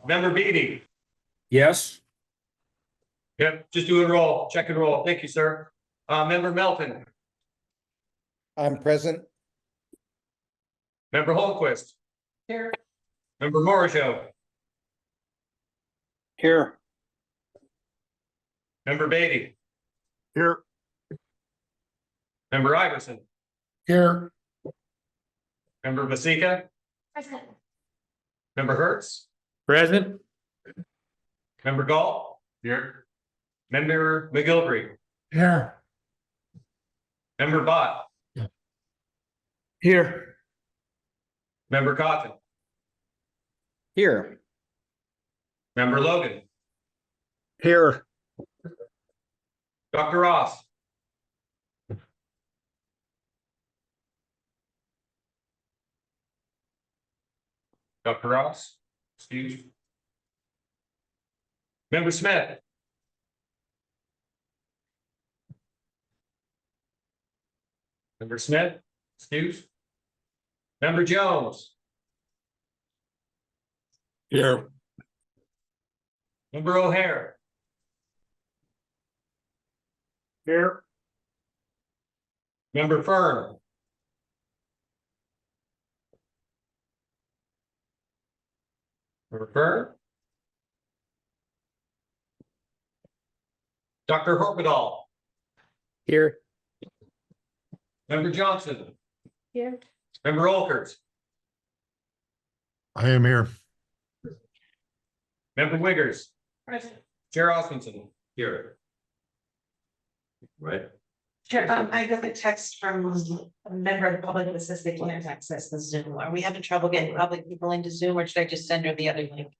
Member Bedey. Yes. Yep, just do a roll, check and roll. Thank you, sir. Member Melton, I'm present. member Holmquist, Here. member Morijo, Here. member Bedey, Here. member Iverson, Here. member Vasika, Present. member Hertz, Present. member Gall. Here. Member McGilvery, Here. member Bott, Here. member Cotton, Here. member Logan, Here. Dr. Ross. Dr. Ross, excuse. Member Smith. Member Smith, excuse. Member Jones, Here. member O'Hare, Here. member Fern. Member Fern. Dr. Horpedal, Here. member Johnson, Here. member Olkert, I am here. member Wiggers, Present. Chair Osmundson, here. Right. Sure, I got a text from a member of the public that says they can't access the Zoom. Are we having trouble getting public people into Zoom, or should I just send her the other link?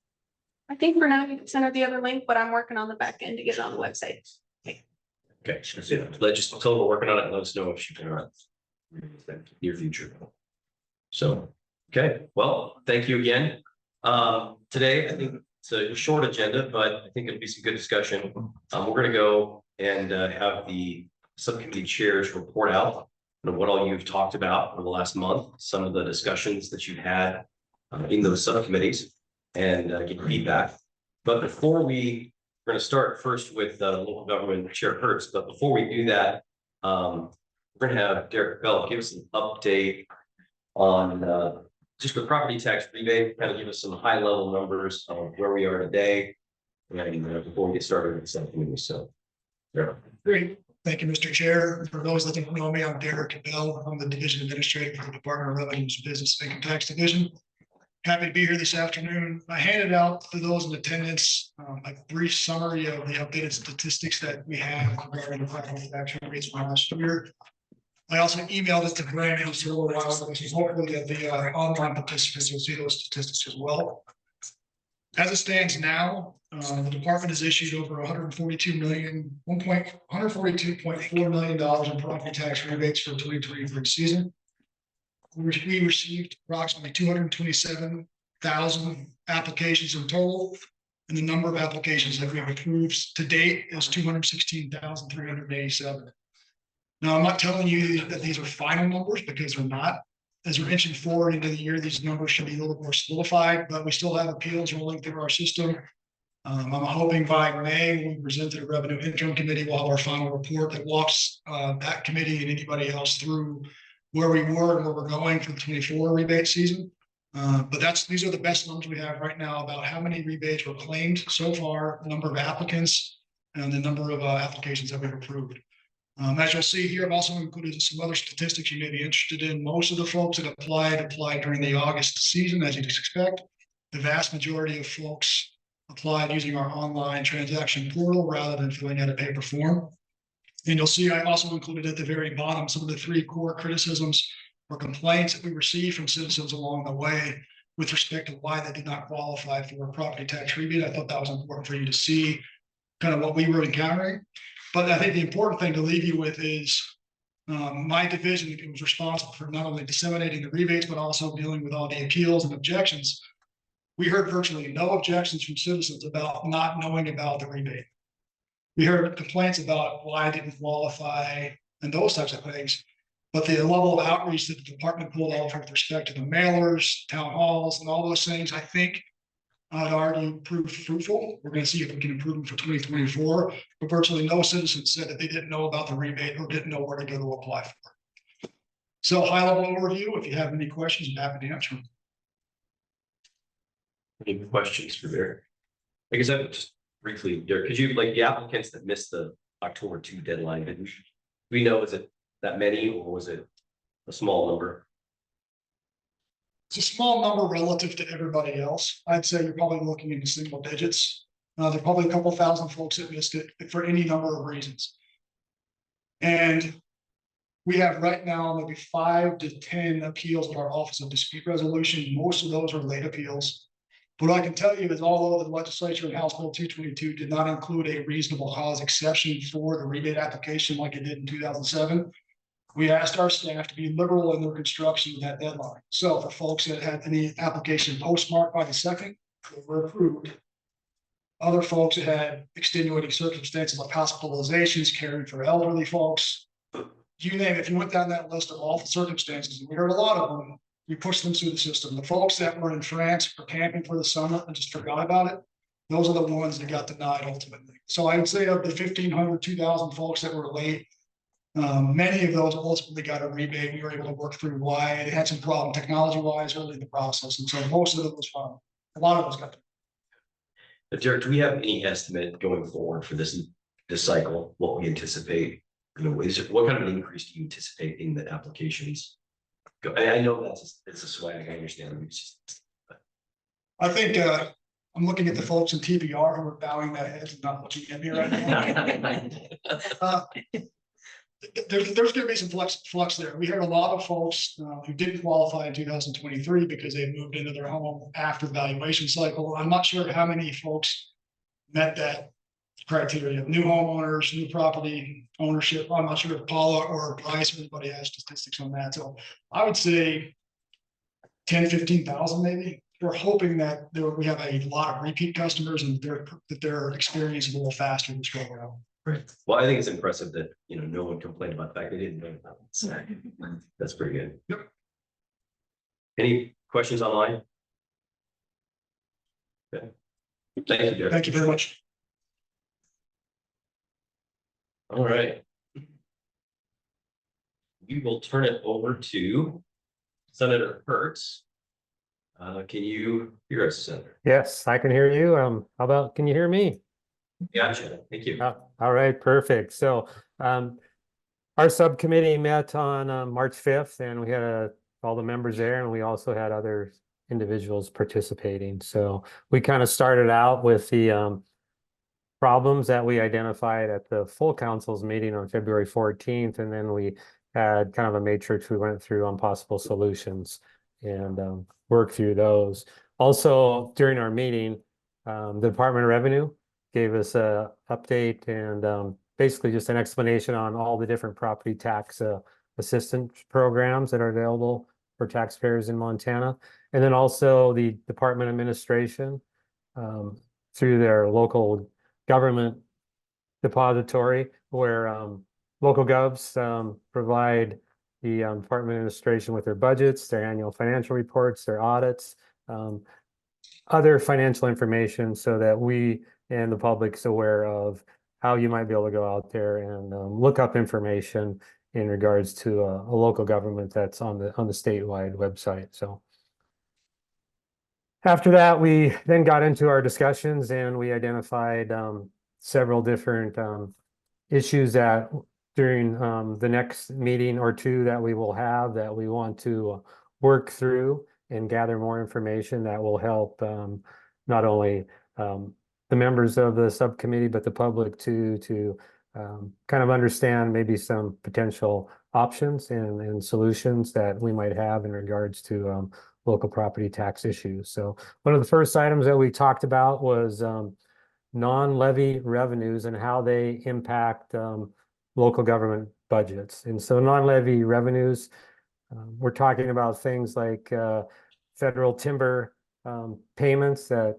I think for now you can send her the other link, but I'm working on the back end to get it on the website. Okay, so let's just tell her we're working on it and let us know if she can run. Near future. So, okay, well, thank you again. Today, I think it's a short agenda, but I think it'll be some good discussion. We're gonna go and have the subcommittee chairs report out on what all you've talked about over the last month, some of the discussions that you've had in those subcommittees, and get feedback. But before we're going to start first with local government Chair Hertz, but before we do that, we're going to have Derek Bell give us an update on just the property tax rebate, kind of give us some high level numbers of where we are today, and before we get started with the subcommittee. So, yeah. Great. Thank you, Mr. Chair. For those that don't know me, I'm Derek Bell. I'm the Division Administrator for the Department of Revenue's Business and Income Tax Division. Happy to be here this afternoon. I handed out to those in attendance a brief summary of the updated statistics that we have regarding the property tax rates from last year. I also emailed it to Brandon a little while ago, so hopefully that the online participants will see those statistics as well. As it stands now, the department has issued over $142.4 million in property tax rebates for the 2023 season. We received approximately 227,000 applications in total, and the number of applications that we have approved to date is 216,387. Now, I'm not telling you that these are final numbers because they're not. As we're inching forward into the year, these numbers should be a little more solidified, but we still have appeals rolling through our system. I'm hoping by May, when we present to the Revenue Interim Committee, we'll have our final report that walks that committee and anybody else through where we were and where we're going for the 24 rebate season. But these are the best numbers we have right now about how many rebates were claimed so far, the number of applicants, and the number of applications that we've approved. As you'll see here, I've also included some other statistics you may be interested in. Most of the folks that applied during the August season, as you'd expect. The vast majority of folks applied using our online transaction portal rather than filling out a paper form. And you'll see I also included at the very bottom some of the 3 core criticisms or complaints that we received from citizens along the way with respect to why they did not qualify for a property tax rebate. I thought that was important for you to see kind of what we were encountering. But I think the important thing to leave you with is my division was responsible for not only disseminating the rebates, but also dealing with all the appeals and objections. We heard virtually no objections from citizens about not knowing about the rebate. We heard complaints about why I didn't qualify and those types of things. But the level of outreach that the department pulled off with respect to the mailers, town halls, and all those things, I think had already proved fruitful. We're gonna see if we can improve them for 2024, but virtually no citizen said that they didn't know about the rebate or didn't know where to go to apply for it. So high level overview, if you have any questions, I'm happy to answer them. Any questions for Derek? I guess I would just briefly, Derek, could you, like, the applicants that missed the October 2 deadline, do we know, is it that many or was it a small number? It's a small number relative to everybody else. I'd say you're probably looking into single digits. There's probably a couple thousand folks that missed it for any number of reasons. And we have right now maybe 5 to 10 appeals at our Office of Dispute Resolution. Most of those are late appeals. What I can tell you is although the legislature in House Bill 222 did not include a reasonable cause exception for the rebate application like it did in 2007, we asked our staff to be liberal in their construction of that deadline. So for folks that had any application postmarked by the 2nd, they were approved. Other folks that had extenuating circumstances like hospitalizations, caring for elderly folks, you name it, if you went down that list of awful circumstances, and we heard a lot of them, we pushed them through the system. The folks that were in France for camping for the summer and just forgot about it, those are the ones that got denied ultimately. So I would say of the 1,500, 2,000 folks that were late, many of those ultimately got a rebate. We were able to work through why they had some problem technology wise early in the process. And so most of them was fine. A lot of us got. But Derek, do we have any estimate going forward for this cycle, what we anticipate? You know, what kind of an increase do you anticipate in the applications? I know it's a swag, I understand. It's just, I think I'm looking at the folks in TBR who are bowing their heads and not looking at me right now. There's going to be some flux there. We heard a lot of folks who didn't qualify in 2023 because they moved into their home after the valuation cycle. I'm not sure how many folks met that criteria. New homeowners, new property ownership. I'm not sure if Paula or Bryce or anybody has statistics on that. So I would say 10, 15,000 maybe. We're hoping that we have a lot of repeat customers and that their experience is a little faster this go around. right. Well, I think it's impressive that, you know, no one complained about the fact they didn't know about it. So that's pretty good. Yep. Any questions online? Okay. Thank you, Derek. Thank you very much. All right. We will turn it over to Senator Hertz. Can you hear us, Senator? Yes, I can hear you. How about, can you hear me? Gotcha. Thank you. All right, perfect. So, our subcommittee met on March 5th, and we had all the members there, and we also had other individuals participating. So we kind of started out with the problems that we identified at the full council's meeting on February 14th, and then we had kind of a matrix we went through on possible solutions and worked through those. Also, during our meeting, the Department of Revenue gave us a update and basically just an explanation on all the different property tax assistance programs that are available for taxpayers in Montana. And then also the Department Administration through their local government depository where local govs provide the Department Administration with their budgets, their annual financial reports, their audits, other financial information so that we and the public's aware of how you might be able to go out there and look up information in regards to a local government that's on the statewide website. So after that, we then got into our discussions and we identified several different issues that during the next meeting or two that we will have that we want to work through and gather more information that will help not only the members of the subcommittee, but the public too, to kind of understand maybe some potential options and solutions that we might have in regards to local property tax issues. So one of the first items that we talked about was non-levy revenues and how they impact local government budgets. And so non-levy revenues, we're talking about things like federal timber payments that,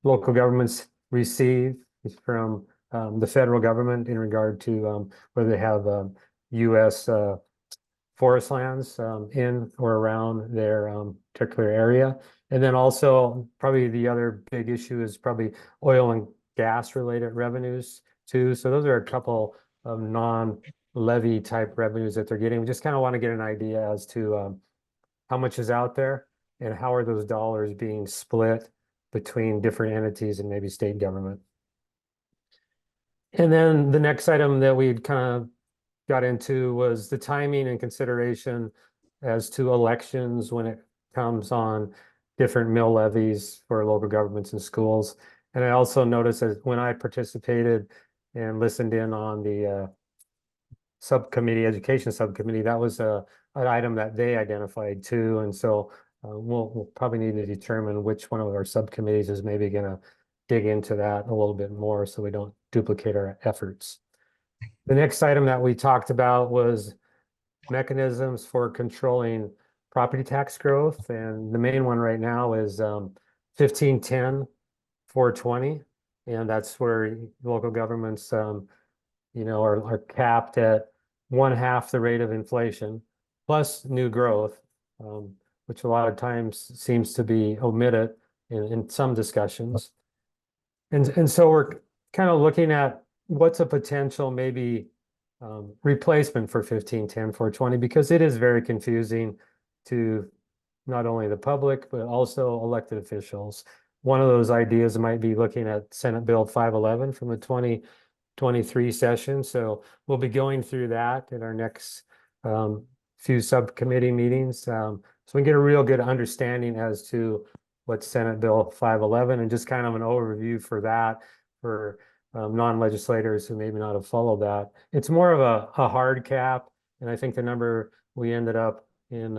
local governments receive from the federal government in regard to whether they have U.S. Forest lands in or around their particular area. And then also probably the other big issue is probably oil and gas related revenues too. So those are a couple of non-levy type revenues that they're getting. We just kind of want to get an idea as to how much is out there and how are those dollars being split between different entities and maybe state government. And then the next item that we'd kind of got into was the timing and consideration as to elections when it comes on different mill levies for local governments and schools. And I also noticed that when I participated and listened in on the subcommittee, education subcommittee, that was an item that they identified too. And so we'll probably need to determine which one of our subcommittees is maybe going to dig into that a little bit more so we don't duplicate our efforts. The next item that we talked about was mechanisms for controlling property tax growth. And the main one right now is 1510 420. And that's where local governments, are capped at 1/2 the rate of inflation plus new growth, which a lot of times seems to be omitted in some discussions. And so we're kind of looking at what's a potential maybe replacement for 1510 420 because it is very confusing to not only the public but also elected officials. One of those ideas might be looking at Senate Bill 511 from the 2023 session. So we'll be going through that in our next few subcommittee meetings. So we can get a real good understanding as to what Senate Bill 511 and just kind of an overview for that for non-legislators who maybe not have followed that. It's more of a hard cap. And I think the number we ended up in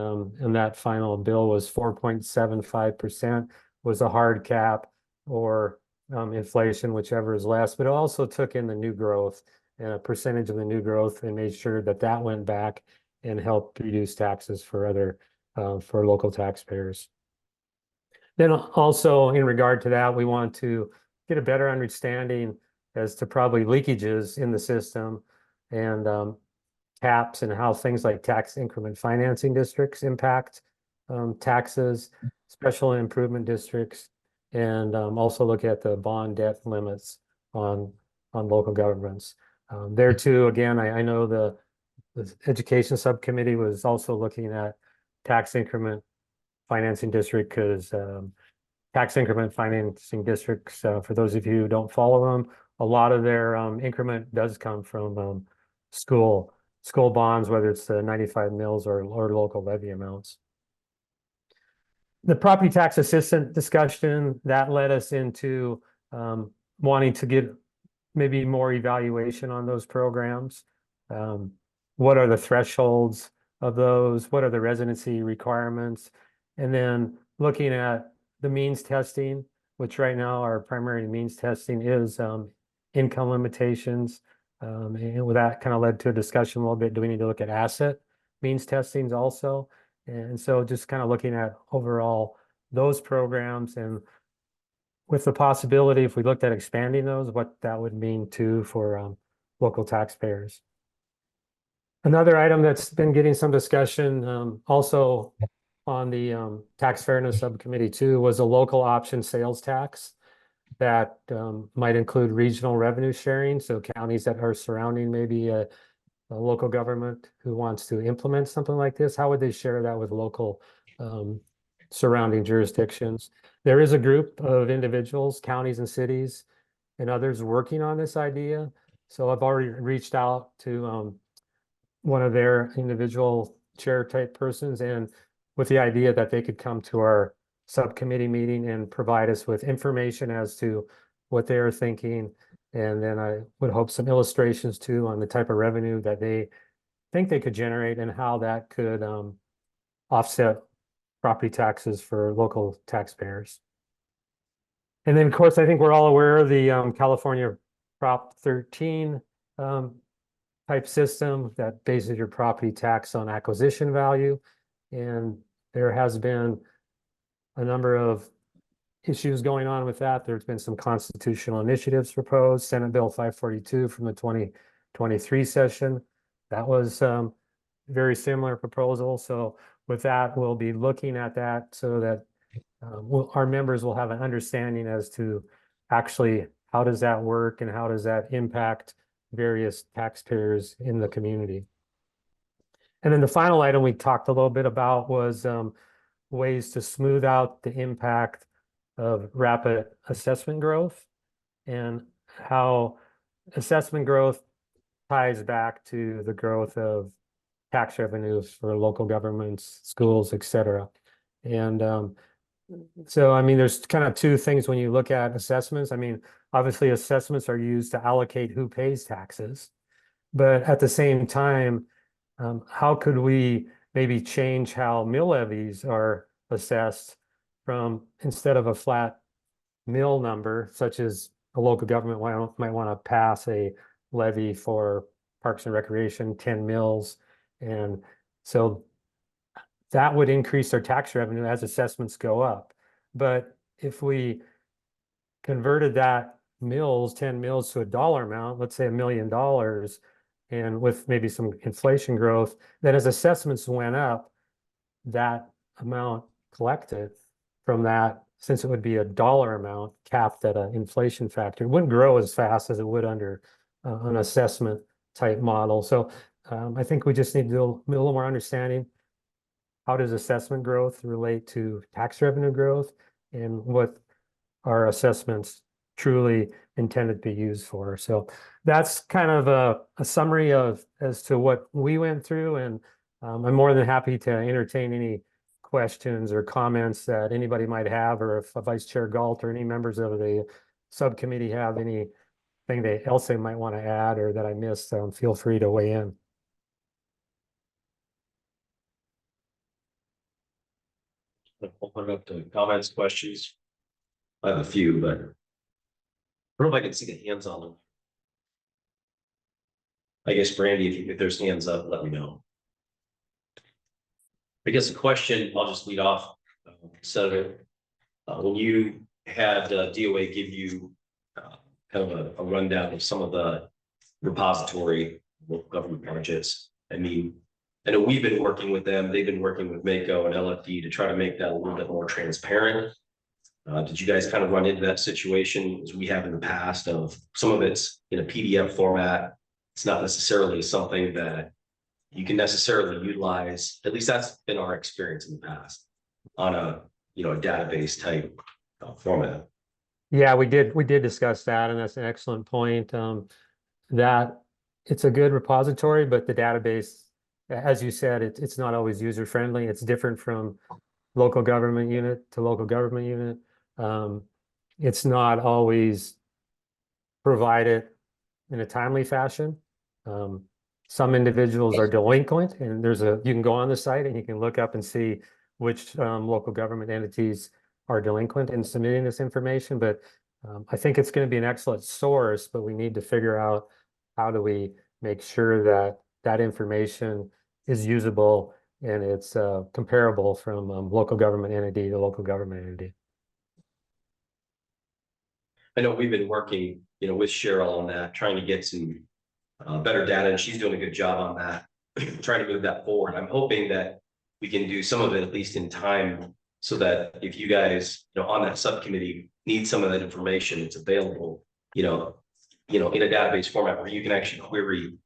that final bill was 4.75% was a hard cap or inflation, whichever is less, but it also took in the new growth and a percentage of the new growth and made sure that that went back and helped reduce taxes for other for local taxpayers. Then also in regard to that, we want to get a better understanding as to probably leakages in the system and caps and how things like tax increment financing districts impact taxes, special improvement districts, and also look at the bond debt limits on local governments. There too, again, I know the education subcommittee was also looking at tax increment financing district because tax increment financing districts, for those of you who don't follow them, a lot of their increment does come from school bonds, whether it's the 95 mils or local levy amounts. The property tax assistant discussion that led us into wanting to get maybe more evaluation on those programs. What are the thresholds of those? What are the residency requirements? And then looking at the means testing, which right now our primary means testing is income limitations. And with that kind of led to a discussion a little bit, do we need to look at asset means testings also? And so just kind of looking at overall those programs and with the possibility, if we looked at expanding those, what that would mean too for local taxpayers. Another item that's been getting some discussion also on the tax fairness subcommittee too was a local option sales tax that might include regional revenue sharing. So counties that are surrounding maybe a local government who wants to implement something like this, how would they share that with local surrounding jurisdictions? There is a group of individuals, counties and cities and others working on this idea. So I've already reached out to one of their individual chair type persons and with the idea that they could come to our subcommittee meeting and provide us with information as to what they are thinking. And then I would hope some illustrations too on the type of revenue that they think they could generate and how that could offset property taxes for local taxpayers. And then of course, I think we're all aware of the California Prop 13 type system that bases your property tax on acquisition value. And there has been a number of issues going on with that. There's been some constitutional initiatives proposed, Senate Bill 542 from the 2023 session. That was very similar proposal. So with that, we'll be looking at that so that our members will have an understanding as to actually how does that work and how does that impact various taxpayers in the community. And then the final item we talked a little bit about was ways to smooth out the impact of rapid assessment growth and how assessment growth ties back to the growth of tax revenues for local governments, schools, et cetera. And so, I mean, there's kind of two things when you look at assessments. I mean, obviously assessments are used to allocate who pays taxes. But at the same time, how could we maybe change how mill levies are assessed from, instead of a flat mill number, such as a local government might want to pass a levy for parks and recreation, 10 mills. And so that would increase their tax revenue as assessments go up. But if we converted that 10 mills to a dollar amount, let's say $1 million, and with maybe some inflation growth, then as assessments went up, that amount collected from that, since it would be a dollar amount capped at an inflation factor, it wouldn't grow as fast as it would under an assessment type model. So I think we just need to do a little more understanding. How does assessment growth relate to tax revenue growth, and what are assessments truly intended to be used for? So that's kind of a summary of as to what we went through, and I'm more than happy to entertain any questions or comments that anybody might have, or if Vice Chair Galt or any members of the subcommittee have anything else they might want to add or that I missed, feel free to weigh in. Open it up to comments, questions. I have a few, but I don't know if I can see the hands on them. I guess Brandy, if there's hands up, let me know. I guess the question, I'll just lead off, Senator. When you had DOA give you kind of a rundown of some of the repository local government budgets, I mean, I know we've been working with them. They've been working with MACO and LFD to try to make that a little bit more transparent. Did you guys kind of run into that situation as we have in the past of some of it's in a PDF format? It's not necessarily something that you can necessarily utilize. At least that's been our experience in the past on a database type format. Yeah, we did discuss that, and that's an excellent point. That it's a good repository, but the database, as you said, it's not always user friendly. It's different from local government unit to local government unit. It's not always provided in a timely fashion. Some individuals are delinquent, and you can go on the site and you can look up and see which local government entities are delinquent in submitting this information. But I think it's going to be an excellent source, but we need to figure out how do we make sure that that information is usable and it's comparable from local government entity to local government entity. I know we've been working, with Cheryl on that, trying to get some better data, and she's doing a good job on that, trying to move that forward. I'm hoping that we can do some of it at least in time, so that if you guys, on that subcommittee need some of that information, it's available, in a database format where you can actually query,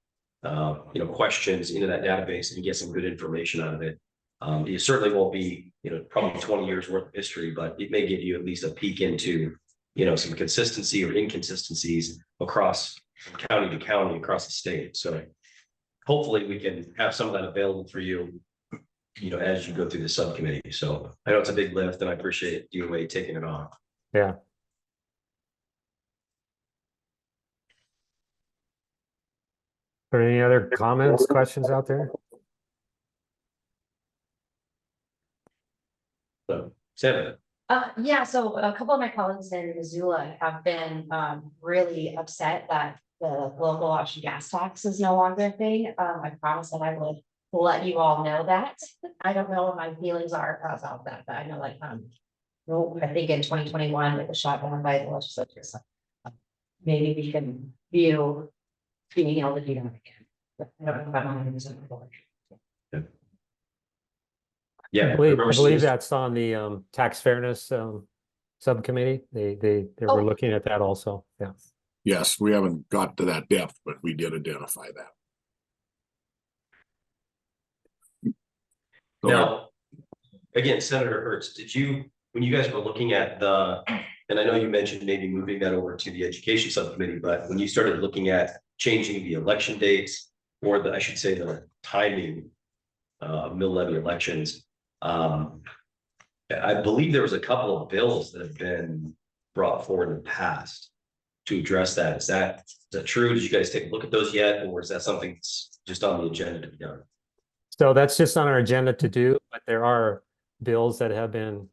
questions into that database and get some good information out of it. It certainly won't be, probably 20 years worth of history, but it may give you at least a peek into, some consistency or inconsistencies across county to county across the state. So hopefully we can have some of that available for you, as you go through the subcommittee. So I know it's a big lift, and I appreciate DOA taking it on. Yeah. Are there any other comments, questions out there? So, Sam. Yeah, so a couple of my colleagues in Missoula have been really upset that the local option gas tax is no longer a thing. I promised that I would let you all know that. I don't know what my feelings are about that, but I know I think in 2021 it was shot down by the legislature. So maybe we can view being able to do that again. But I don't know if I'm 100% on board. Yeah. I remember believe seeing- that's on the tax fairness subcommittee. They were Oh. looking at that also. Yeah. Yes, we haven't got to that depth, but we did identify that. So, Now, again, Senator Hertz, when you guys were looking at and I know you mentioned maybe moving that over to the education subcommittee, but when you started looking at changing the election dates or I should say the timing of mill levy elections, I believe there was a couple of bills that have been brought forward in the past to address that. Is that true? Did you guys take a look at those yet, or is that something that's just on the agenda to be done? So that's just on our agenda to do, but there are bills that have been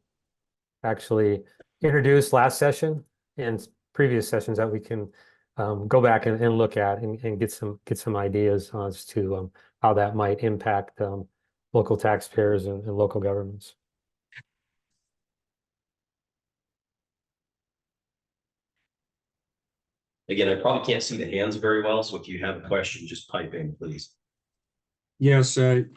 actually introduced last session and previous sessions that we can go back and look at and get some ideas as to how that might impact local taxpayers and local governments. Again, I probably can't see the hands very well, so if you have a question, just pipe in, please. Yes, Chair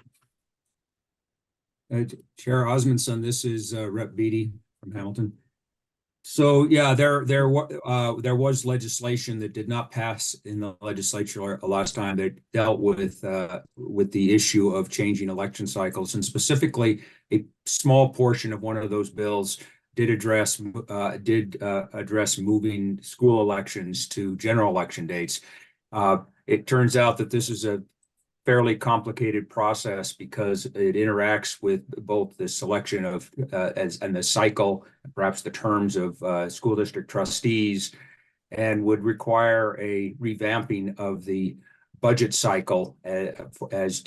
Osmundson, this is Rep. Bedey from Hamilton. So yeah, there was legislation that did not pass in the legislature last time that dealt with the issue of changing election cycles, and specifically a small portion of one of those bills did address moving school elections to general election dates. It turns out that this is a fairly complicated process because it interacts with both the selection of and the cycle, perhaps the terms of school district trustees, and would require a revamping of the budget cycle as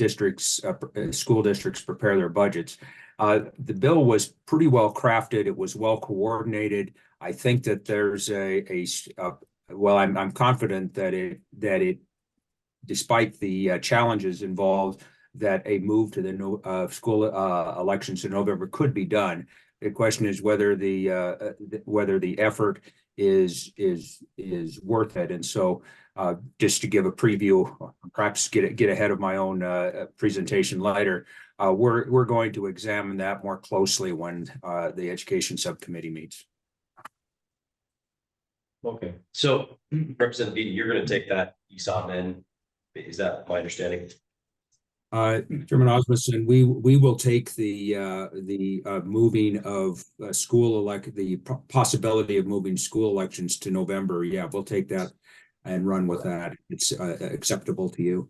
school districts prepare their budgets. The bill was pretty well crafted. It was well coordinated. I think that there's well, I'm confident that it despite the challenges involved, that a move to the school elections in November could be done. The question is whether the effort is worth it. And so, just to give a preview, perhaps get ahead of my own presentation later, we're going to examine that more closely when the education subcommittee meets. Okay, so Representative Bedey, you're going to take that ESOP in. Is that my understanding? Chairman Osmundson, we will take the moving of the possibility of moving school elections to November. Yeah, we'll take that and run with that. It's acceptable to you.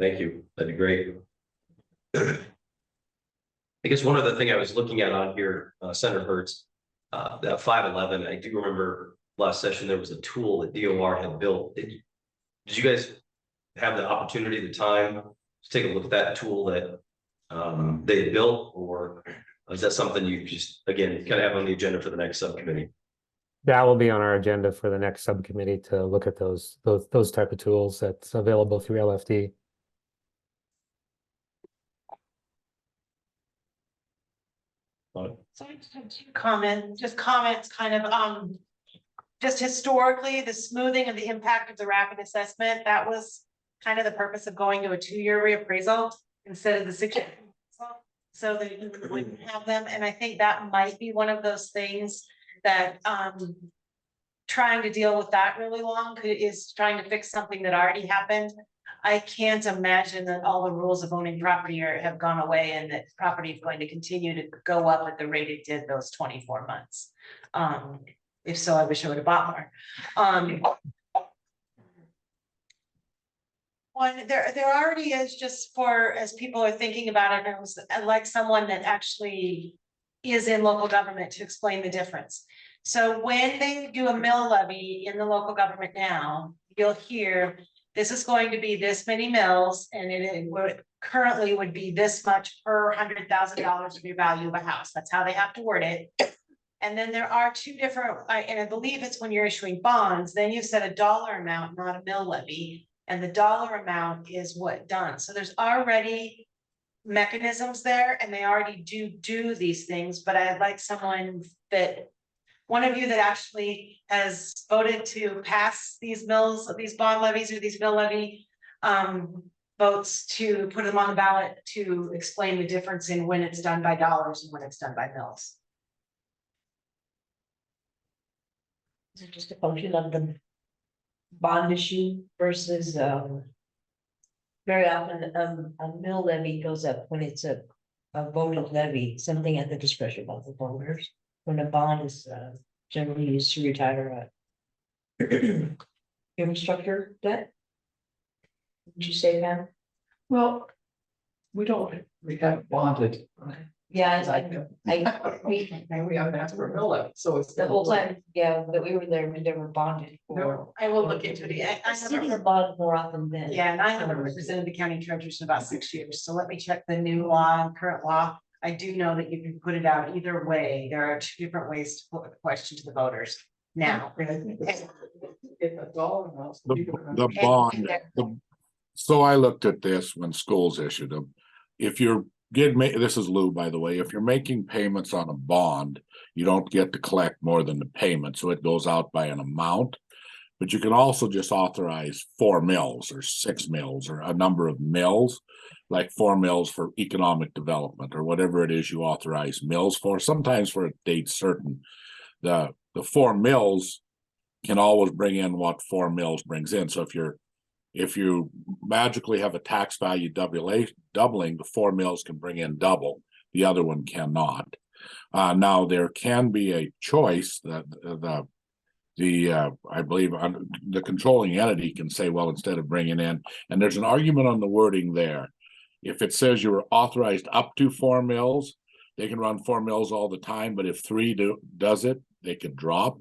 Thank you. That'd be great. I guess one other thing I was looking at on here, Senator Hertz, that 511. I do remember last session there was a tool that DOR had built. Did you guys have the opportunity, the time to take a look at that tool that they had built, or is that something you just, again, kind of have on the agenda for the next subcommittee? That will be on our agenda for the next subcommittee to look at those type of tools that's available through LFD. So I just have two comments kind of, just historically, the smoothing of the impact of the rapid assessment, that was kind of the purpose of going to a 2-year reappraisal instead of the 6-year. So that you wouldn't have them, and I think that might be one of those things that, trying to deal with that really long is trying to fix something that already happened. I can't imagine that all the rules of owning property have gone away and that property is going to continue to go up at the rate it did those 24 months. If so, I wish I would have bought more. One, there already is, just as people are thinking about it, I like someone that actually is in local government to explain the difference. So when they do a mill levy in the local government now, you'll hear this is going to be this many mills, and it currently would be this much per $100,000 of your value of a house. That's how they have to word it. And then there are two different, and I believe it's when you're issuing bonds, then you set a dollar amount, not a mill levy. And the dollar amount is what done. So there's already mechanisms there, and they already do these things, but I'd like one of you that actually has voted to pass these bond levies or these mill levy votes to put them on the ballot to explain the difference in when it's done by dollars and when it's done by mills. Is it just a function of the bond issue versus, very often, a mill levy goes up when it's a voted levy, something at the discretion of the voters. When a bond is, generally used to retire a infrastructure debt. Would you say that? Well, we don't, we haven't bonded. Yeah, we And we haven't asked for a mill levy, so it's. the whole time, yeah, but we were there when they were bonded for. No. I will look into it. I Cities haven't- bond more often than. Yeah, and I haven't represented the county treasurers in about 6 years, so let me check the new law and current law. I do know that you can put it out either way. There are 2 different ways to put a question to the voters now. If a dollar amounts. The bond, so I looked at this when schools issued them. If you're this is Lou, by the way, if you're making payments on a bond, you don't get to collect more than the payment, so it goes out by an amount. But you can also just authorize 4 mills or 6 mills or a number of mills, like 4 mills for economic development or whatever it is you authorize mills for, sometimes for a date certain. The 4 mills can always bring in what 4 mills brings in. So if you magically have a tax value doubling, the 4 mills can bring in double, the other one cannot. Now there can be a choice that I believe the controlling entity can say, well, instead of bringing in, and there's an argument on the wording there. If it says you were authorized up to 4 mills, they can run 4 mills all the time, but if 3 does it, they could drop.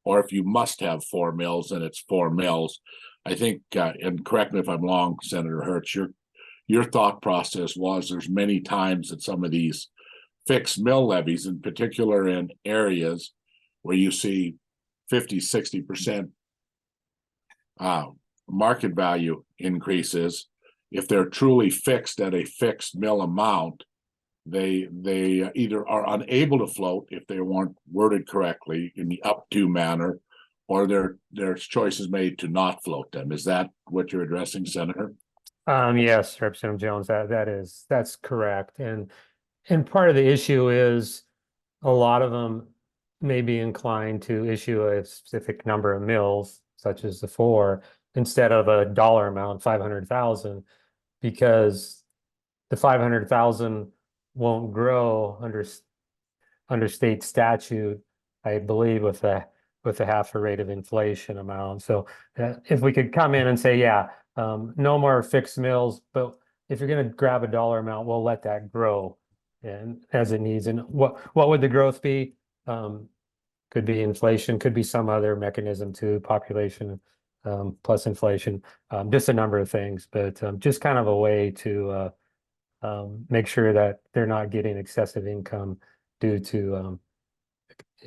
Or if you must have 4 mills and it's 4 mills, I think, and correct me if I'm wrong, Senator Hertz, your thought process was there's many times that some of these fixed mill levies, in particular in areas where you see 50-60% market value increases, if they're truly fixed at a fixed mill amount, they either are unable to float if they weren't worded correctly in the up to manner, or there's choices made to not float them. Is that what you're addressing, Senator? Yes, Representative Jones, that's correct. And part of the issue is a lot of them may be inclined to issue a specific number of mills, such as the 4, instead of a dollar amount, 500,000, because the 500,000 won't grow under state statute, I believe, with a half a rate of inflation amount. So if we could come in and say, yeah, no more fixed mills, but if you're going to grab a dollar amount, we'll let that grow and as it needs. And what would the growth be? Could be inflation, could be some other mechanism to population plus inflation, just a number of things, but just kind of a way to make sure that they're not getting excessive income due to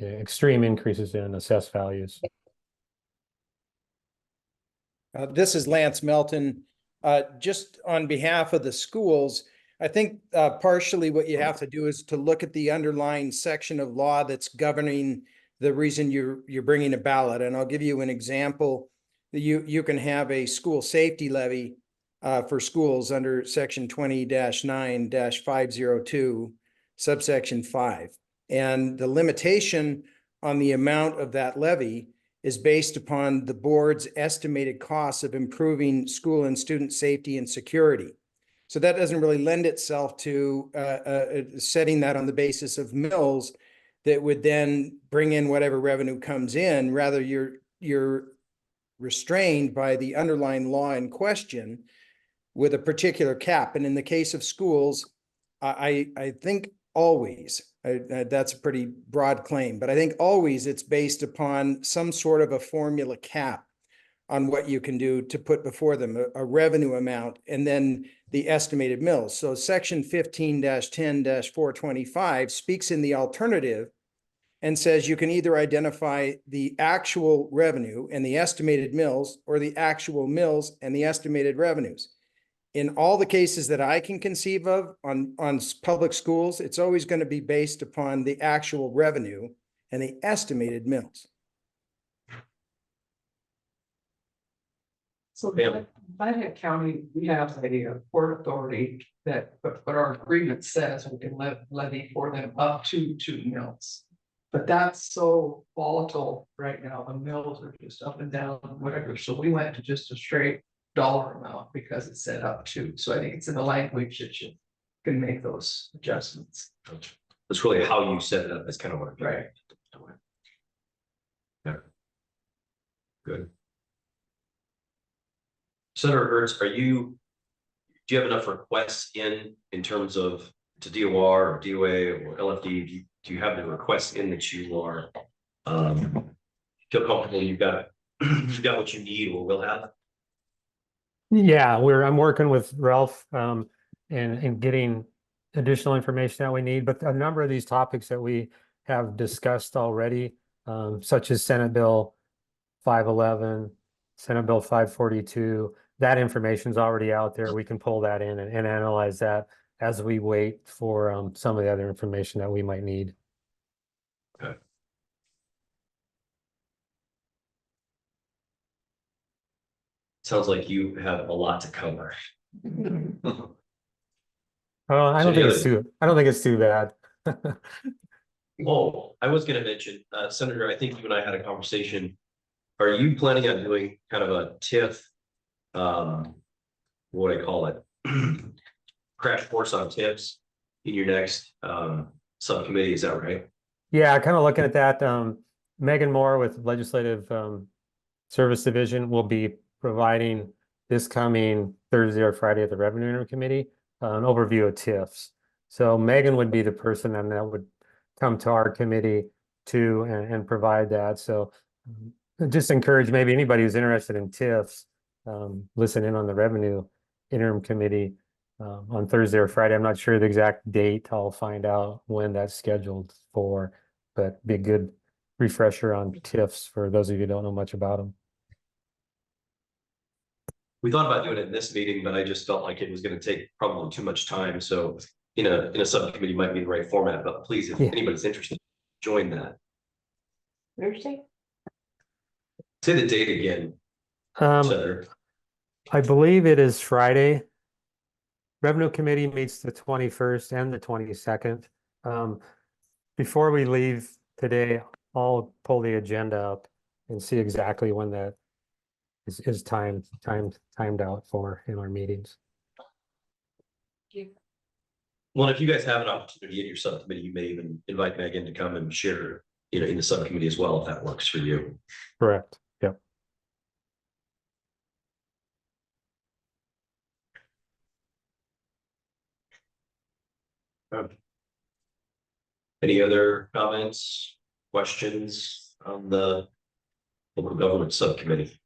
extreme increases in assessed values. This is Lance Melton. Just on behalf of the schools, I think partially what you have to do is to look at the underlying section of law that's governing the reason you're bringing a ballot. And I'll give you an example. You can have a school safety levy for schools under section 20-9-502, subsection 5. And the limitation on the amount of that levy is based upon the board's estimated costs of improving school and student safety and security. So that doesn't really lend itself to setting that on the basis of mills that would then bring in whatever revenue comes in. Rather, you're restrained by the underlying law in question with a particular cap. And in the case of schools, I think always, that's a pretty broad claim, but I think always it's based upon some sort of a formula cap on what you can do to put before them a revenue amount and then the estimated mills. So section 15-10-425 speaks in the alternative and says you can either identify the actual revenue and the estimated mills or the actual mills and the estimated revenues. In all the cases that I can conceive of on public schools, it's always going to be based upon the actual revenue and the estimated mills. So Bam. Butte County, we have a port authority that, but our agreement says we can levy for them up to 2 mills. But that's so volatile right now. The mills are just up and down, whatever. So we went to just a straight dollar amount because it said up to. So I think it's in the language that you can make those adjustments. That's really how you set it up. That's kind of what. Right. Yeah. Good. Senator Hertz, do you have enough requests in terms of to DOR or DOA or LFD? Do you have the requests in that you are feel comfortable you've got what you need or will have? Yeah, I'm working with Ralph and getting additional information that we need, but a number of these topics that we have discussed already, such as Senate Bill 511, Senate Bill 542, that information is already out there. We can pull that in and analyze that as we wait for some of the other information that we might need. Okay. Sounds like you have a lot to cover. Oh, I don't think it's too bad. Oh, I was going to mention, Senator, I think you and I had a conversation. Are you planning on doing kind of a TIF, what do I call it? Crash course on TIFs in your next subcommittee, is that right? Yeah, kind of looking at that. Megan Moore with Legislative Service Division will be providing this coming Thursday or Friday at the Revenue Interim Committee an overview of TIFs. So Megan would be the person that would come to our committee to and provide that. So just encourage maybe anybody who's interested in TIFs, listen in on the Revenue Interim Committee on Thursday or Friday. I'm not sure the exact date. I'll find out when that's scheduled for, but be a good refresher on TIFs for those of you who don't know much about them. We thought about doing it in this meeting, but I just felt like it was going to take probably too much time. So in a subcommittee might be the right format, but please, if anybody's interested, join that. Thursday? Say the date again, Senator. I believe it is Friday. Revenue Committee meets the 21st and the 22nd. Before we leave today, I'll pull the agenda up and see exactly when that is timed out for in our meetings. Well, if you guys have an opportunity in your subcommittee, you may even invite Megan to come and share, in the subcommittee as well, if that works for you. Correct. Yep. Any other comments, questions on the local government subcommittee?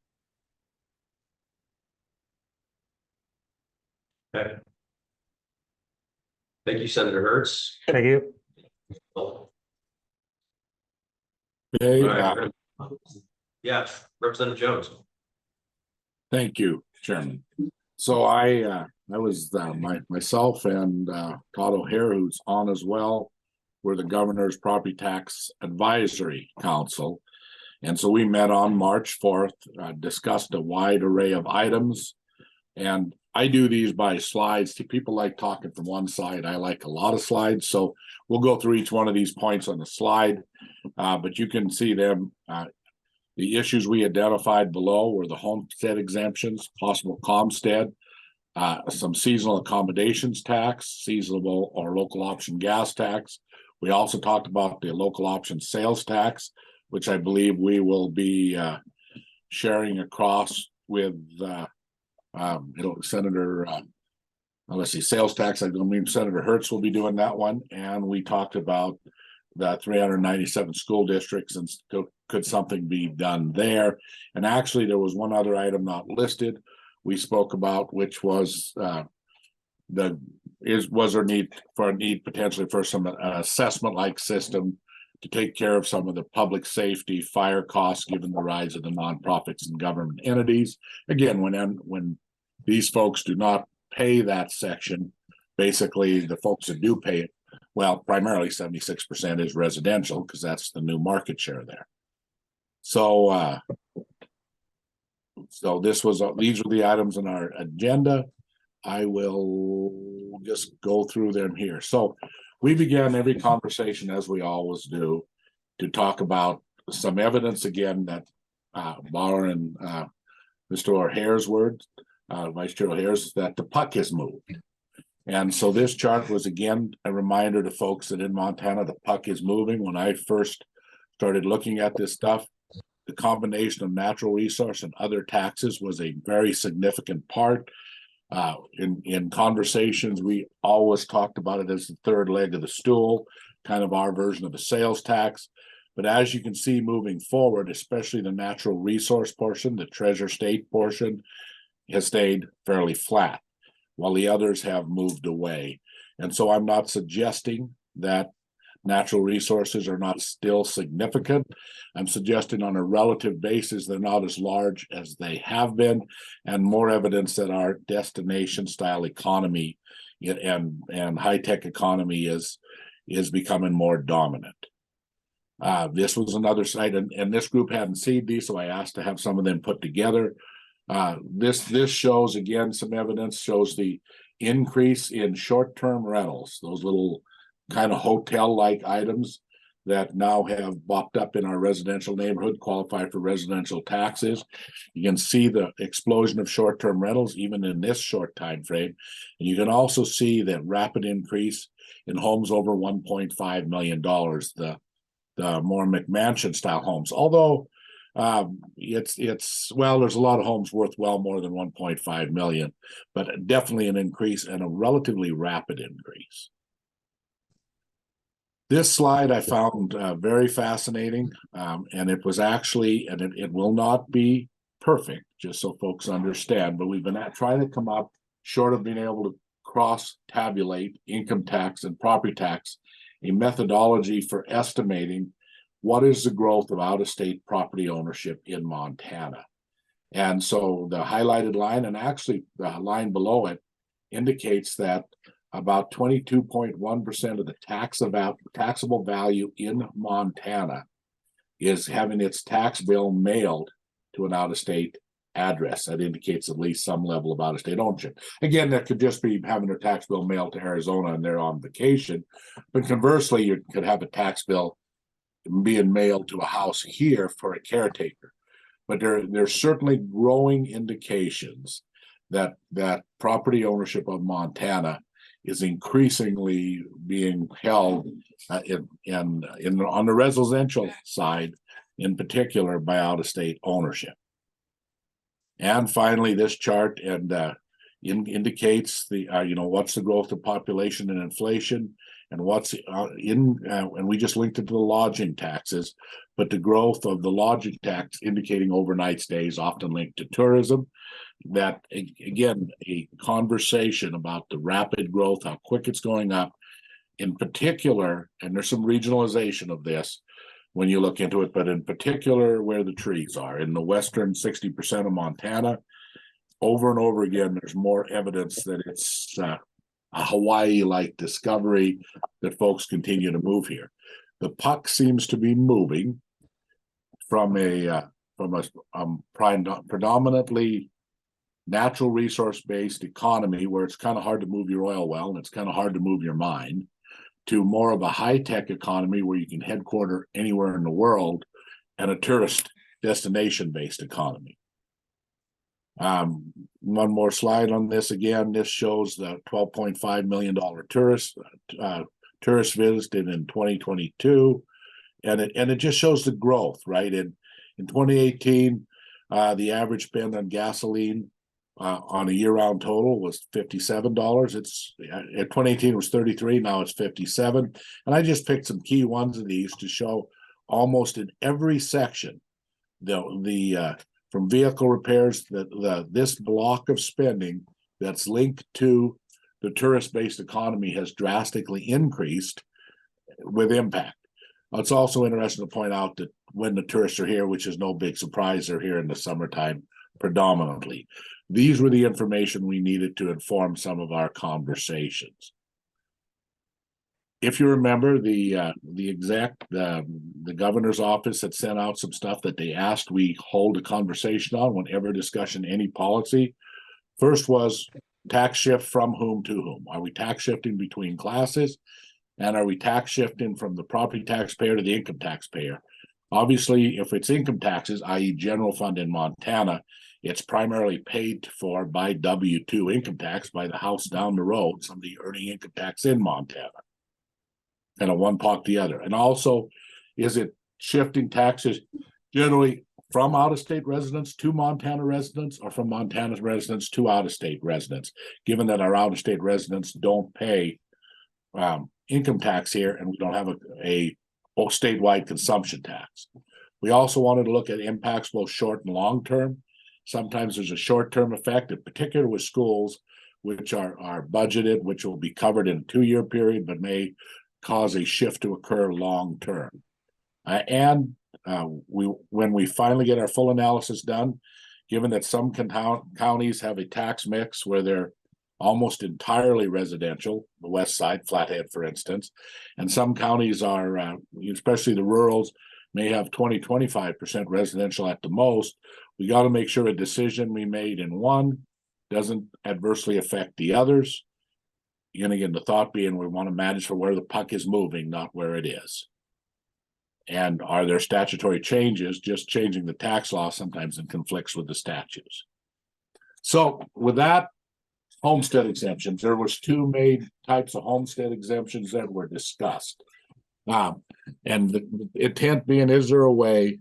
Okay. Thank you, Senator Hertz. Thank you. Okay, Yeah, Representative Jones. thank you, Chairman. So I was myself and Todd O'Hare, who's on as well, were the Governor's Property Tax Advisory Council. And so we met on March 4th, discussed a wide array of items. And I do these by slides. People like talking from one side. I like a lot of slides. So we'll go through each one of these points on the slide. But you can see them. The issues we identified below were the homestead exemptions, possible Comstead, some seasonal accommodations tax, seasonal or local option gas tax. We also talked about the local option sales tax, which I believe we will be sharing across with Senator, let's see, sales tax. I mean, Senator Hertz will be doing that one. And we talked about the 397 school districts and could something be done there. And actually, there was one other item not listed we spoke about, which was was there need potentially for some assessment like system to take care of some of the public safety fire costs given the rise of the nonprofits and government entities. Again, when these folks do not pay that section, basically the folks that do pay it, well, primarily 76% is residential because that's the new market share there. So So these were the items on our agenda. I will just go through them here. So we began every conversation, as we always do, to talk about some evidence again that borrowing Mr. O'Hare's words, Vice Chair O'Hare's, that the puck has moved. And so this chart was again a reminder to folks that in Montana the puck is moving. When I first started looking at this stuff, the combination of natural resource and other taxes was a very significant part. In conversations, we always talked about it as the third leg of the stool, kind of our version of a sales tax. But as you can see moving forward, especially the natural resource portion, the treasure state portion has stayed fairly flat, while the others have moved away. And so I'm not suggesting that natural resources are not still significant. I'm suggesting on a relative basis, they're not as large as they have been, and more evidence that our destination style economy and high-tech economy is becoming more dominant. This was another site, and this group hadn't seen these, so I asked to have some of them put together. This shows, again, some evidence, shows the increase in short-term rentals, those little kind of hotel-like items that now have bopped up in our residential neighborhood, qualify for residential taxes. You can see the explosion of short-term rentals even in this short time frame. And you can also see that rapid increase in homes over $1.5 million, the more McMansion style homes. Although it's well, there's a lot of homes worth well more than 1.5 million, but definitely an increase and a relatively rapid increase. This slide I found very fascinating, and it was actually, and it will not be perfect, just so folks understand, but we've been trying to come up short of being able to cross-tabulate income tax and property tax, a methodology for estimating what is the growth of out-of-state property ownership in Montana. And so the highlighted line, and actually the line below it, indicates that about 22.1% of the taxable value in Montana is having its tax bill mailed to an out-of-state address. That indicates at least some level of out-of-state ownership. Again, that could just be having their tax bill mailed to Arizona and they're on vacation. But conversely, you could have a tax bill being mailed to a house here for a caretaker. But there's certainly growing indications that property ownership of Montana is increasingly being held on the residential side, in particular by out-of-state ownership. And finally, this chart indicates what's the growth of population and inflation, and what's and we just linked it to the lodging taxes, but the growth of the lodging tax indicating overnight stays, often linked to tourism. That again, a conversation about the rapid growth, how quick it's going up, in particular, and there's some regionalization of this when you look into it, but in particular where the trees are in the western 60% of Montana. Over and over again, there's more evidence that it's a Hawaii-like discovery, that folks continue to move here. The puck seems to be moving from a predominantly natural resource-based economy where it's kind of hard to move your oil well and it's kind of hard to move your mine, to more of a high-tech economy where you can headquarter anywhere in the world, and a tourist destination-based economy. One more slide on this. Again, this shows the $12.5 million tourist visited in 2022, and it just shows the growth, right? In 2018, the average spend on gasoline on a year-round total was $57. It's at 2018 it was 33. Now it's 57. And I just picked some key ones of these to show almost in every section from vehicle repairs, this block of spending that's linked to the tourist-based economy has drastically increased with impact. It's also interesting to point out that when the tourists are here, which is no big surprise, they're here in the summertime predominantly. These were the information we needed to inform some of our conversations. if you remember, the governor's office had sent out some stuff that they asked we hold a conversation on whenever discussion any policy. First was tax shift from whom to whom. Are we tax shifting between classes? And are we tax shifting from the property taxpayer to the income taxpayer? Obviously, if it's income taxes, i.e. general fund in Montana, it's primarily paid for by W-2 income tax by the house down the road, somebody earning income tax in Montana. And a one pot the other. And also, is it shifting taxes generally from out-of-state residents to Montana residents, or from Montana residents to out-of-state residents, given that our out-of-state residents don't pay income tax here, and we don't have a statewide consumption tax. We also wanted to look at impacts both short and long term. Sometimes there's a short-term effect, in particular with schools, which are budgeted, which will be covered in a 2-year period, but may cause a shift to occur long term. When we finally get our full analysis done, given that some counties have a tax mix where they're almost entirely residential, the west side, Flathead, for instance, and some counties are, especially the rurals, may have 20-25% residential at the most. We got to make sure a decision we made in one doesn't adversely affect the others. And again, the thought being we want to manage for where the puck is moving, not where it is. And are there statutory changes? Just changing the tax law sometimes in conflicts with the statutes. So with that, homestead exemptions, there was 2 main types of homestead exemptions that were discussed. And the intent being, is there a way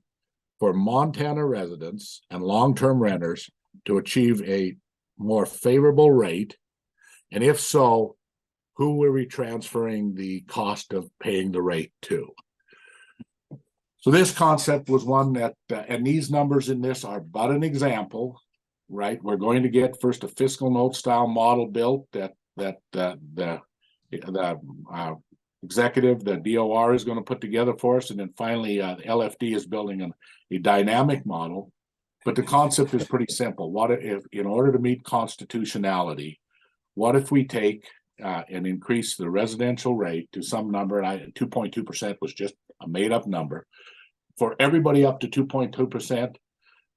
for Montana residents and long-term renters to achieve a more favorable rate? And if so, who were we transferring the cost of paying the rate to? So this concept was one that, and these numbers in this are but an example, right? We're going to get first a fiscal note style model built that the executive, the DOR is going to put together for us. And then finally, the LFD is building a dynamic model. But the concept is pretty simple. What if, in order to meet constitutionality, what if we take and increase the residential rate to some number, and 2.2% was just a made up number, for everybody up to 2.2%,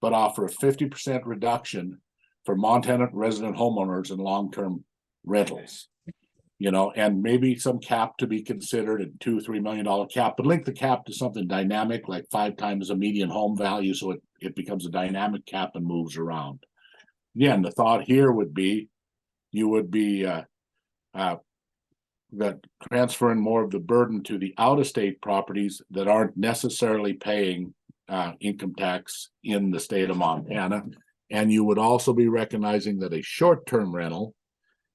but offer a 50% reduction for Montana resident homeowners and long-term rentals. You know, and maybe some cap to be considered, a $2-3 million cap, but link the cap to something dynamic, like 5 times a median home value, so it becomes a dynamic cap and moves around. Again, the thought here would be, you would be that transferring more of the burden to the out-of-state properties that aren't necessarily paying income tax in the state of Montana. And you would also be recognizing that a short-term rental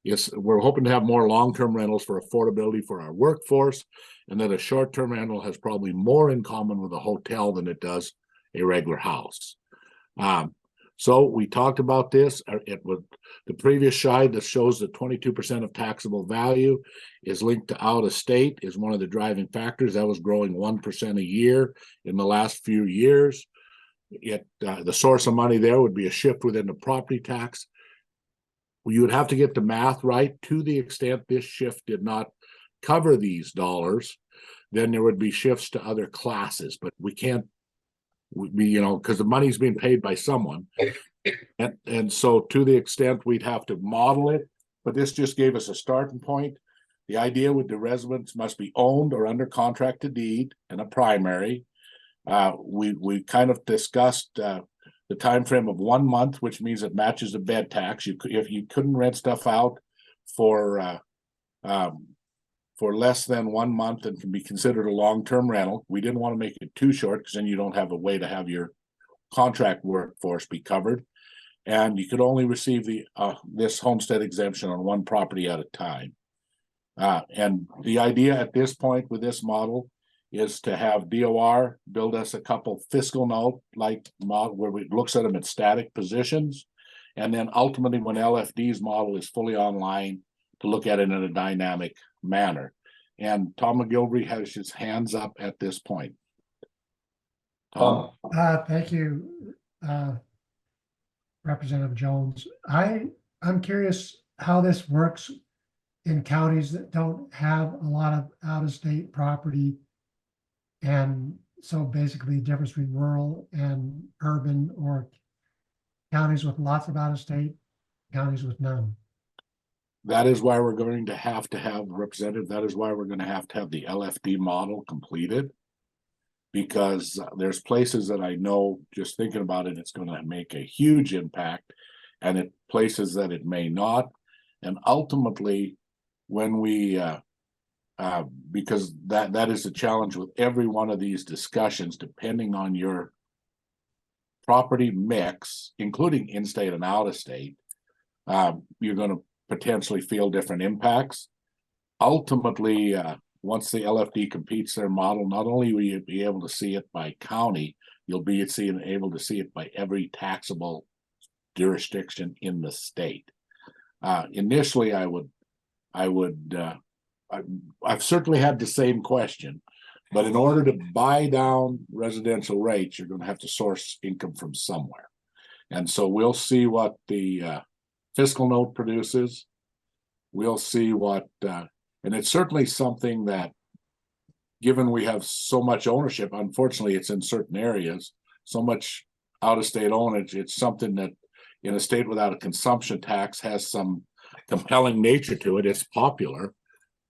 is, we're hoping to have more long-term rentals for affordability for our workforce, and that a short-term rental has probably more in common with a hotel than it does a regular house. So we talked about this. It was the previous slide that shows that 22% of taxable value is linked to out of state is one of the driving factors. That was growing 1% a year in the last few years. The source of money there would be a shift within the property tax. You would have to get the math right. To the extent this shift did not cover these dollars, then there would be shifts to other classes, but we can't, you know, because the money's being paid by someone. And so to the extent we'd have to model it, but this just gave us a starting point. The idea with the residents must be owned or under contract to deed and a primary. We kind of discussed the time frame of 1 month, which means it matches the bed tax. If you couldn't rent stuff out for less than 1 month and can be considered a long-term rental. We didn't want to make it too short because then you don't have a way to have your contract workforce be covered. And you could only receive this homestead exemption on one property at a time. And the idea at this point with this model is to have DOR build us a couple fiscal note like model where we looks at them at static positions. And then ultimately when LFD's model is fully online, to look at it in a dynamic manner. And Tom McGilvery has his hands up at this point. Tom. Thank you, Representative Jones. I'm curious how this works in counties that don't have a lot of out-of-state property. And so basically the difference between rural and urban, or counties with lots of out-of-state, counties with none. That is why we're going to have representative, that is why we're gonna have to have the LFD model completed. Because there's places that I know, just thinking about it, it's gonna make a huge impact. And it places that it may not. And ultimately, when we because that is the challenge with every one of these discussions, depending on your property mix, including in-state and out-of-state, you're going to potentially feel different impacts. Ultimately, once the LFD completes their model, not only will you be able to see it by county, you'll be able to see it by every taxable jurisdiction in the state. Initially, I've certainly had the same question, but in order to buy down residential rates, you're going to have to source income from somewhere. And so we'll see what the fiscal note produces. We'll see what, and it's certainly something that, given we have so much ownership, unfortunately, it's in certain areas, so much out-of-state ownage, it's something that in a state without a consumption tax has some compelling nature to it. It's popular.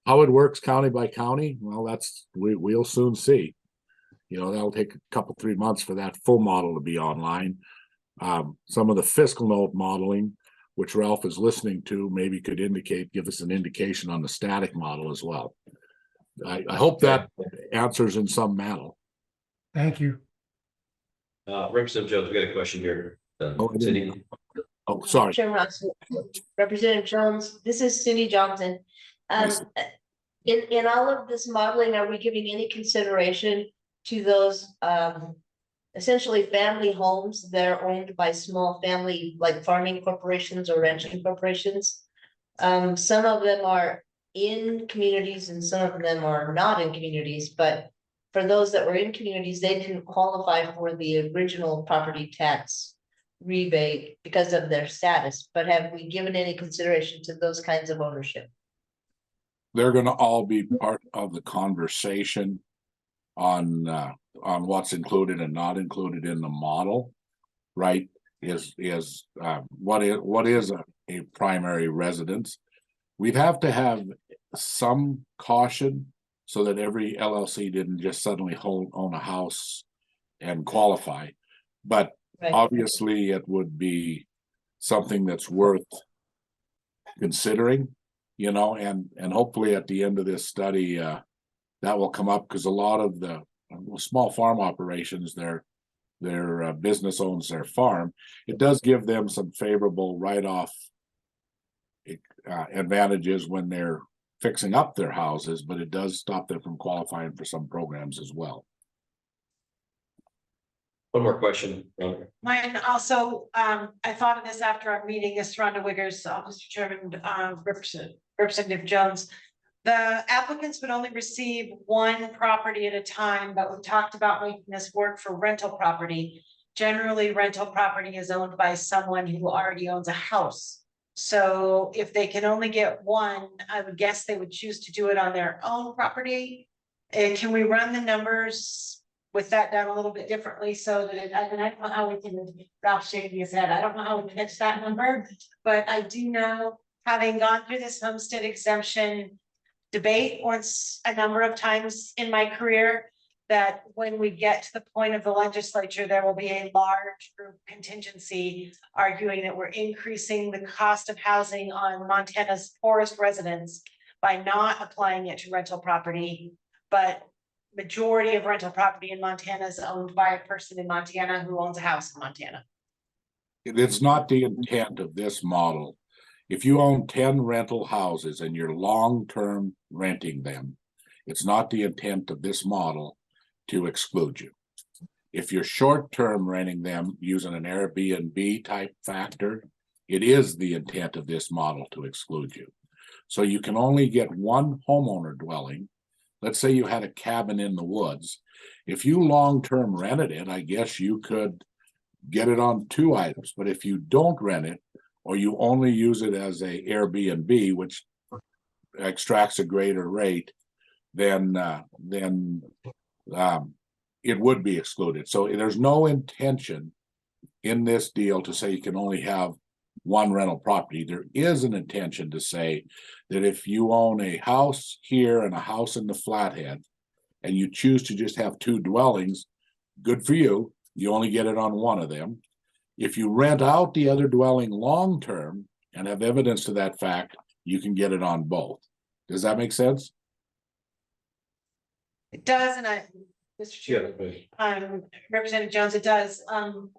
How it works county by county, well, we'll soon see. You know, that'll take a couple, 3 months for that full model to be online. Some of the fiscal note modeling, which Ralph is listening to, maybe could give us an indication on the static model as well. I hope that answers in some manner. Thank you. Representative Jones, we got a question here. Cindy. Oh, sorry. Chairman Ross, Representative Jones, this is Cindy Johnson. Yes. In all of this modeling, are we giving any consideration to those essentially family homes that are owned by small family, like farming corporations or ranching corporations? Some of them are in communities and some of them are not in communities, but for those that were in communities, they didn't qualify for the original property tax rebate because of their status. But have we given any consideration to those kinds of ownership? They're going to all be part of the conversation on what's included and not included in the model, right? What is a primary residence? We'd have to have some caution so that every LLC didn't just suddenly own a house and qualify. But Right. Obviously, it would be something that's worth considering, you know, and hopefully at the end of this study, that will come up, because a lot of the small farm operations, their business owns their farm. It does give them some favorable write-off advantages when they're fixing up their houses, but it does stop them from qualifying for some programs as well. One more question. Mine also, I thought of this after our meeting, this Rhonda Wiggers, Mr. Chairman, Representative Jones. The applicants would only receive one property at a time, but we talked about making this work for rental property. Generally, rental property is owned by someone who already owns a house. So if they can only get one, I would guess they would choose to do it on their own property. And can we run the numbers with that done a little bit differently so that I don't know how we can, Ralph shaking his head, I don't know how we can catch that number, but I do know, having gone through this homestead exemption debate once a number of times in my career, that when we get to the point of the legislature, there will be a large group contingency arguing that we're increasing the cost of housing on Montana's poorest residents by not applying it to rental property, but majority of rental property in Montana is owned by a person in Montana who owns a house in Montana. It's not the intent of this model. If you own 10 rental houses and you're long-term renting them, it's not the intent of this model to exclude you. If you're short-term renting them using an Airbnb type factor, it is the intent of this model to exclude you. So you can only get one homeowner dwelling. Let's say you had a cabin in the woods. If you long-term rented it, I guess you could get it on 2 items. But if you don't rent it, or you only use it as a Airbnb, which extracts a greater rate, then it would be excluded. So there's no intention in this deal to say you can only have one rental property. There is an intention to say that if you own a house here and a house in the Flathead, and you choose to just have two dwellings, good for you. You only get it on one of them. If you rent out the other dwelling long-term and have evidence to that fact, you can get it on both. Does that make sense? It does, and Mr. Chair, Representative Jones, it does. I'm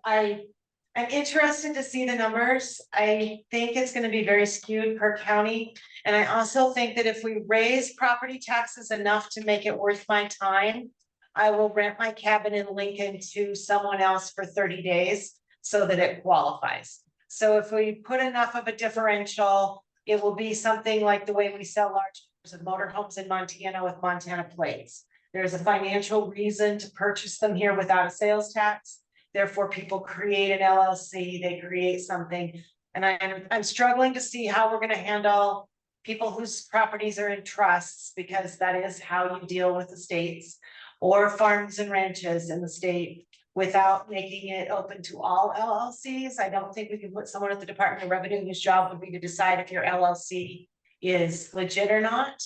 interested to see the numbers. I think it's gonna be very skewed per county. And I also think that if we raise property taxes enough to make it worth my time, I will rent my cabin in Lincoln to someone else for 30 days so that it qualifies. So if we put enough of a differential, it will be something like the way we sell large numbers of motorhomes in Montana with Montana plates. There's a financial reason to purchase them here without a sales tax. Therefore, people create an LLC, they create something. And I'm struggling to see how we're gonna handle people whose properties are in trusts, because that is how you deal with the states, or farms and ranches in the state, without making it open to all LLCs. I don't think we can put someone at the Department of Revenue whose job would be to decide if your LLC is legit or not.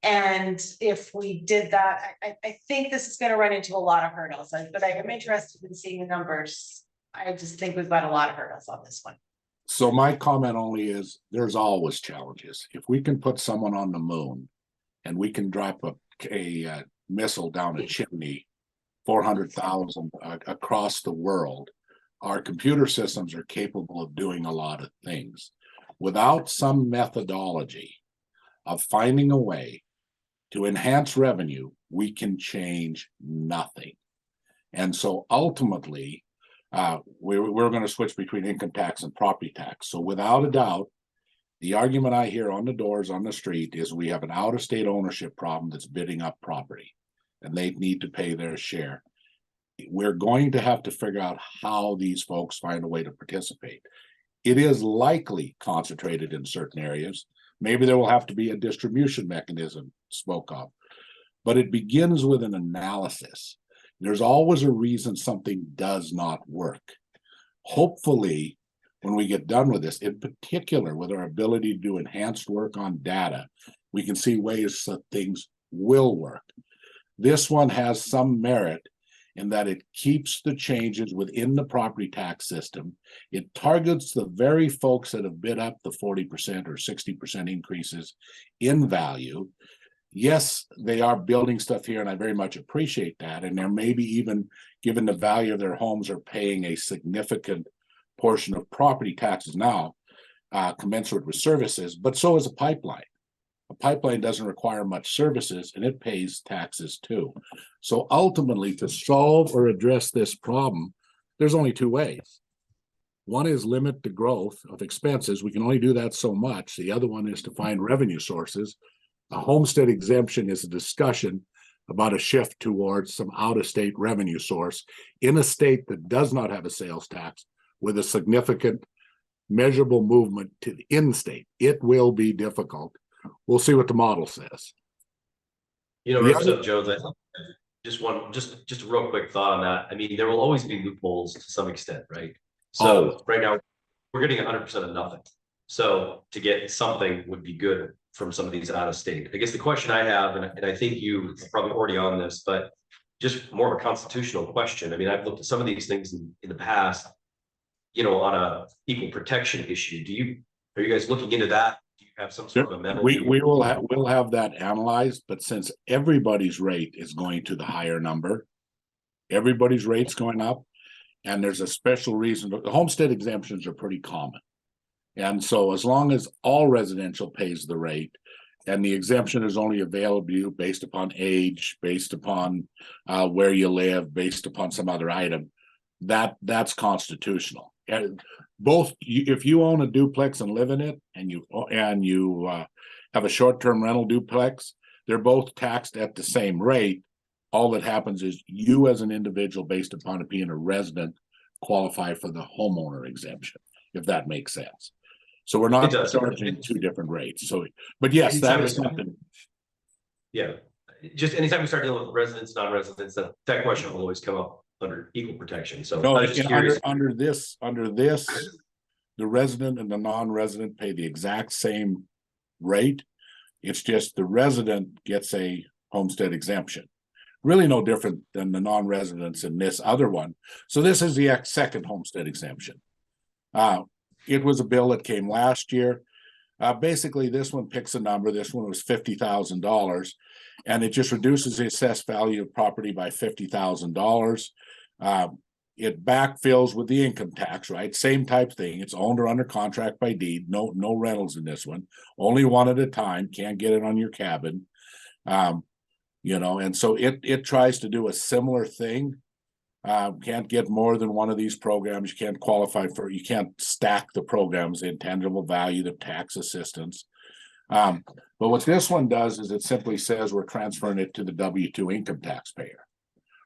And if we did that, I think this is gonna run into a lot of hurdles, but I am interested in seeing the numbers. I just think we've got a lot of hurdles on this one. So my comment only is there's always challenges. If we can put someone on the moon and we can drop a missile down a chimney, 400,000 across the world, our computer systems are capable of doing a lot of things. Without some methodology of finding a way to enhance revenue, we can change nothing. And so ultimately, we're going to switch between income tax and property tax. So without a doubt, the argument I hear on the doors on the street is we have an out-of-state ownership problem that's bidding up property, and they need to pay their share. We're going to have to figure out how these folks find a way to participate. It is likely concentrated in certain areas. Maybe there will have to be a distribution mechanism spoke of, but it begins with an analysis. There's always a reason something does not work. Hopefully, when we get done with this, in particular with our ability to do enhanced work on data, we can see ways that things will work. This one has some merit in that it keeps the changes within the property tax system. It targets the very folks that have bid up the 40% or 60% increases in value. Yes, they are building stuff here, and I very much appreciate that. And they're maybe even, given the value of their homes, are paying a significant portion of property taxes now, commensurate with services, but so is a pipeline. A pipeline doesn't require much services, and it pays taxes too. So ultimately, to solve or address this problem, there's only two ways. One is limit the growth of expenses. We can only do that so much. The other one is to find revenue sources. A homestead exemption is a discussion about a shift towards some out-of-state revenue source in a state that does not have a sales tax with a significant measurable movement to the in-state. It will be difficult. We'll see what the model says. You know, Representative Jones, just a real quick thought on that. I mean, there will always be loopholes to some extent, right? So right now we're getting 100% of nothing. So to get something would be good from some of these out of state. I guess the question I have, and I think you are probably already on this, but just more of a constitutional question. I mean, I've looked at some of these things in the past, you know, on a equal protection issue. Are you guys looking into that? Do you have some sort of amendment? We'll have that analyzed, but since everybody's rate is going to the higher number, everybody's rate's going up, and there's a special reason. The homestead exemptions are pretty common. And so as long as all residential pays the rate, and the exemption is only available to you based upon age, based upon where you live, based upon some other item, that's constitutional. And if you own a duplex and live in it, and you have a short-term rental duplex, they're both taxed at the same rate. All that happens is you as an individual, based upon it being a resident, qualify for the homeowner exemption, if that makes sense. So we're not It does. charging two different rates. So, but yes, that is something. Yeah, just anytime we start dealing with residents, non-residents, that question will always come up under equal protection. So No, I was just curious. under this, the resident and the non-resident pay the exact same rate. It's just the resident gets a homestead exemption. Really no different than the non-residents in this other one. So this is the second homestead exemption. It was a bill that came last year. Basically, this one picks a number. This one was $50,000, and it just reduces the assessed value of property by $50,000. It backfills with the income tax, right? Same type thing. It's owned or under contract by deed. No rentals in this one. Only one at a time. Can't get it on your cabin. You know, and so it tries to do a similar thing. Can't get more than one of these programs. You can't qualify for, you can't stack the programs, the intangible value, the tax assistance. But what this one does is it simply says we're transferring it to the W-2 income taxpayer,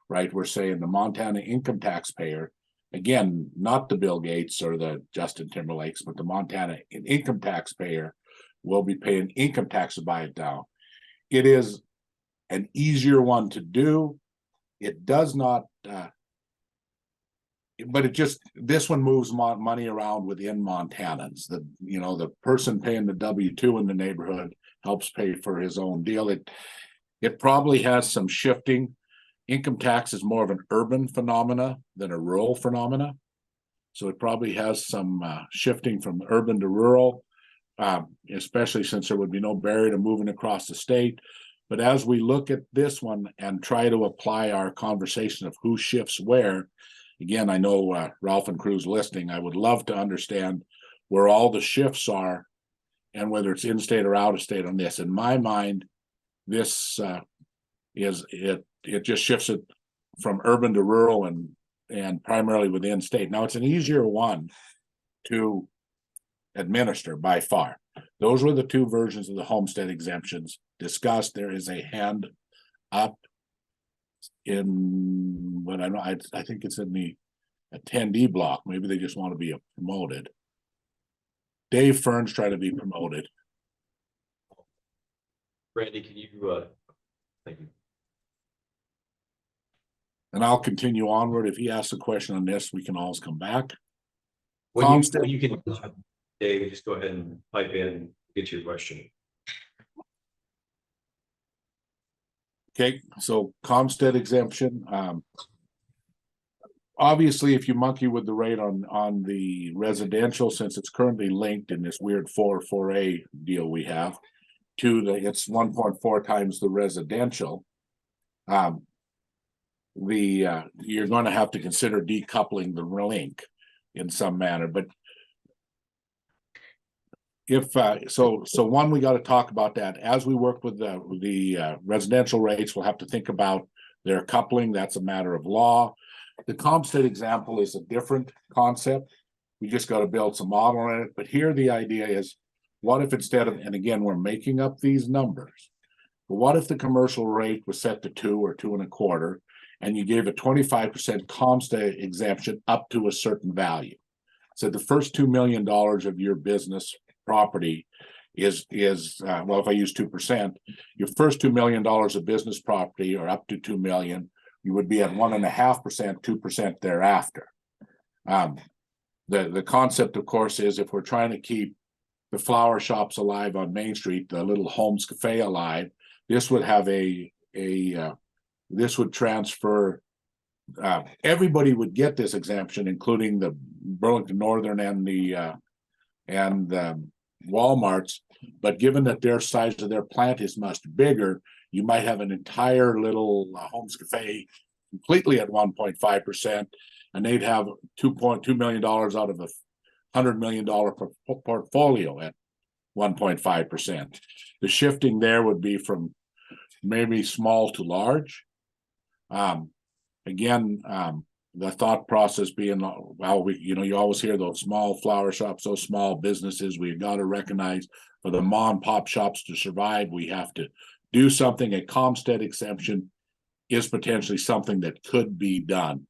right? We're saying the Montana income taxpayer, again, not the Bill Gates or the Justin Timberlakes, but the Montana income taxpayer will be paying income tax to buy it down. It is an easier one to do. It does not, but it just, this one moves money around within Montanans. The person paying the W-2 in the neighborhood helps pay for his own deal. It probably has some shifting. Income tax is more of an urban phenomena than a rural phenomena. So it probably has some shifting from urban to rural, especially since there would be no barrier to moving across the state. But as we look at this one and try to apply our conversation of who shifts where, again, I know Ralph and Crew's listening. I would love to understand where all the shifts are and whether it's in-state or out-of-state on this. In my mind, this it just shifts it from urban to rural and primarily within state. Now, it's an easier one to administer by far. Those were the two versions of the homestead exemptions discussed. There is a hand up in what I know, I think it's in the attendee block. Maybe they just want to be promoted. Dave Fern's trying to be promoted. Randy, can you thank you. And I'll continue onward. If he asks a question on this, we can always come back. When you can, Dave, just go ahead and pipe in and get to your question. Okay, so Comstead exemption. Obviously, if you monkey with the rate on the residential, since it's currently linked in this weird 4A deal we have to it's 1.4 times the residential. You're going to have to consider decoupling the link in some manner, but if so one, we got to talk about that as we work with the residential rates. We'll have to think about their coupling. That's a matter of law. The Comstead example is a different concept. We just got to build some model on it. But here the idea is, what if instead of, and again, we're making up these numbers, but what if the commercial rate was set to 2 or 2.25, and you gave a 25% Comstead exemption up to a certain value? So the first $2 million of your business property is well, if I use 2%, your first $2 million of business property, or up to 2 million, you would be at 1.5%, 2% thereafter. The concept, of course, is if we're trying to keep the flower shops alive on Main Street, the little Holmes Cafe alive, this would have this would transfer. Everybody would get this exemption, including the Burlington Northern and the Walmarts. But given that their size of their plant is much bigger, you might have an entire little Holmes Cafe completely at 1.5%, and they'd have $2.2 million out of a $100 million portfolio at 1.5%. The shifting there would be from maybe small to large. Again, the thought process being, well, you always hear those small flower shops, those small businesses. We've got to recognize for the mom and pop shops to survive, we have to do something. A Comstead exemption is potentially something that could be done.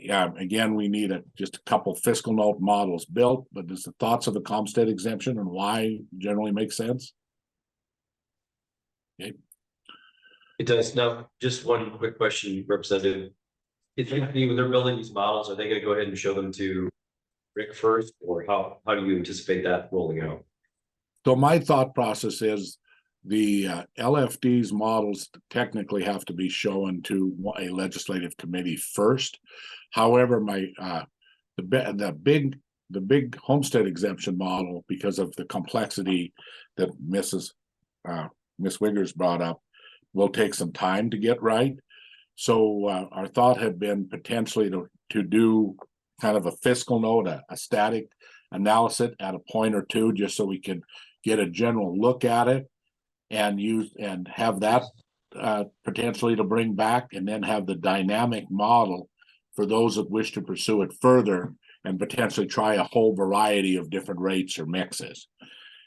Again, we need just a couple fiscal note models built, but does the thoughts of the Comstead exemption and why generally make sense? Okay. It does. Now, just one quick question, Representative. If they're building these models, are they gonna go ahead and show them to Rick first, or how do you anticipate that rolling out? So my thought process is the LFD's models technically have to be shown to a legislative committee first. However, the big homestead exemption model, because of the complexity that Miss Wiggers brought up, will take some time to get right. So our thought had been potentially to do kind of a fiscal note, a static analysis at a point or two, just so we can get a general look at it and have that potentially to bring back, and then have the dynamic model for those that wish to pursue it further and potentially try a whole variety of different rates or mixes.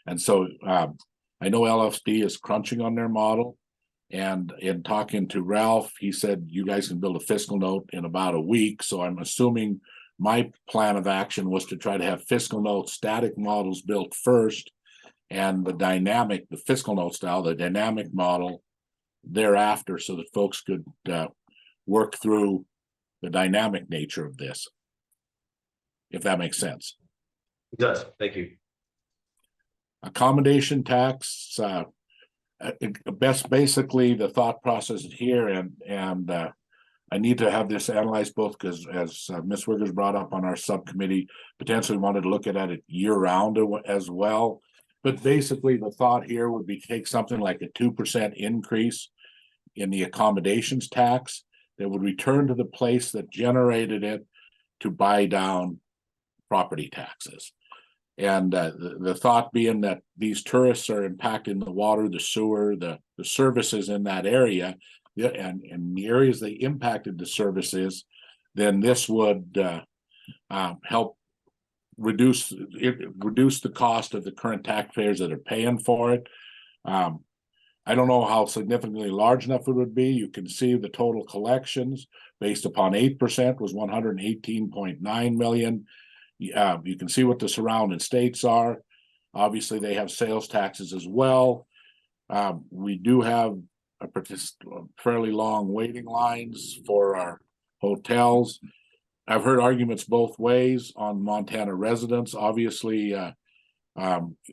And so I know LFD is crunching on their model, and in talking to Ralph, he said you guys can build a fiscal note in about a week. So I'm assuming my plan of action was to try to have fiscal note static models built first, and the fiscal note style, the dynamic model thereafter, so that folks could work through the dynamic nature of this, if that makes sense. It does. Thank you. Accommodation tax, basically the thought process here, and I need to have this analyzed both because, as Ms. Wiggers brought up on our subcommittee, potentially wanted to look at it year round as well. But basically the thought here would be take something like a 2% increase in the accommodations tax that would return to the place that generated it to buy down property taxes. And the thought being that these tourists are impacting the water, the sewer, the services in that area, and in the areas they impacted the services, then this would help reduce the cost of the current taxpayers that are paying for it. I don't know how significantly large enough it would be. You can see the total collections based upon 8% was 118.9 million. You can see what the surrounding states are. Obviously, they have sales taxes as well. We do have a fairly long waiting lines for our hotels. I've heard arguments both ways on Montana residents. Obviously,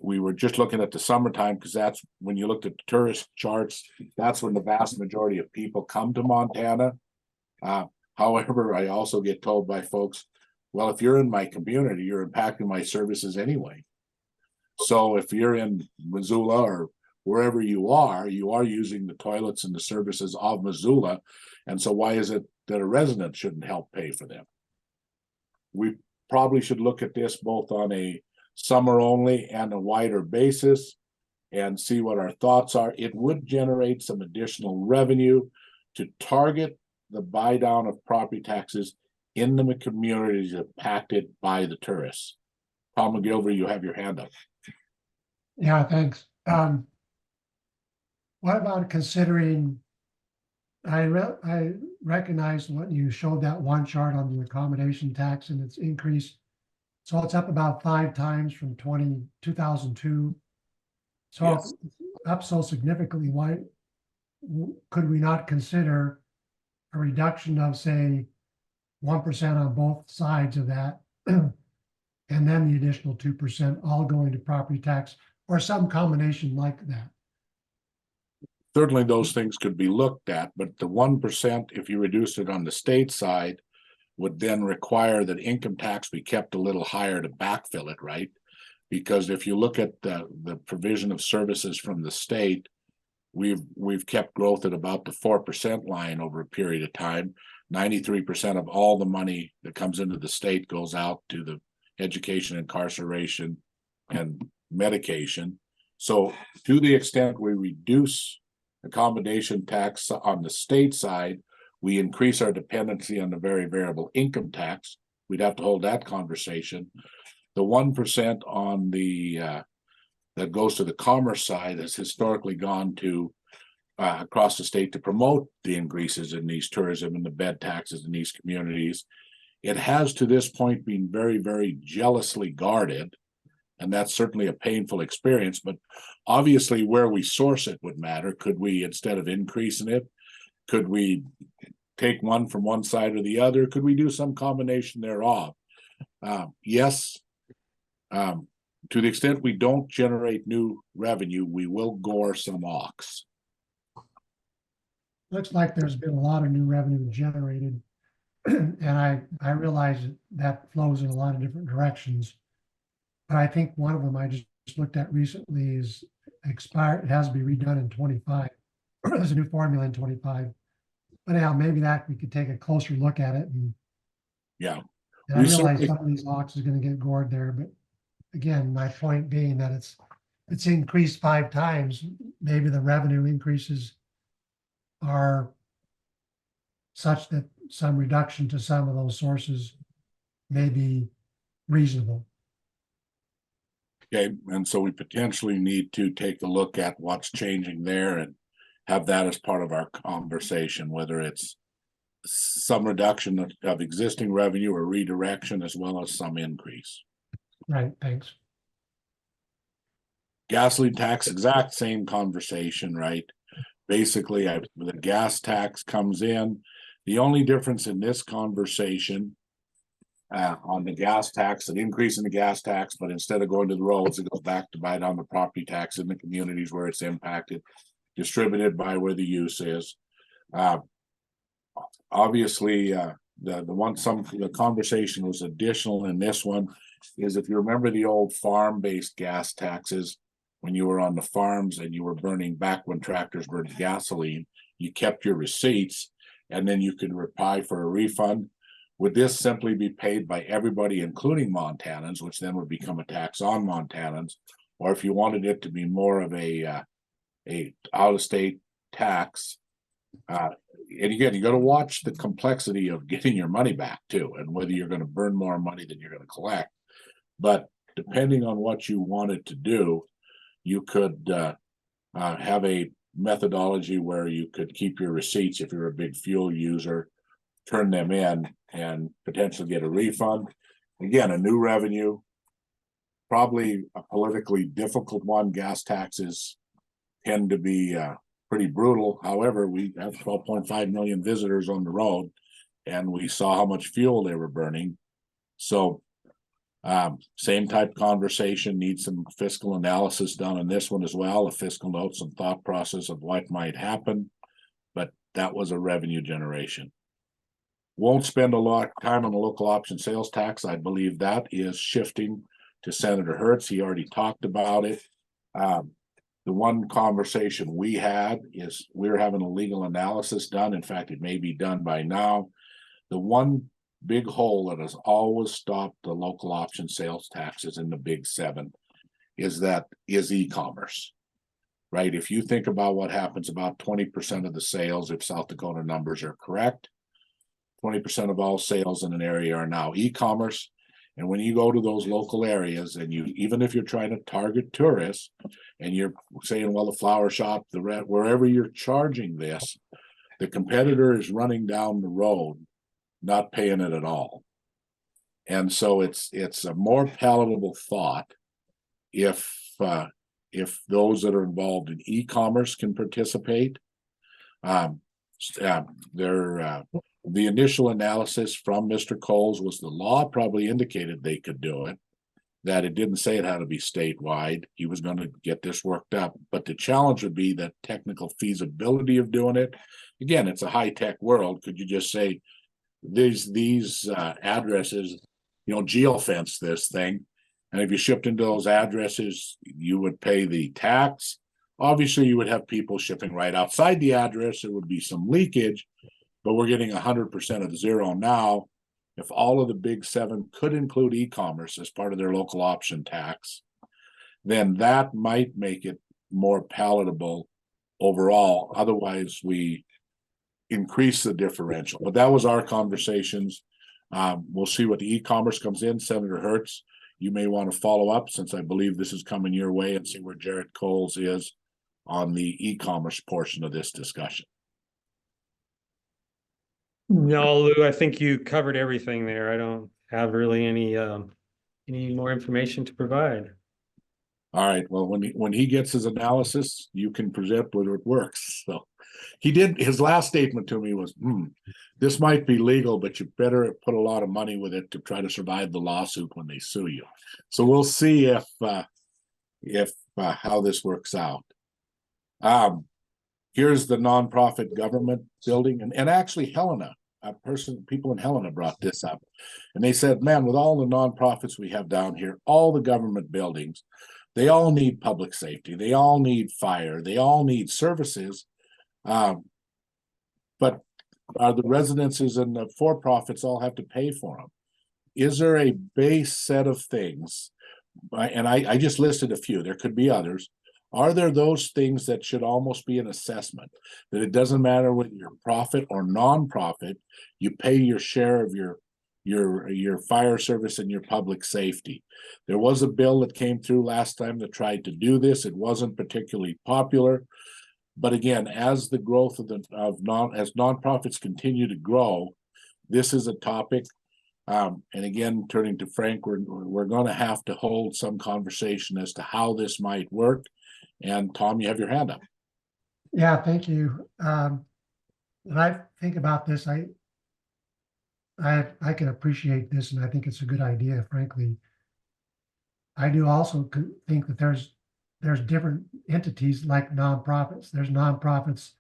we were just looking at the summertime because that's when you looked at the tourist charts, that's when the vast majority of people come to Montana. However, I also get told by folks, well, if you're in my community, you're impacting my services anyway. So if you're in Missoula or wherever you are using the toilets and the services of Missoula. And so why is it that a resident shouldn't help pay for them? We probably should look at this both on a summer only and a wider basis and see what our thoughts are. It would generate some additional revenue to target the buy down of property taxes in the communities impacted by the tourists. Paul McGilvery, you have your hand up. Yeah, thanks. What about considering, I recognize what you showed that one chart on the accommodation tax and its increase. So it's up about 5 times from 2002. So Yes. up so significantly, why could we not consider a reduction of, say, 1% on both sides of that, and then the additional 2% all going to property tax or some combination like that? Certainly those things could be looked at, but the 1%, if you reduce it on the state side, would then require that income tax be kept a little higher to backfill it, right? Because if you look at the provision of services from the state, we've kept growth at about the 4% line over a period of time. 93% of all the money that comes into the state goes out to the education, incarceration, and medication. So to the extent we reduce accommodation tax on the state side, we increase our dependency on the very variable income tax. We'd have to hold that conversation. The 1% on the that goes to the commerce side has historically gone to across the state to promote the increases in these tourism and the bed taxes in these communities. It has to this point been very, very jealously guarded. And that's certainly a painful experience, but obviously where we source it would matter. Could we, instead of increasing it, could we take one from one side or the other? Could we do some combination thereof? Yes. To the extent we don't generate new revenue, we will gore some ox. Looks like there's been a lot of new revenue generated. And I realize that flows in a lot of different directions. But I think one of them I just looked at recently is expired. It has to be redone in 25. There's a new formula in 25. But anyhow, maybe that we could take a closer look at it. And Yeah. I realize some of these ox is going to get gored there, but again, my point being that it's increased 5 times. Maybe the revenue increases are such that some reduction to some of those sources may be reasonable. Okay, and so we potentially need to take a look at what's changing there and have that as part of our conversation, whether it's some reduction of existing revenue or redirection, as well as some increase. Right, thanks. Gasoline tax, exact same conversation, right? Basically, the gas tax comes in. The only difference in this conversation on the gas tax, an increase in the gas tax, but instead of going to the roads, it goes back to bite on the property tax in the communities where it's impacted, distributed by where the use is. Obviously, the conversation was additional in this one is if you remember the old farm-based gas taxes, when you were on the farms and you were burning back when tractors burned gasoline, you kept your receipts and then you could apply for a refund. Would this simply be paid by everybody, including Montanans, which then would become a tax on Montanans? Or if you wanted it to be more of a out-of-state tax, and again, you got to watch the complexity of getting your money back too, and whether you're going to burn more money than you're going to collect. But depending on what you wanted to do, you could have a methodology where you could keep your receipts if you're a big fuel user, turn them in and potentially get a refund. Again, a new revenue, probably a politically difficult one. Gas taxes tend to be pretty brutal. However, we have 12.5 million visitors on the road and we saw how much fuel they were burning. So same type conversation, needs some fiscal analysis done on this one as well, a fiscal notes and thought process of what might happen, but that was a revenue generation. Won't spend a lot of time on the local option sales tax. I believe that is shifting to Senator Hertz. He already talked about it. The one conversation we had is we're having a legal analysis done. In fact, it may be done by now. The one big hole that has always stopped the local option sales taxes in the big 7 is e-commerce, right? If you think about what happens, about 20% of the sales, if South Dakota numbers are correct, 20% of all sales in an area are now e-commerce. And when you go to those local areas and even if you're trying to target tourists and you're saying, well, the flower shop, wherever you're charging this, the competitor is running down the road, not paying it at all. And so it's a more palatable thought if those that are involved in e-commerce can participate. The initial analysis from Mr. Coles was the law probably indicated they could do it, that it didn't say it had to be statewide. He was going to get this worked up, but the challenge would be the technical feasibility of doing it. Again, it's a high-tech world. Could you just say these addresses, geofence this thing, and if you shipped into those addresses, you would pay the tax. Obviously, you would have people shipping right outside the address. There would be some leakage, but we're getting 100% of zero now. If all of the big 7 could include e-commerce as part of their local option tax, then that might make it more palatable overall. Otherwise, we increase the differential. But that was our conversations. We'll see what the e-commerce comes in. Senator Hertz, you may want to follow up, since I believe this is coming your way, and see where Jared Coles is on the e-commerce portion of this discussion. No, Lou, I think you covered everything there. I don't have really any more information to provide. All right, well, when he gets his analysis, you can present whether it works. So he did, his last statement to me was, this might be legal, but you better put a lot of money with it to try to survive the lawsuit when they sue you. So we'll see if how this works out. Here's the nonprofit government building, and actually Helena, people in Helena brought this up, and they said, man, with all the nonprofits we have down here, all the government buildings, they all need public safety, they all need fire, they all need services, but are the residences and the for-profits all have to pay for them? Is there a base set of things? And I just listed a few, there could be others. Are there those things that should almost be an assessment, that it doesn't matter whether you're profit or non-profit, you pay your share of your fire service and your public safety? There was a bill that came through last time that tried to do this. It wasn't particularly popular. But again, as the growth as nonprofits continue to grow, this is a topic. And again, turning to Frank, we're going to have to hold some conversation as to how this might work. And Tom, you have your hand up. Yeah, thank you. When I think about this, I can appreciate this, and I think it's a good idea, frankly. I do also think that there's different entities like nonprofits. There's nonprofits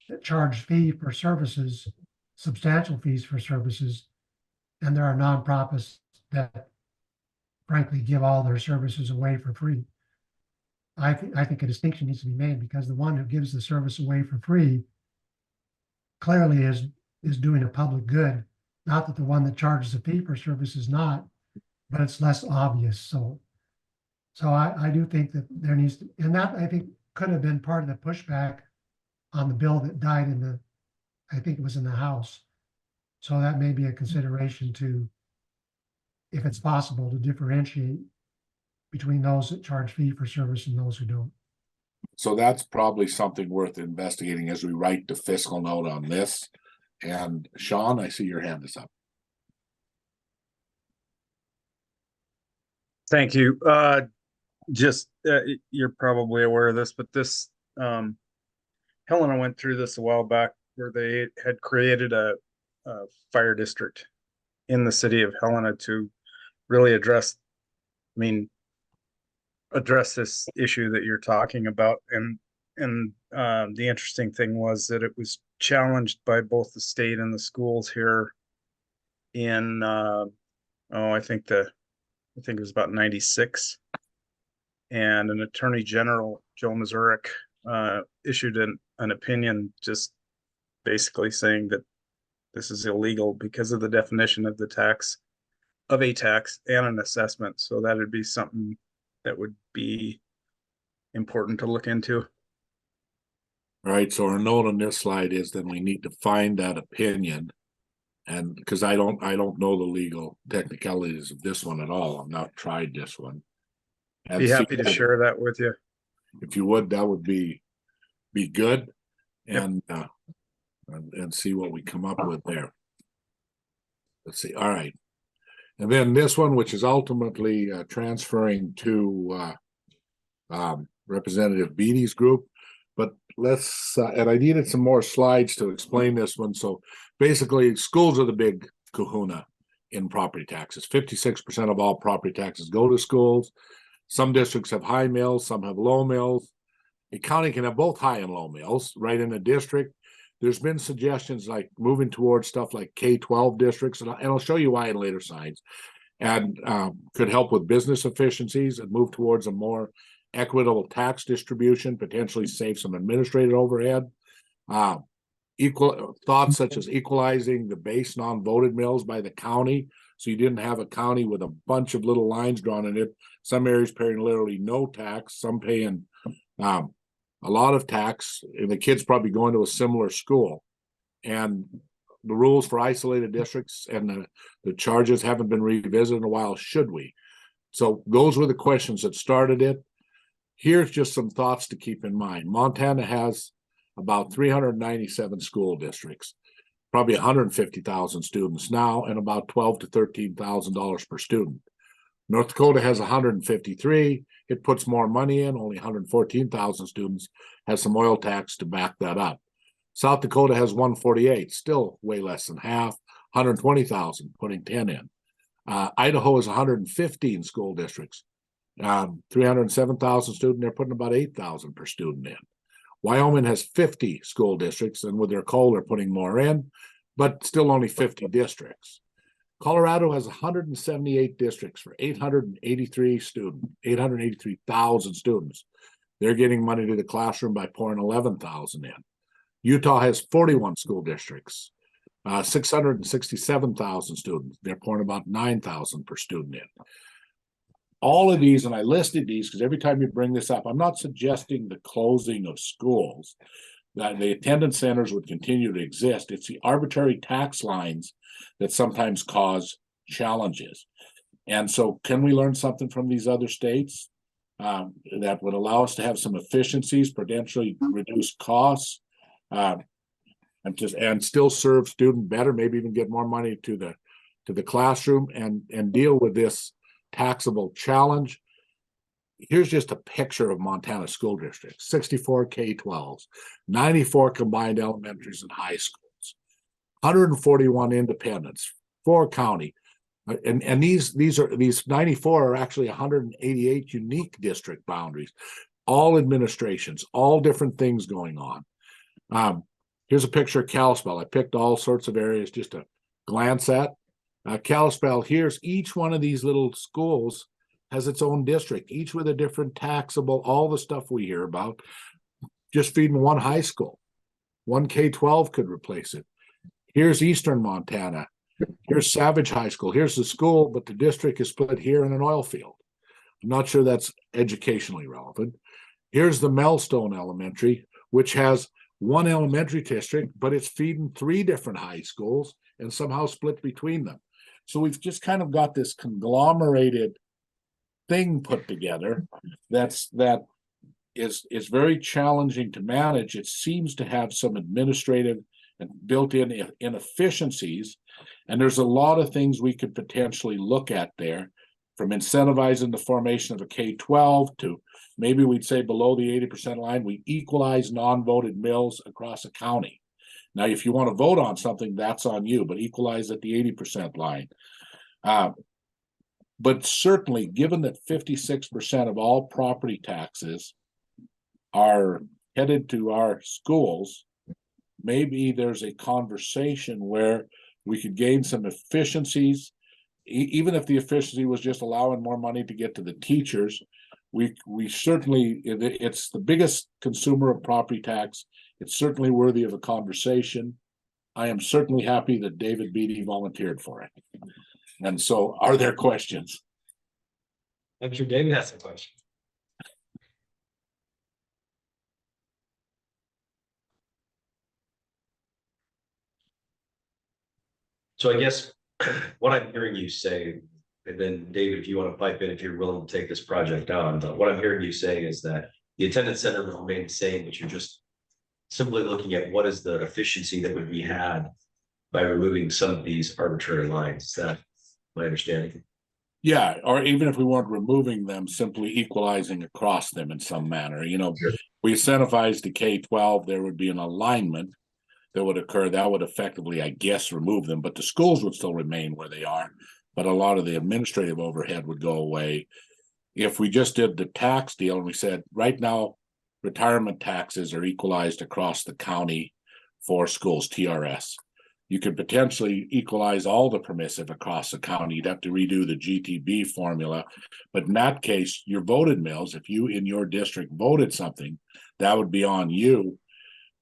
that charge fee for services, substantial fees for services, and there are nonprofits that frankly give all their services away for free. I think a distinction needs to be made, because the one who gives the service away for free clearly is doing a public good. Not that the one that charges a fee for service is not, but it's less obvious. So I do think that there needs to, and that I think could have been part of the pushback on the bill that died I think it was in the House. So that may be a consideration to, if it's possible, to differentiate between those that charge fee for service and those who don't. So that's probably something worth investigating as we write the fiscal note on this. And Sean, I see your hand is up. Thank you. You're probably aware of this, but this Helena went through this a while back, where they had created a fire district in the city of Helena to really address this issue that you're talking about. And the interesting thing was that it was challenged by both the state and the schools here in I think it was about 96. And an attorney general, Joe Mazurek, issued an opinion just basically saying that this is illegal because of the definition of a tax and an assessment. So that would be something that would be important to look into. All right, so our note on this slide is then we need to find that opinion. And because I don't know the legal technicalities of this one at all. I've not tried this one. And be happy to share that with you. If you would, that would be good. And and see what we come up with there. Let's see. All right. And then this one, which is ultimately transferring to Representative Bedey's group. But let's, and I needed some more slides to explain this one. So basically, schools are the big kahuna in property taxes. 56% of all property taxes go to schools. Some districts have high mills, some have low mills. A county can have both high and low mills right in a district. There's been suggestions like moving towards stuff like K-12 districts, and I'll show you why in later slides, and could help with business efficiencies and move towards a more equitable tax distribution, potentially save some administrative overhead. Equal thoughts such as equalizing the base non-voted mills by the county, so you didn't have a county with a bunch of little lines drawn in it. Some areas paying literally no tax, some paying a lot of tax, and the kids probably going to a similar school. And the rules for isolated districts and the charges haven't been revisited in a while, should we? So those were the questions that started it. Here's just some thoughts to keep in mind. Montana has about 397 school districts. probably 150,000 students now, and about $12,000 to $13,000 per student. North Dakota has 153. It puts more money in, only 114,000 students, has some oil tax to back that up. South Dakota has 148, still way less than half, 120,000, putting 10 in. Idaho is 115 school districts, 307,000 students, they're putting about 8,000 per student in. Wyoming has 50 school districts, and with their coal, they're putting more in, but still only 50 districts. Colorado has 178 districts for 883,000 students. They're getting money to the classroom by pouring 11,000 in. Utah has 41 school districts, 667,000 students. They're pouring about 9,000 per student in. All of these, and I listed these because every time you bring this up, I'm not suggesting the closing of schools, that the attendance centers would continue to exist. It's the arbitrary tax lines that sometimes cause challenges. And so can we learn something from these other states that would allow us to have some efficiencies, potentially reduce costs, and still serve student better, maybe even get more money to the classroom and deal with this taxable challenge? Here's just a picture of Montana school districts: 64 K-12s, 94 combined elementaries and high schools, 141 independents, 4 county. And these 94 are actually 188 unique district boundaries, all administrations, all different things going on. Here's a picture of Kalispell. I picked all sorts of areas just to glance at. Kalispell, here's each one of these little schools has its own district, each with a different taxable, all the stuff we hear about. Just feeding one high school. One K-12 could replace it. Here's Eastern Montana. Here's Savage High School. Here's the school, but the district is split here in an oil field. I'm not sure that's educationally relevant. Here's the Melstone Elementary, which has one elementary district, but it's feeding 3 different high schools and somehow split between them. So we've just kind of got this conglomerated thing put together that is very challenging to manage. It seems to have some administrative and built-in inefficiencies, and there's a lot of things we could potentially look at there, from incentivizing the formation of a K-12 to maybe we'd say below the 80% line, we equalize non-voted mills across a county. Now, if you want to vote on something, that's on you, but equalize at the 80% line. But certainly, given that 56% of all property taxes are headed to our schools, maybe there's a conversation where we could gain some efficiencies, even if the efficiency was just allowing more money to get to the teachers. We certainly, it's the biggest consumer of property tax. It's certainly worthy of a conversation. I am certainly happy that David Bedey volunteered for it. And so, are there questions? I'm sure David has some questions. So I guess what I'm hearing you say, and then David, if you want to pipe in, if you're willing to take this project on, but what I'm hearing you say is that the attendance center will remain the same, but you're just simply looking at what is the efficiency that would be had by removing some of these arbitrary lines. Is that my understanding? Yeah, or even if we weren't removing them, simply equalizing across them in some manner. You know, we incentivize the K-12, there would be an alignment that would occur. That would effectively, I guess, remove them, but the schools would still remain where they are. But a lot of the administrative overhead would go away. If we just did the tax deal and we said, right now, retirement taxes are equalized across the county for schools, TRS. You could potentially equalize all the permissive across the county. You'd have to redo the GTB formula. But in that case, your voted mills, if you in your district voted something, that would be on you.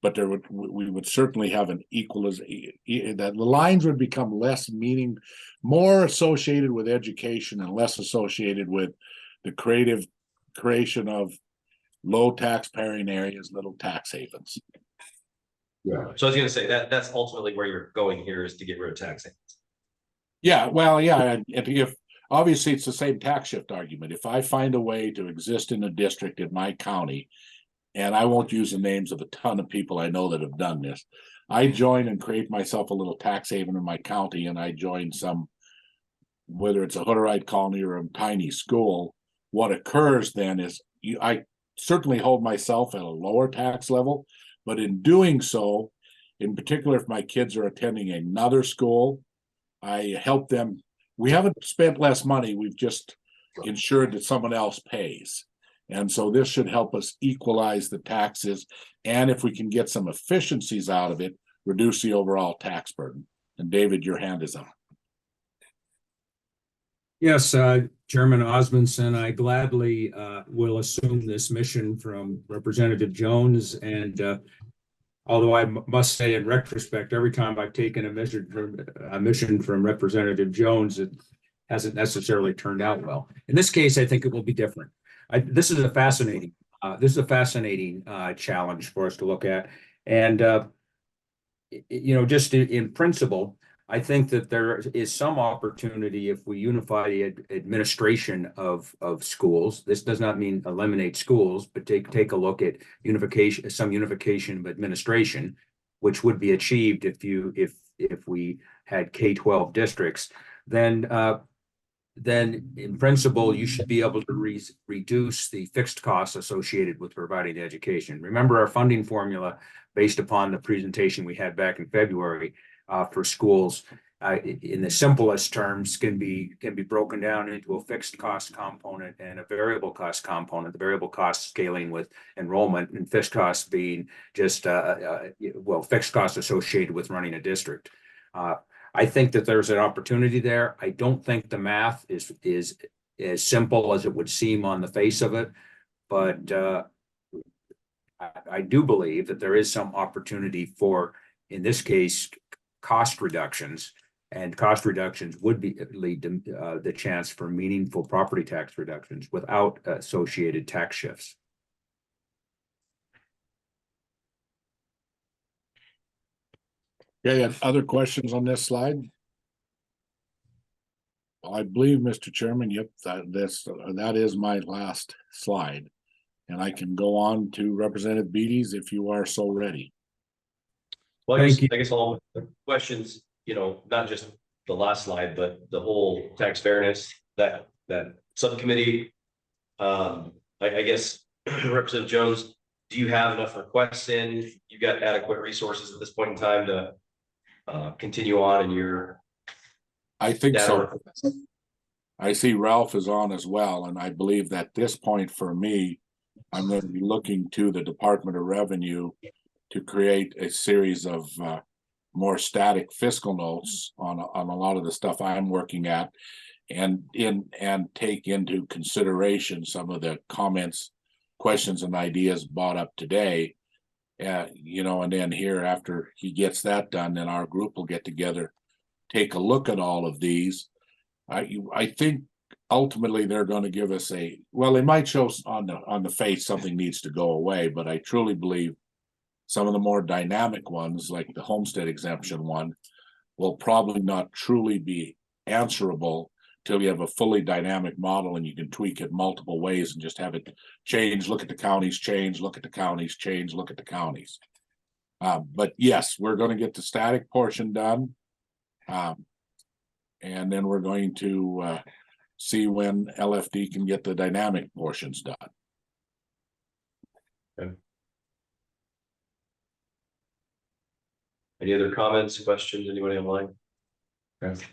But we would certainly have an equalization, that the lines would become more associated with education and less associated with the creation of low tax paying areas, little tax havens. Yeah. So I was going to say that's ultimately where you're going here, is to get rid of tax havens. Yeah, well, yeah, and if obviously it's the same tax shift argument. If I find a way to exist in a district in my county, and I won't use the names of a ton of people I know that have done this, I join and create myself a little tax haven in my county, and I join some, whether it's a Hutterite colony or a tiny school, what occurs then is I certainly hold myself at a lower tax level, but in doing so, in particular, if my kids are attending another school, I help them. We haven't spent less money. We've just ensured that someone else pays. And so this should help us equalize the taxes. And if we can get some efficiencies out of it, reduce the overall tax burden. And David, your hand is up. Yes, Chairman Osmundson, I gladly will assume this mission from Representative Jones. And although I must say, in retrospect, every time I've taken a mission from Representative Jones, it hasn't necessarily turned out well. In this case, I think it will be different. This is a fascinating challenge for us to look at. And just in principle, I think that there is some opportunity if we unify the administration of schools. This does not mean eliminate schools, but take a look at some unification of administration, which would be achieved if we had K-12 districts. Then in principle, you should be able to reduce the fixed costs associated with providing education. Remember our funding formula based upon the presentation we had back in February for schools, in the simplest terms, can be broken down into a fixed cost component and a variable cost component. The variable cost scaling with enrollment, and fixed costs being just fixed costs associated with running a district. I think that there's an opportunity there. I don't think the math is as simple as it would seem on the face of it, but I do believe that there is some opportunity for, in this case, cost reductions, and cost reductions would lead to the chance for meaningful property tax reductions without associated tax shifts. Okay, other questions on this slide? Well, I believe, Mr. Chairman, yep, that is my last slide. And I can go on to Representative Bedey's if you are so ready. Well, I guess all the questions, not just the last slide, but the whole tax fairness, that subcommittee. I guess Representative Jones, do you have enough requests in? You got adequate resources at this point in time to continue on in your? I think so. I see Ralph is on as well, and I believe that at this point for me, I'm going to be looking to the Department of Revenue to create a series of more static fiscal notes on a lot of the stuff I'm working at, and take into consideration some of the comments, questions, and ideas brought up today. And then here, after he gets that done, then our group will get together, take a look at all of these. I think ultimately they're going to give us they might show on the face something needs to go away, but I truly believe some of the more dynamic ones, like the homestead exemption one, will probably not truly be answerable till you have a fully dynamic model and you can tweak it multiple ways and just have it change, look at the counties, change, look at the counties, change, look at the counties. But yes, we're going to get the static portion done. And then we're going to see when LFD can get the dynamic portions done. Okay. Any other comments, questions, anybody online? Okay.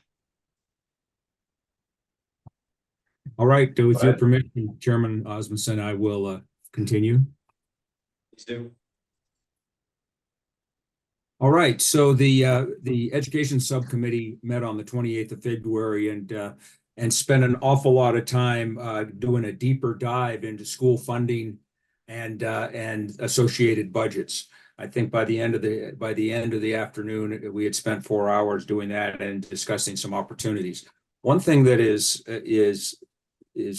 All right, with your permission, Chairman Osmundson, I will continue. Please do. All right, so the Education Subcommittee met on the 28th of February and spent an awful lot of time doing a deeper dive into school funding and associated budgets. I think by the end of the afternoon, we had spent 4 hours doing that and discussing some opportunities. One thing that is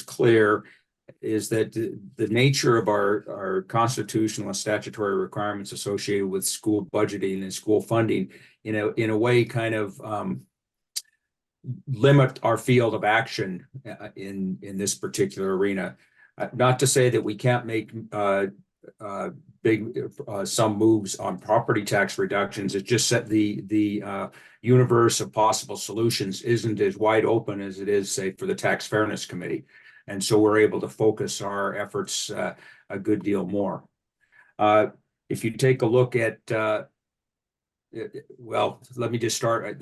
clear is that the nature of our constitutional and statutory requirements associated with school budgeting and school funding, in a way, kind of limit our field of action in this particular arena. Not to say that we can't make some moves on property tax reductions. It's just that the universe of possible solutions isn't as wide open as it is, say, for the Tax Fairness Committee. And so we're able to focus our efforts a good deal more. If you take a look at, well, let me just start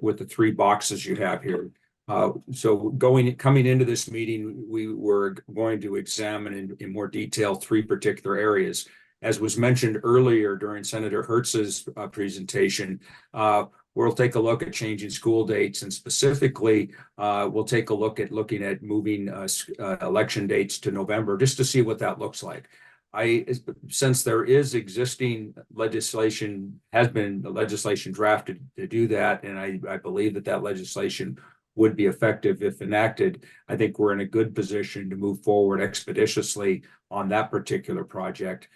with the three boxes you have here. So coming into this meeting, we were going to examine in more detail three particular areas. As was mentioned earlier during Senator Hertz's presentation, we'll take a look at changing school dates, and specifically, we'll take a look at moving election dates to November, just to see what that looks like. Since there is existing legislation, has been the legislation drafted to do that, and I believe that legislation would be effective if enacted, I think we're in a good position to move forward expeditiously on that particular project.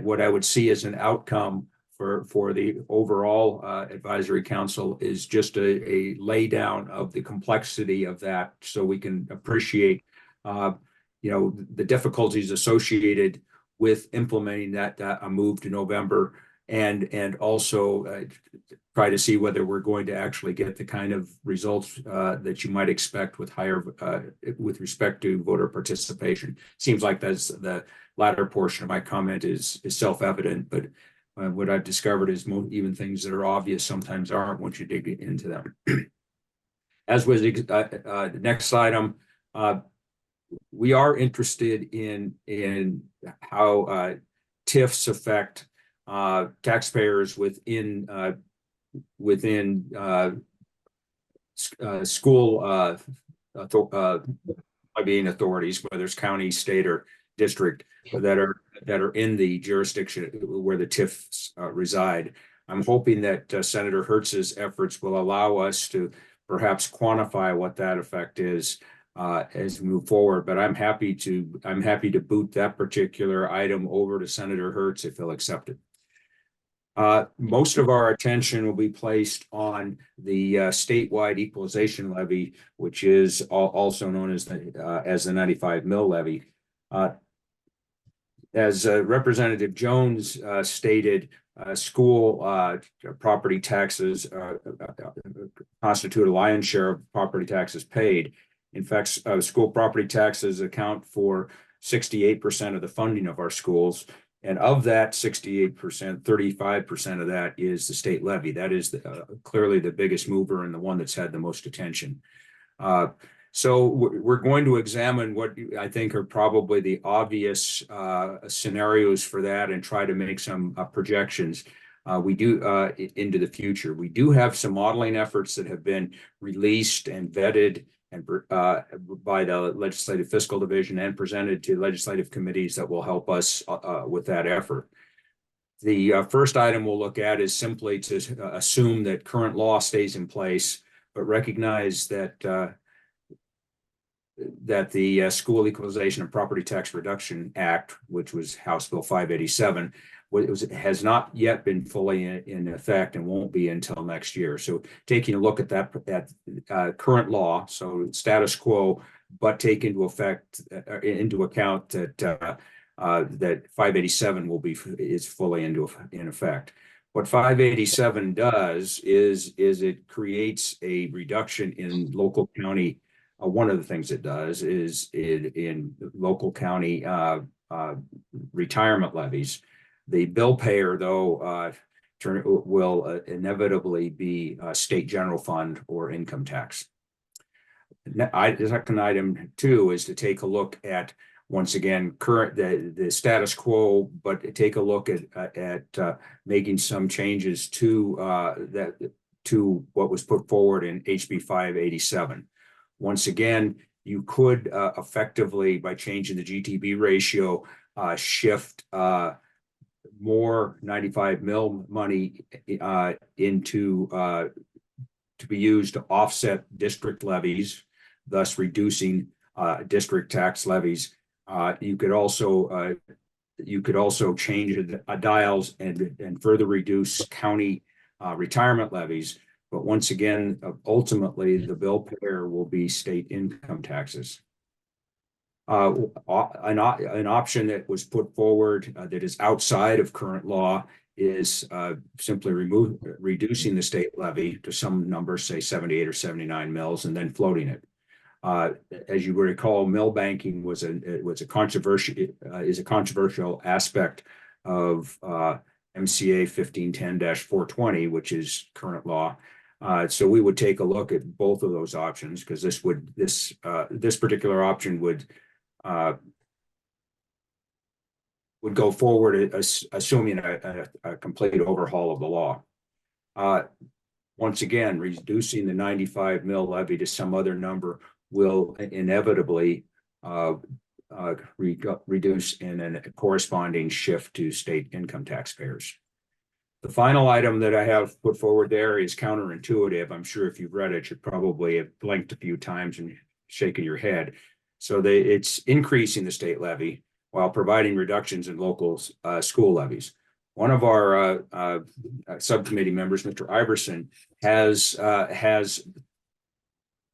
What I would see as an outcome for the overall advisory council is just a lay down of the complexity of that, so we can appreciate the difficulties associated with implementing a move to November, and also try to see whether we're going to actually get the kind of results that you might expect with with respect to voter participation. Seems like that's the latter portion of my comment is self-evident, but what I've discovered is even things that are obvious sometimes aren't once you dig into them. As was the next item, we are interested in how TIFs affect taxpayers within school being authorities, whether it's county, state, or district, that are in the jurisdiction where the TIFs reside. I'm hoping that Senator Hertz's efforts will allow us to perhaps quantify what that effect is as we move forward. But I'm happy to boot that particular item over to Senator Hertz if he'll accept it. Most of our attention will be placed on the statewide equalization levy, which is also known as the 95 mil levy. As Representative Jones stated, school property taxes constitute a lion's share of property taxes paid. In fact, school property taxes account for 68% of the funding of our schools. And of that 68%, 35% of that is the state levy. That is clearly the biggest mover and the one that's had the most attention. So we're going to examine what I think are probably the obvious scenarios for that and try to make some projections into the future. We do have some modeling efforts that have been released and vetted and by the Legislative Fiscal Division and presented to legislative committees that will help us with that effort. The first item we'll look at is simply to assume that current law stays in place, but recognize that the School Equalization and Property Tax Reduction Act, which was House Bill 587, has not yet been fully in effect and won't be until next year. So taking a look at that current law, so status quo, but take into account that that 587 is fully in effect. What 587 does is it creates a reduction in local county. One of the things it does is in local county retirement levies. The bill payer, though, will inevitably be state general fund or income tax. The second item, too, is to take a look at, once again, the status quo, but take a look at making some changes to what was put forward in HB 587. Once again, you could effectively, by changing the GTB ratio, shift more 95 mil money into to be used to offset district levies, thus reducing district tax levies. You could also change dials and further reduce county retirement levies. But once again, ultimately, the bill payer will be state income taxes. An option that was put forward that is outside of current law is simply reducing the state levy to some number, say 78 or 79 mils, and then floating it. As you recall, mill banking was a controversial aspect of MCA 1510-420, which is current law. So we would take a look at both of those options, because this particular option would go forward assuming a complete overhaul of the law. Once again, reducing the 95 mil levy to some other number will inevitably reduce in a corresponding shift to state income taxpayers. The final item that I have put forward there is counterintuitive. I'm sure if you've read it, you probably have blinked a few times and shaken your head. So it's increasing the state levy while providing reductions in local school levies. One of our subcommittee members, Mr. Iverson, has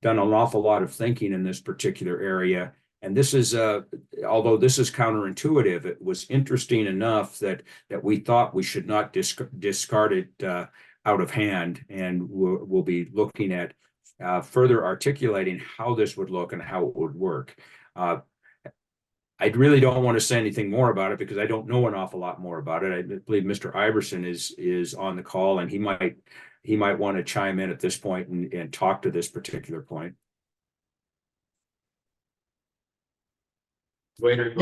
done an awful lot of thinking in this particular area. And this is, although this is counterintuitive, it was interesting enough that we thought we should not discard it out of hand, and we'll be looking at further articulating how this would look and how it would work. I really don't want to say anything more about it because I don't know an awful lot more about it. I believe Mr. Iverson is on the call, and he might want to chime in at this point and talk to this particular point. Waiter,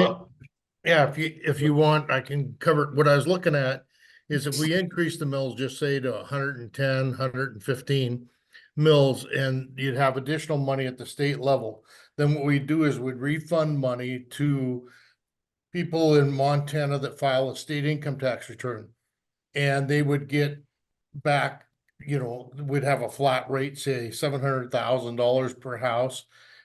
Yeah, if you want, I can cover. What I was looking at is if we increase the mills, just say to 110, 115 mills, and you'd have additional money at the state level, then what we do is we'd refund money to people in Montana that file a state income tax return. And they would get back, we'd have a flat rate, say $700,000 per house,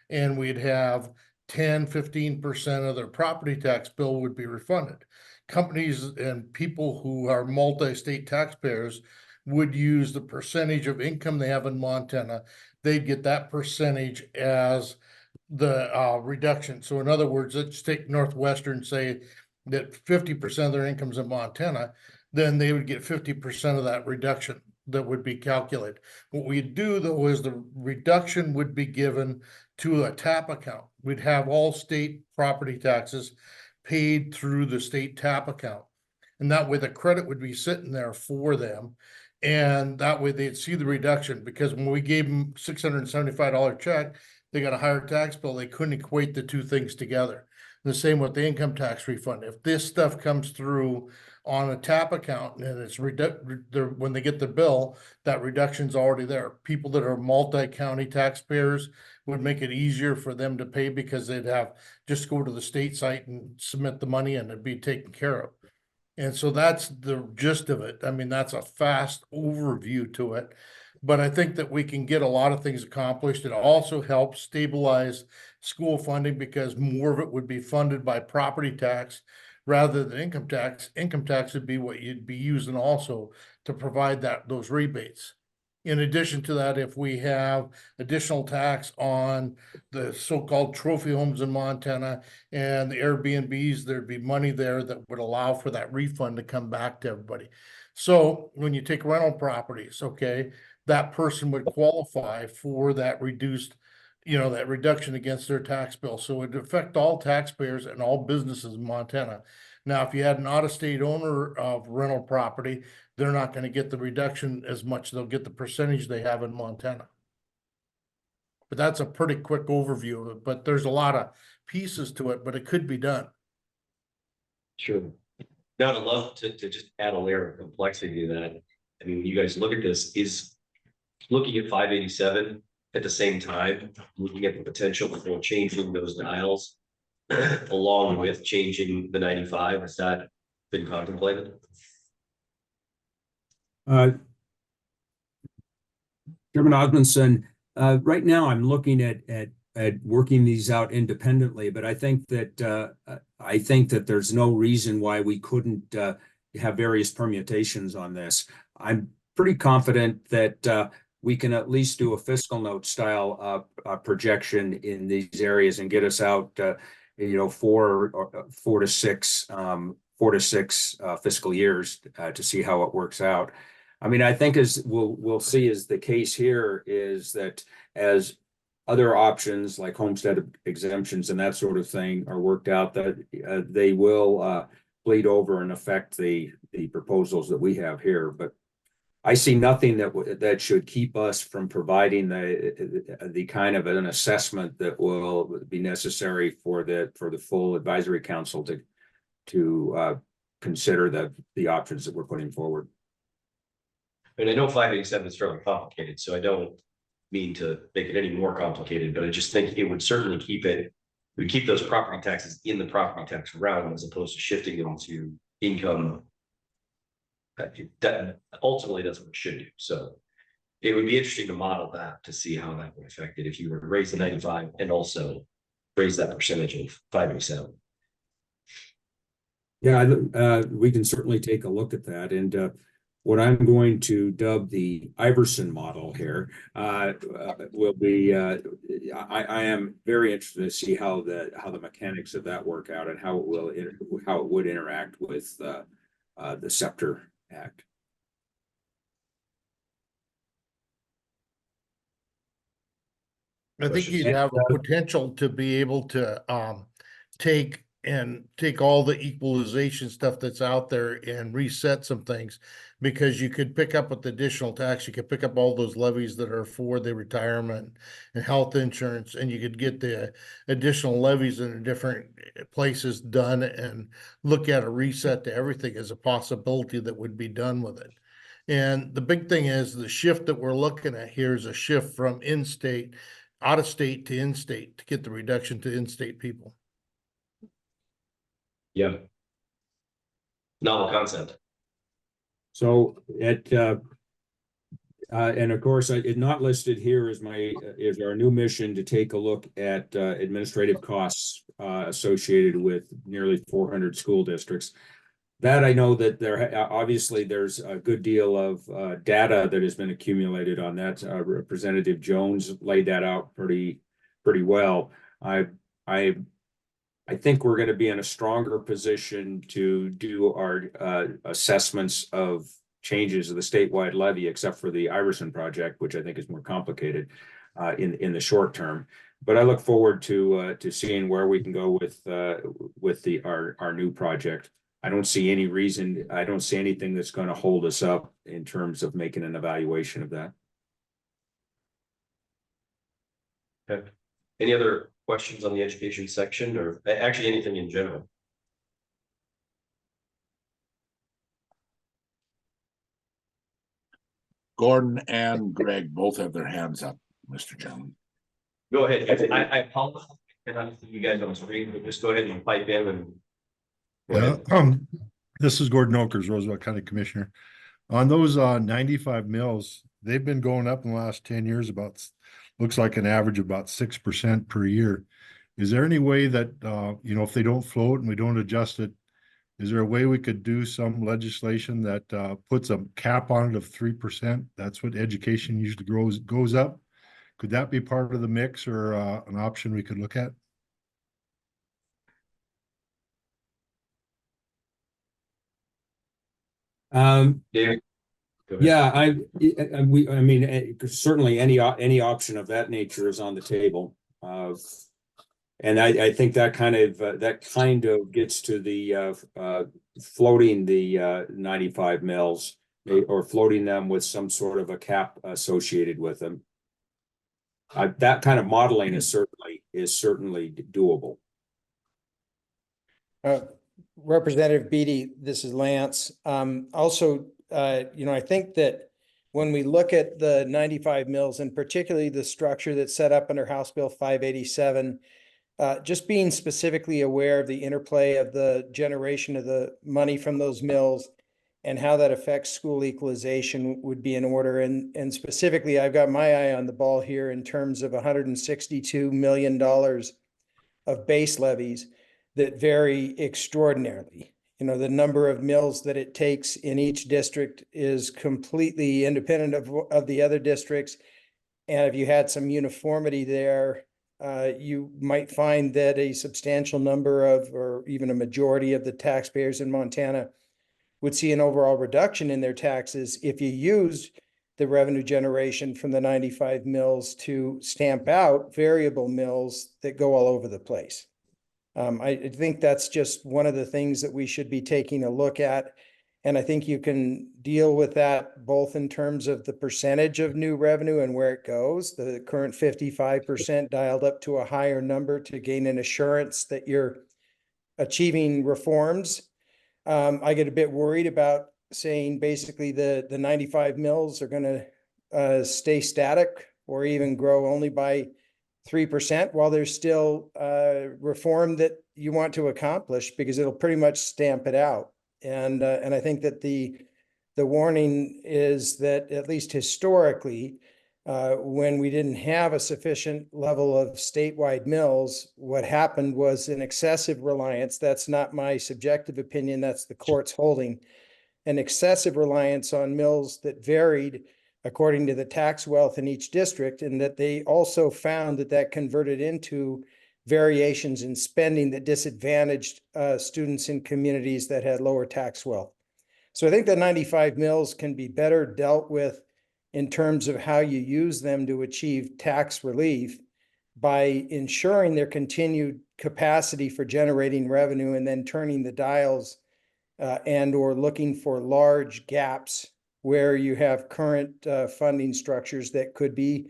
and we'd have 10-15% of their property tax bill would be refunded. Companies and people who are multi-state taxpayers would use the percentage of income they have in Montana. They'd get that percentage as the reduction. So in other words, let's take Northwestern, say that 50% of their income's in Montana, then they would get 50% of that reduction that would be calculated. What we do though is the reduction would be given to a TAP account. We'd have all state property taxes paid through the state TAP account. And that way the credit would be sitting there for them. And that way they'd see the reduction, because when we gave them $675 check, they got a higher tax bill. They couldn't equate the two things together. The same with the income tax refund. If this stuff comes through on a TAP account and it's when they get the bill, that reduction's already there. People that are multi-county taxpayers would make it easier for them to pay, because they'd have just go to the state site and submit the money and it'd be taken care of. And so that's the gist of it. I mean, that's a fast overview to it. But I think that we can get a lot of things accomplished. It also helps stabilize school funding, because more of it would be funded by property tax rather than income tax. Income tax would be what you'd be using also to provide those rebates. In addition to that, if we have additional tax on the so-called trophy homes in Montana and the Airbnbs, there'd be money there that would allow for that refund to come back to everybody. So when you take rental properties, okay, that person would qualify for that reduced, that reduction against their tax bill. So it would affect all taxpayers and all businesses in Montana. Now, if you had an out-of-state owner of rental property, they're not going to get the reduction as much. They'll get the percentage they have in Montana. But that's a pretty quick overview of it. But there's a lot of pieces to it, but it could be done. Sure. Now, I'd love to just add a layer of complexity to that. I mean, when you guys look at this, is looking at 587 at the same time, looking at the potential for changing those dials along with changing the 95, has that been contemplated? Chairman Osmundson, right now I'm looking at working these out independently, but I think that there's no reason why we couldn't have various permutations on this. I'm pretty confident that we can at least do a fiscal note style projection in these areas and get us out 4 to 6 fiscal years to see how it works out. I mean, I think as we'll see is the case here is that as other options like homestead exemptions and that sort of thing are worked out, that they will bleed over and affect the proposals that we have here. But I see nothing that should keep us from providing the kind of an assessment that will be necessary for the full advisory council to consider the options that we're putting forward. And I know 587 is fairly complicated, so I don't mean to make it any more complicated, but I just think it would certainly keep those property taxes in the property tax realm as opposed to shifting them to income. That ultimately that's what it should do. So it would be interesting to model that to see how that would affect it if you were to raise the 95 and also raise that percentage of 587. Yeah, we can certainly take a look at that. And what I'm going to dub the Iverson model here will be, I am very interested to see how the mechanics of that work out and how it would interact with the Scepter Act. I think you'd have a potential to be able to take all the equalization stuff that's out there and reset some things, because you could pick up with the additional tax, you could pick up all those levies that are for the retirement and health insurance, and you could get the additional levies in different places done and look at a reset to everything as a possibility that would be done with it. And the big thing is the shift that we're looking at here is a shift from out of state to in-state to get the reduction to in-state people. Yeah. Novel concept. So and of course, it's not listed here is our new mission to take a look at administrative costs associated with nearly 400 school districts. That I know that obviously there's a good deal of data that has been accumulated on that. Representative Jones laid that out pretty well. I think we're going to be in a stronger position to do our assessments of changes of the statewide levy, except for the Iverson project, which I think is more complicated in the short term. But I look forward to seeing where we can go with our new project. I don't see any reason. I don't see anything that's going to hold us up in terms of making an evaluation of that. Okay. Any other questions on the education section, or actually anything in general? Gordon and Greg both have their hands up, Mr. Chairman. Go ahead. I apologize. You guys on the screen, but just go ahead and pipe in and. This is Gordon Oakers, Roosevelt County Commissioner. On those 95 mills, they've been going up in the last 10 years looks like an average of about 6% per year. Is there any way that, if they don't float and we don't adjust it, is there a way we could do some legislation that puts a cap on it of 3%? That's what education usually goes up. Could that be part of the mix or an option we could look at? David? Yeah, I mean, certainly any option of that nature is on the table. And I think that kind of gets to the floating the 95 mills or floating them with some sort of a cap associated with them. That kind of modeling is certainly doable. Representative Bedey, this is Lance. Also, I think that when we look at the 95 mills and particularly the structure that's set up under House Bill 587, just being specifically aware of the interplay of the generation of the money from those mills and how that affects school equalization would be in order. And specifically, I've got my eye on the ball here in terms of $162 million of base levies that vary extraordinarily. The number of mills that it takes in each district is completely independent of the other districts. And if you had some uniformity there, you might find that a substantial number of, or even a majority of the taxpayers in Montana would see an overall reduction in their taxes if you used the revenue generation from the 95 mills to stamp out variable mills that go all over the place. I think that's just one of the things that we should be taking a look at. And I think you can deal with that both in terms of the percentage of new revenue and where it goes, the current 55% dialed up to a higher number to gain an assurance that you're achieving reforms. I get a bit worried about saying basically the 95 mills are going to stay static or even grow only by 3% while there's still reform that you want to accomplish, because it'll pretty much stamp it out. And I think that the warning is that, at least historically, when we didn't have a sufficient level of statewide mills, what happened was an excessive reliance. That's not my subjective opinion, that's the court's holding. An excessive reliance on mills that varied according to the tax wealth in each district, and that they also found that that converted into variations in spending that disadvantaged students in communities that had lower tax wealth. So I think that 95 mills can be better dealt with in terms of how you use them to achieve tax relief by ensuring their continued capacity for generating revenue, and then turning the dials and or looking for large gaps where you have current funding structures that could be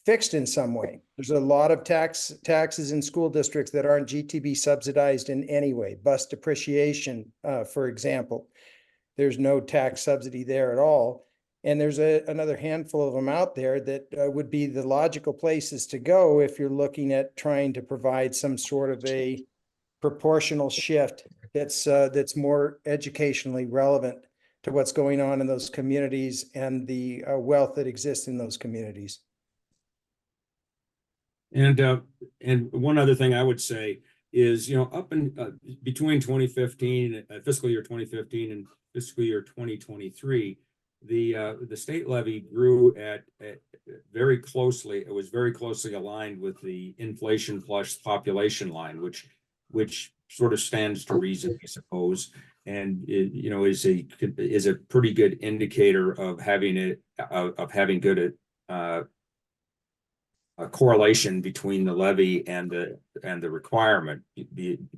fixed in some way. There's a lot of taxes in school districts that aren't GTB subsidized in any way. Bus depreciation, for example, there's no tax subsidy there at all. And there's another handful of them out there that would be the logical places to go if you're looking at trying to provide some sort of a proportional shift that's more educationally relevant to what's going on in those communities and the wealth that exists in those communities. And one other thing I would say is, up in between 2015, fiscal year 2015 and fiscal year 2023, the state levy grew at very closely. It was very closely aligned with the inflation plus population line, which sort of stands to reason, I suppose, and is a pretty good indicator of having good a correlation between the levy and the requirement,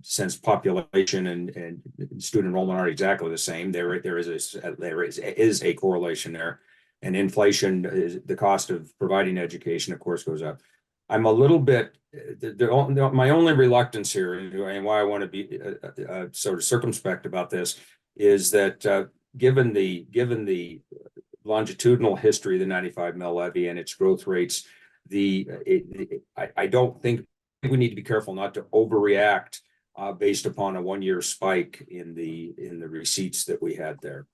since population and student enrollment are exactly the same. There is a correlation there, and inflation is the cost of providing education, of course, goes up. I'm a little bit my only reluctance here, and why I want to be sort of circumspect about this, is that given the longitudinal history of the 95 mil levy and its growth rates, I don't think we need to be careful not to overreact based upon a one-year spike in the receipts that we had there.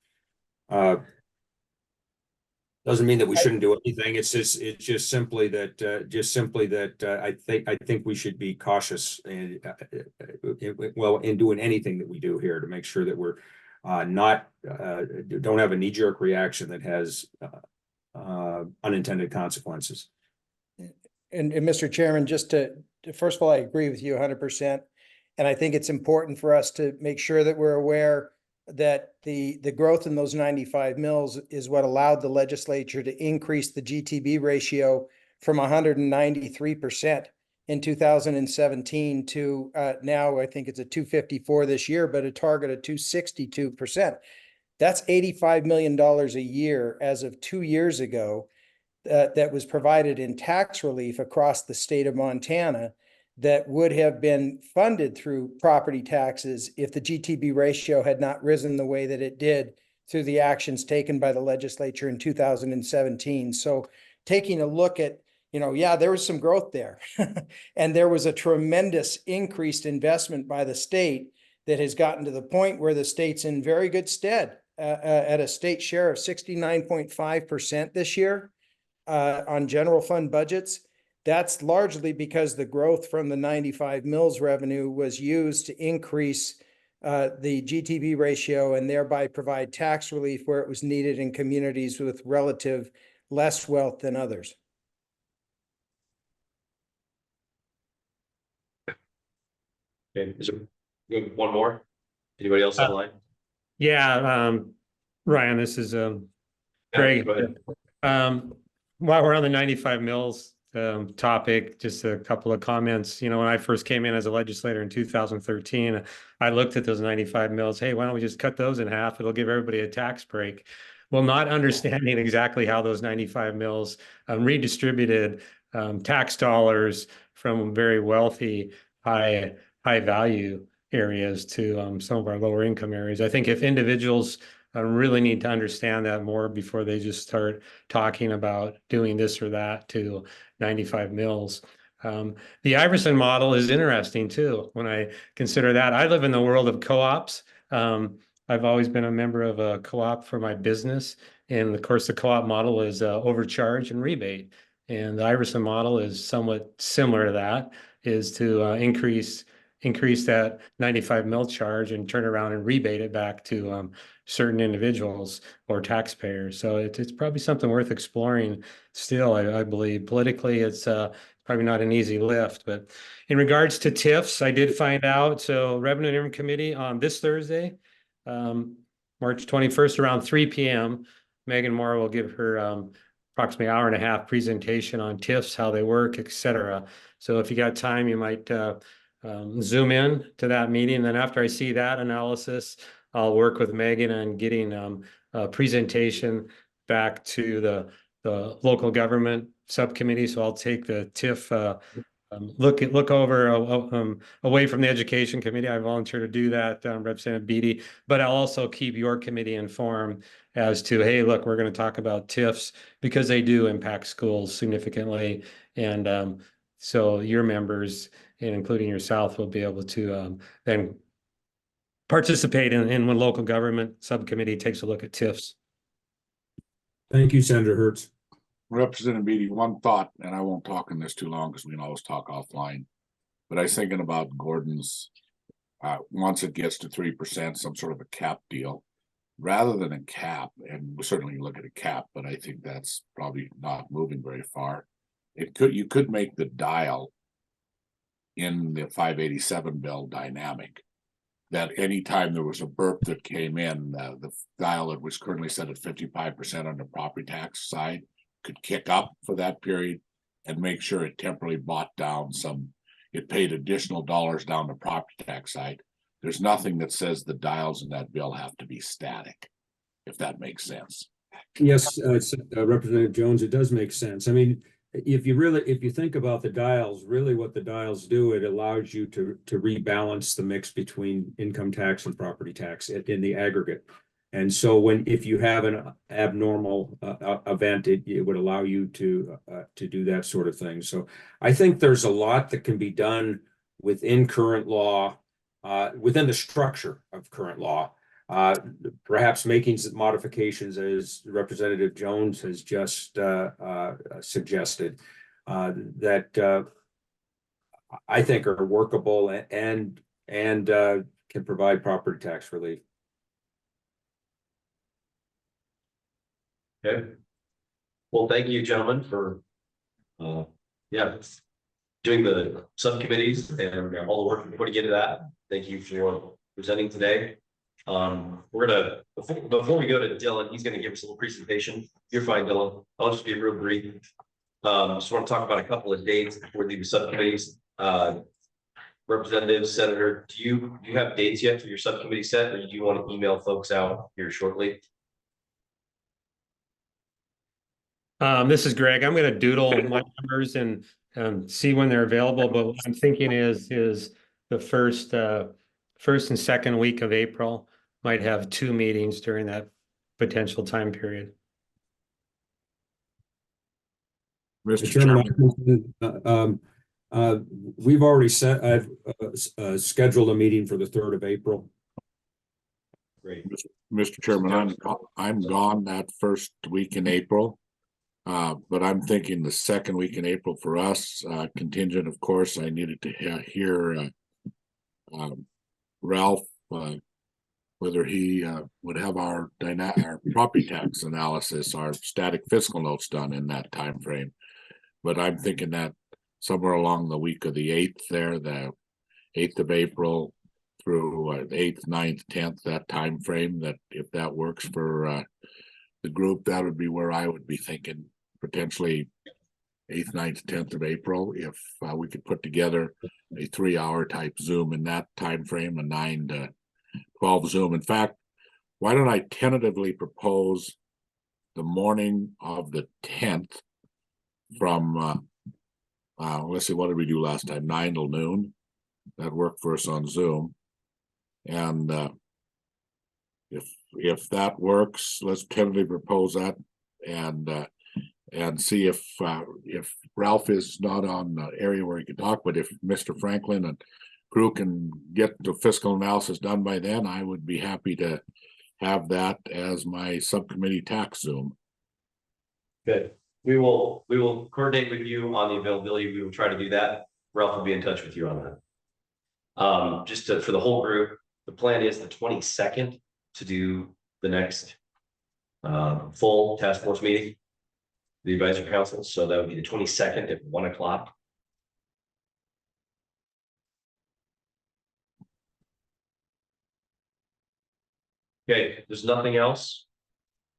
Doesn't mean that we shouldn't do anything. It's just simply that I think we should be cautious in doing anything that we do here, to make sure that we're don't have a knee-jerk reaction that has unintended consequences. And Mr. Chairman, just first of all, I agree with you 100%. And I think it's important for us to make sure that we're aware that the growth in those 95 mills is what allowed the legislature to increase the GTB ratio from 193% in 2017 to now I think it's a 254 this year, but a target of 262%. That's $85 million a year as of 2 years ago. That was provided in tax relief across the state of Montana that would have been funded through property taxes if the GTB ratio had not risen the way that it did through the actions taken by the legislature in 2017. So taking a look at, yeah, there was some growth there and there was a tremendous increased investment by the state that has gotten to the point where the state's in very good stead at a state share of 69.5% this year. On general fund budgets. That's largely because the growth from the 95 mills revenue was used to increase the GTB ratio and thereby provide tax relief where it was needed in communities with relative less wealth than others. Okay, is there we have one more? Anybody else online? Yeah, Ryan, this is Greg. Go ahead. While we're on the 95 mils topic, just a couple of comments. You know, when I first came in as a legislator in 2013, I looked at those 95 mils. Hey, why don't we just cut those in half? It'll give everybody a tax break. Well, not understanding exactly how those 95 mils redistributed tax dollars from very wealthy, high value areas to some of our lower income areas. I think if individuals really need to understand that more before they just start talking about doing this or that to 95 mils. The Iverson model is interesting too. When I consider that, I live in the world of co-ops. I've always been a member of a co-op for my business. And of course, the co-op model is overcharge and rebate. And the Iverson model is somewhat similar to that, is to increase that 95 mil charge and turn around and rebate it back to certain individuals or taxpayers. So it's probably something worth exploring still, I believe. Politically, it's probably not an easy lift. But in regards to TIFs, I did find out, so Revenue and Income Committee on this Thursday, March 21st, around 3 p.m., Megan Moore will give her approximately hour and a half presentation on TIFs, how they work, etc. So if you got time, you might zoom in to that meeting. And then after I see that analysis, I'll work with Megan on getting a presentation back to the local government subcommittee. So I'll take the TIF look over away from the education committee. I volunteer to do that, Representative Bedey, but I'll also keep your committee informed as to, hey, look, we're going to talk about TIFs because they do impact schools significantly. And so your members, and including yourself, will be able to then participate in when local government subcommittee takes a look at TIFs. Thank you, Senator Hertz. Representative Bedey, one thought, and I won't talk on this too long because we can always talk offline. But I was thinking about Gordon's, once it gets to 3%, some sort of a cap deal, rather than a cap, and we'll certainly look at a cap, but I think that's probably not moving very far. You could make the dial in the 587 bill dynamic, that anytime there was a burp that came in, the dial that was currently set at 55% on the property tax side could kick up for that period and make sure it temporarily bought down it paid additional dollars down the property tax side. There's nothing that says the dials in that bill have to be static, if that makes sense. Yes, Representative Jones, it does make sense. I mean, if you think about the dials, really what the dials do, it allows you to rebalance the mix between income tax and property tax in the aggregate. And so if you have an abnormal event, it would allow you to do that sort of thing. So I think there's a lot that can be done within current law, within the structure of current law, perhaps making some modifications as Representative Jones has just suggested, that I think are workable and can provide property tax relief. Okay. Well, thank you, gentlemen, for doing the subcommittees and all the work you're putting into that. Thank you for presenting today. We're gonna before we go to Dylan, he's gonna give us a little presentation. You're fine, Dylan. I'll just be real brief. Just want to talk about a couple of dates before we leave the subcommittees. Representative, Senator, do you have dates yet for your subcommittee set, or do you want to email folks out here shortly? This is Greg. I'm going to doodle my numbers and see when they're available. But what I'm thinking is the first and second week of April might have 2 meetings during that potential time period. Mr. Chairman, we've already scheduled a meeting for the 3rd of April. Great. Mr. Chairman, I'm gone that first week in April. But I'm thinking the second week in April for us, contingent, of course. I needed to hear Ralph, whether he would have our property tax analysis, our static fiscal notes done in that time frame. But I'm thinking that somewhere along the week of the 8th there, 8th of April through 8th, 9th, 10th, that time frame, that if that works for the group, that would be where I would be thinking, potentially 8th, 9th, 10th of April, if we could put together a 3-hour type Zoom in that time frame, a 9 to 12 Zoom. In fact, why don't I tentatively propose the morning of the 10th from let's see, what did we do last time? 9 till noon. That worked for us on Zoom. And if that works, let's tentatively propose that and see if Ralph is not on the area where he can talk, but if Mr. Franklin and crew can get the fiscal analysis done by then, I would be happy to have that as my subcommittee tax Zoom. Good. We will coordinate with you on the availability. We will try to do that. Ralph will be in touch with you on that. For the whole group, the plan is the 22nd to do the next full task force meeting, the advisory council. So that would be the 22nd at 1 o'clock. Okay, there's nothing else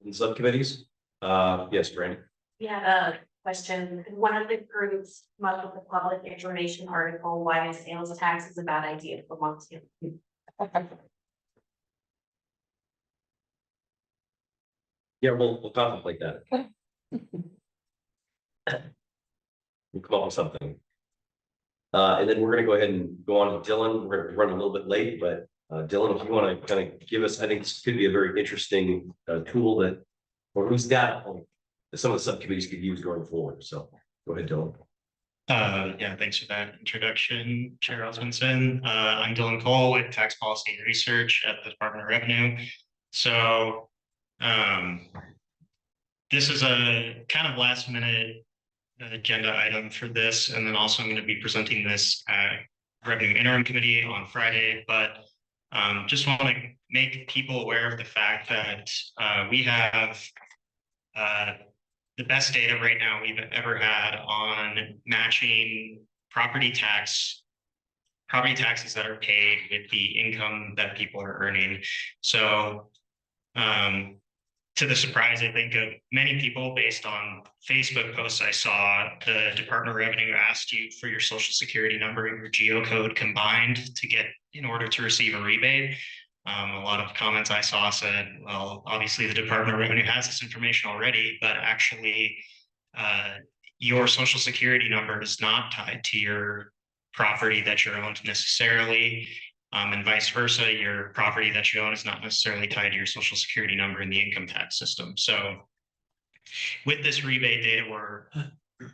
in subcommittees. Yes, Brandy. Yeah, question. One of the groups came up with a public information article, why sales tax is a bad idea for Montana. Yeah, we'll contemplate that. We'll come up with something. And then we're going to go ahead and go on to Dylan. We're going to run a little bit late, but Dylan, if you want to kind of give us, I think this could be a very interesting tool that, or who's got some of the subcommittees could use going forward. So go ahead, Dylan. Yeah, thanks for that introduction, Chair Osmundson. I'm Dylan Cole with Tax Policy and Research at the Department of Revenue. So this is a kind of last minute agenda item for this, and then also I'm going to be presenting this at Revenue Interim Committee on Friday, but just want to make people aware of the fact that we have the best data right now we've ever had on matching property taxes that are paid with the income that people are earning. So to the surprise, I think, of many people, based on Facebook posts I saw, the Department of Revenue asked you for your Social Security number and your geocode combined in order to receive a rebate. A lot of comments I saw said, well, obviously the Department of Revenue has this information already, but actually your Social Security number is not tied to your property that you owned necessarily. And vice versa, your property that you own is not necessarily tied to your Social Security number in the income tax system. So with this rebate data,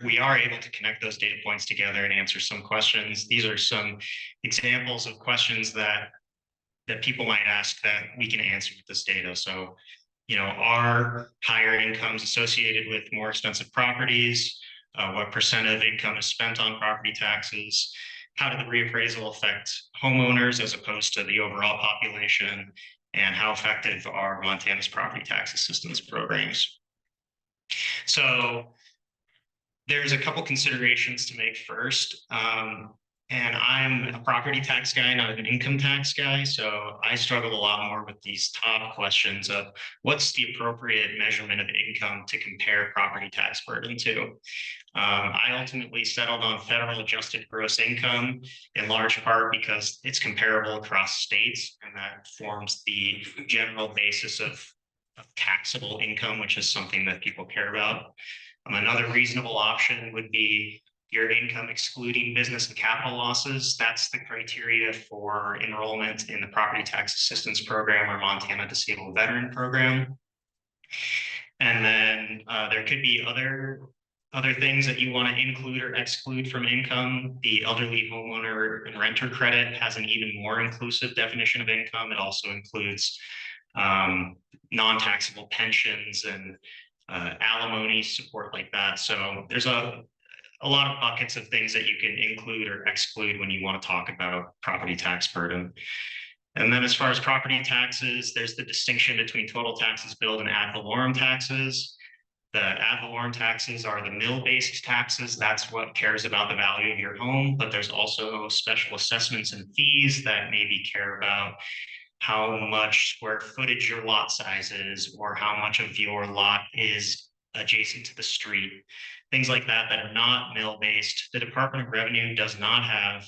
we are able to connect those data points together and answer some questions. These are some examples of questions that people might ask that we can answer with this data. So, are higher incomes associated with more expensive properties? What percent of income is spent on property taxes? How did the reappraisal affect homeowners as opposed to the overall population? And how effective are Montana's property tax assistance programs? So there's a couple considerations to make first. And I'm a property tax guy, not an income tax guy. So I struggled a lot more with these top questions of what's the appropriate measurement of income to compare property tax burden to. I ultimately settled on federal adjusted gross income, in large part because it's comparable across states, and that forms the general basis of taxable income, which is something that people care about. Another reasonable option would be your income excluding business and capital losses. That's the criteria for enrollment in the Property Tax Assistance Program or Montana Disabled Veteran Program. And then there could be other things that you want to include or exclude from income. The elderly homeowner and renter credit has an even more inclusive definition of income. It also includes non-taxable pensions and alimony support like that. So there's a lot of buckets of things that you can include or exclude when you want to talk about property tax burden. And then as far as property taxes, there's the distinction between total taxes billed and ad valorem taxes. The ad valorem taxes are the mill-based taxes. That's what cares about the value of your home, but there's also special assessments and fees that maybe care about how much square footage your lot size is, or how much of your lot is adjacent to the street. Things like that that are not mill-based. The Department of Revenue does not have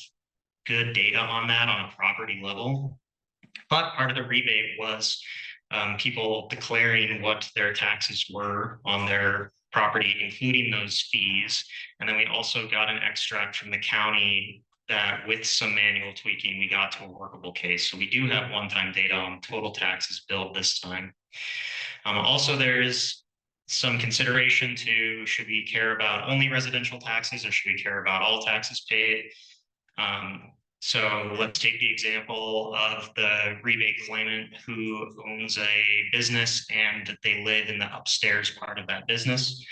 good data on that on a property level. But part of the rebate was people declaring what their taxes were on their property, including those fees. And then we also got an extract from the county that with some manual tweaking, we got to a workable case. So we do have one-time data on total taxes billed this time. Also, there's some consideration to, should we care about only residential taxes or should we care about all taxes paid? So let's take the example of the rebate claimant who owns a business and they live in the upstairs part of that business.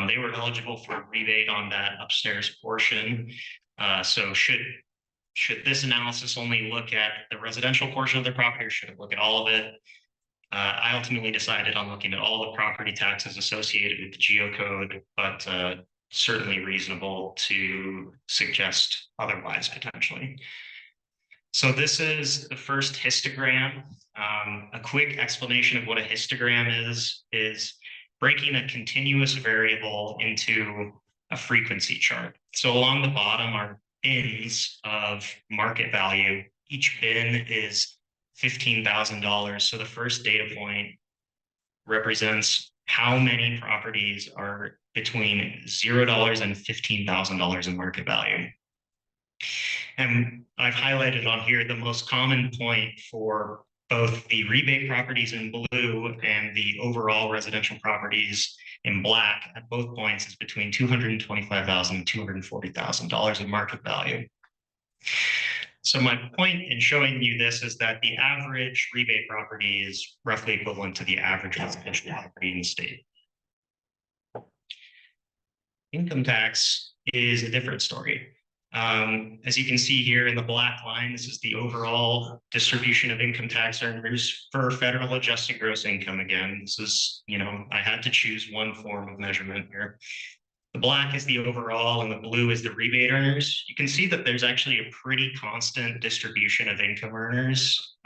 They were eligible for a rebate on that upstairs portion. So should this analysis only look at the residential portion of the property, or should it look at all of it? I ultimately decided on looking at all the property taxes associated with the geocode, but certainly reasonable to suggest otherwise potentially. So this is the first histogram. A quick explanation of what a histogram is breaking a continuous variable into a frequency chart. So along the bottom are bins of market value. Each bin is $15,000. So the first data point represents how many properties are between $0 and $15,000 in market value. And I've highlighted on here the most common point for both the rebate properties in blue and the overall residential properties in black at both points is between $225,000 and $240,000 in market value. So my point in showing you this is that the average rebate property is roughly equivalent to the average residential property in the state. Income tax is a different story. As you can see here in the black line, this is the overall distribution of income tax earners for federal adjusted gross income. Again, this is, I had to choose one form of measurement here. The black is the overall and the blue is the rebate earners. You can see that there's actually a pretty constant distribution of income earners.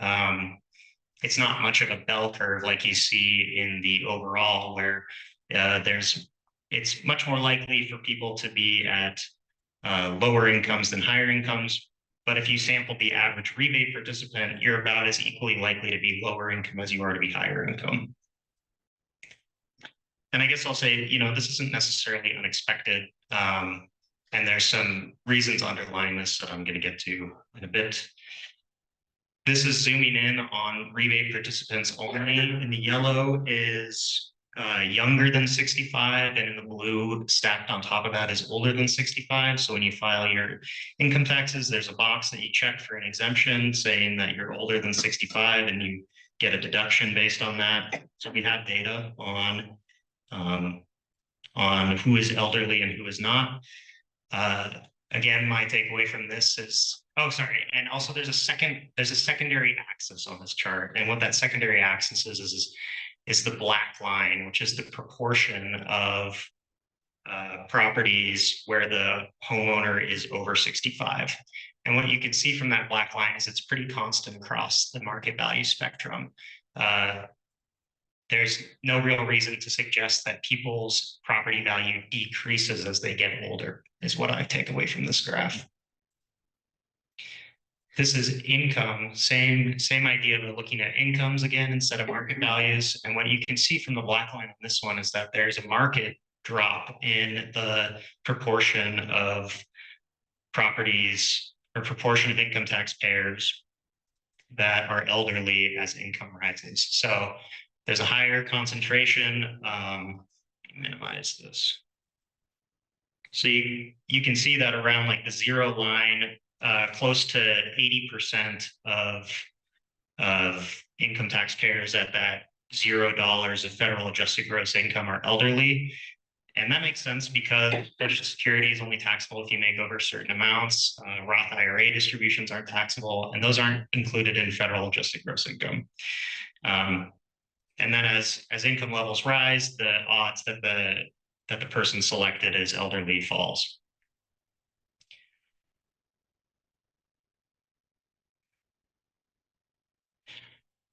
It's not much of a bell curve like you see in the overall, where it's much more likely for people to be at lower incomes than higher incomes. But if you sample the average rebate participant, you're about as equally likely to be lower income as you are to be higher income. And I guess I'll say, this isn't necessarily unexpected. And there's some reasons underlying this that I'm going to get to in a bit. This is zooming in on rebate participants only. In the yellow is younger than 65, and in the blue stacked on top of that is older than 65. So when you file your income taxes, there's a box that you check for an exemption saying that you're older than 65 and you get a deduction based on that. So we have data on who is elderly and who is not. Again, my takeaway from this is, and also there's a secondary axis on this chart. And what that secondary axis is the black line, which is the proportion of properties where the homeowner is over 65. And what you can see from that black line is it's pretty constant across the market value spectrum. There's no real reason to suggest that people's property value decreases as they get older, is what I take away from this graph. This is income, same idea. We're looking at incomes again instead of market values. And what you can see from the black line on this one is that there's a market drop in the proportion of properties or proportion of income taxpayers that are elderly as income rises. So there's a higher concentration. Minimize this. So you can see that around like the zero line, close to 80% of income taxpayers at that $0 of federal adjusted gross income are elderly. And that makes sense because Social Security is only taxable if you make over certain amounts. Roth IRA distributions aren't taxable, and those aren't included in federal adjusted gross income. And then as income levels rise, the odds that the person selected as elderly falls.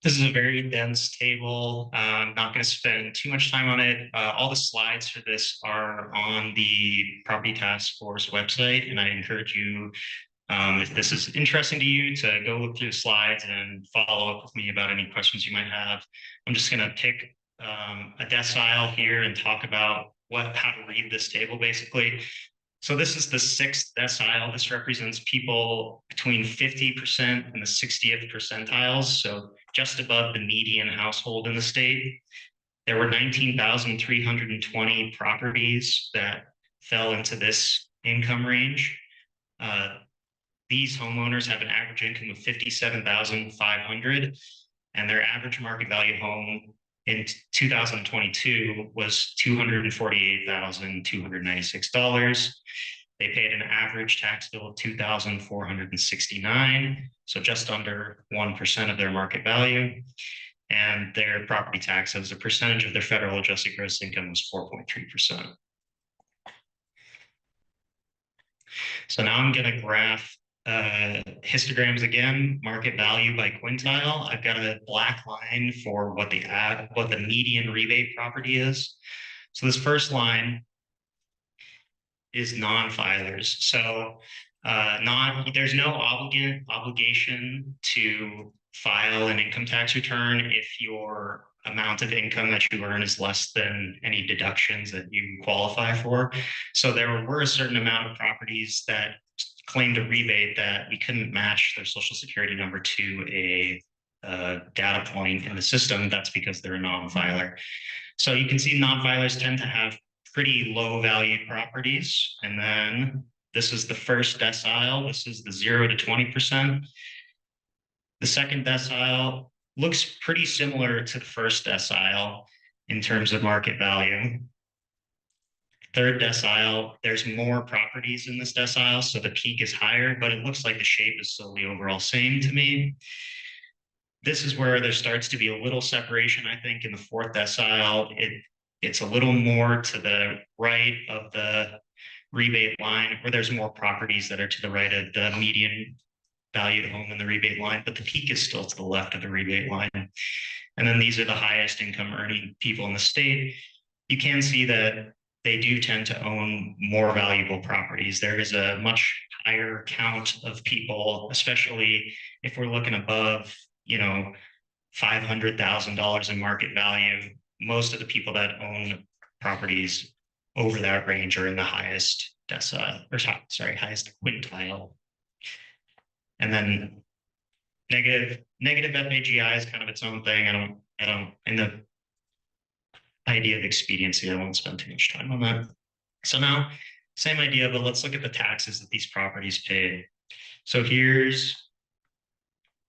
This is a very dense table. I'm not going to spend too much time on it. All the slides for this are on the Property Task Force website, and I encourage you, if this is interesting to you, to go look through the slides and follow up with me about any questions you might have. I'm just going to pick a decile here and talk about how to read this table, basically. So this is the 6th decile. This represents people between 50% and the 60th percentiles, so just above the median household in the state. There were 19,320 properties that fell into this income range. These homeowners have an average income of $57,500, and their average market value home in 2022 was $248,296. They paid an average tax bill of $2,469, so just under 1% of their market value. And their property tax as a percentage of their federal adjusted gross income was 4.3%. So now I'm going to graph histograms again, market value by quintile. I've got a black line for what the median rebate property is. So this first line is non-filers. So there's no obligation to file an income tax return if your amount of income that you earn is less than any deductions that you qualify for. So there were a certain amount of properties that claimed a rebate that we couldn't match their social security number to a data point in the system. That's because they're a non-filer. So you can see non-filers tend to have pretty low value properties. And then this is the first decile. This is the 0 to 20%. The second decile looks pretty similar to the first decile in terms of market value. Third decile, there's more properties in this decile, so the peak is higher, but it looks like the shape is still the overall same to me. This is where there starts to be a little separation, I think, in the fourth decile. It's a little more to the right of the rebate line, where there's more properties that are to the right of the median valued home in the rebate line, but the peak is still to the left of the rebate line. And then these are the highest income earning people in the state. You can see that they do tend to own more valuable properties. There is a much higher count of people, especially if we're looking above, $500,000 in market value. Most of the people that own properties over that range are in the highest decile, highest quintile. And then negative FAGI is kind of its own thing. I don't, in the idea of expediency, I won't spend too much time on that. So now, same idea, but let's look at the taxes that these properties paid. So here's,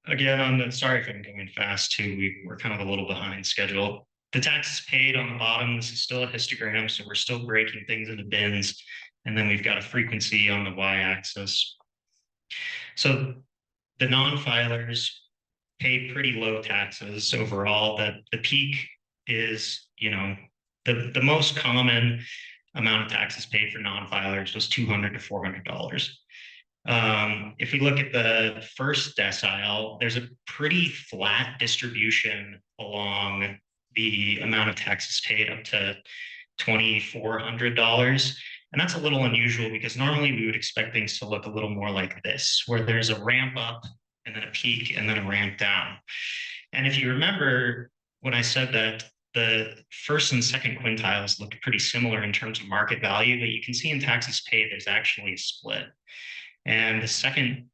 again, sorry if I'm going fast too, we're kind of a little behind schedule. The taxes paid on the bottom, this is still a histogram, so we're still breaking things into bins. And then we've got a frequency on the y-axis. So the non-filers paid pretty low taxes overall. The peak is, the most common amount of taxes paid for non-filers was $200 to $400. If we look at the first decile, there's a pretty flat distribution along the amount of taxes paid up to $2,400. And that's a little unusual because normally we would expect things to look a little more like this, where there's a ramp up and then a peak and then a ramp down. And if you remember when I said that the first and second quintiles look pretty similar in terms of market value, but you can see in taxes paid, there's actually a split. And the second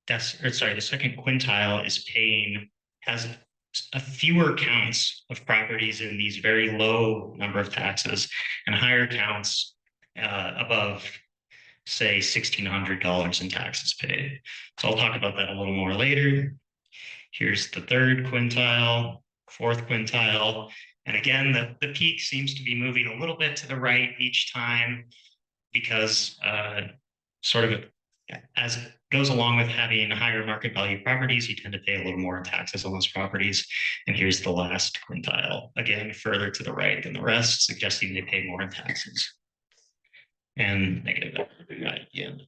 quintile has a fewer counts of properties in these very low number of taxes and higher counts above, say, $1,600 in taxes paid. So I'll talk about that a little more later. Here's the third quintile, fourth quintile. And again, the peak seems to be moving a little bit to the right each time because sort of as it goes along with having higher market value properties, you tend to pay a little more in taxes on those properties. And here's the last quintile, again, further to the right than the rest, suggesting they pay more in taxes. And negative at the end.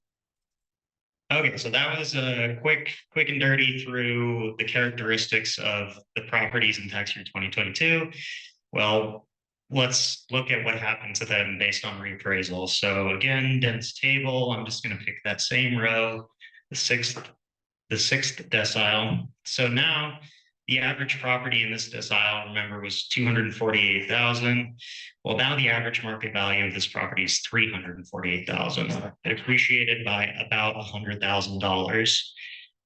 Okay, so that was a quick and dirty through the characteristics of the properties in tax year 2022. Well, let's look at what happened to them based on reappraisal. So again, dense table, I'm just going to pick that same row, the sixth decile. So now the average property in this decile, remember, was 248,000. Well, now the average market value of this property is 348,000. It appreciated by about $100,000.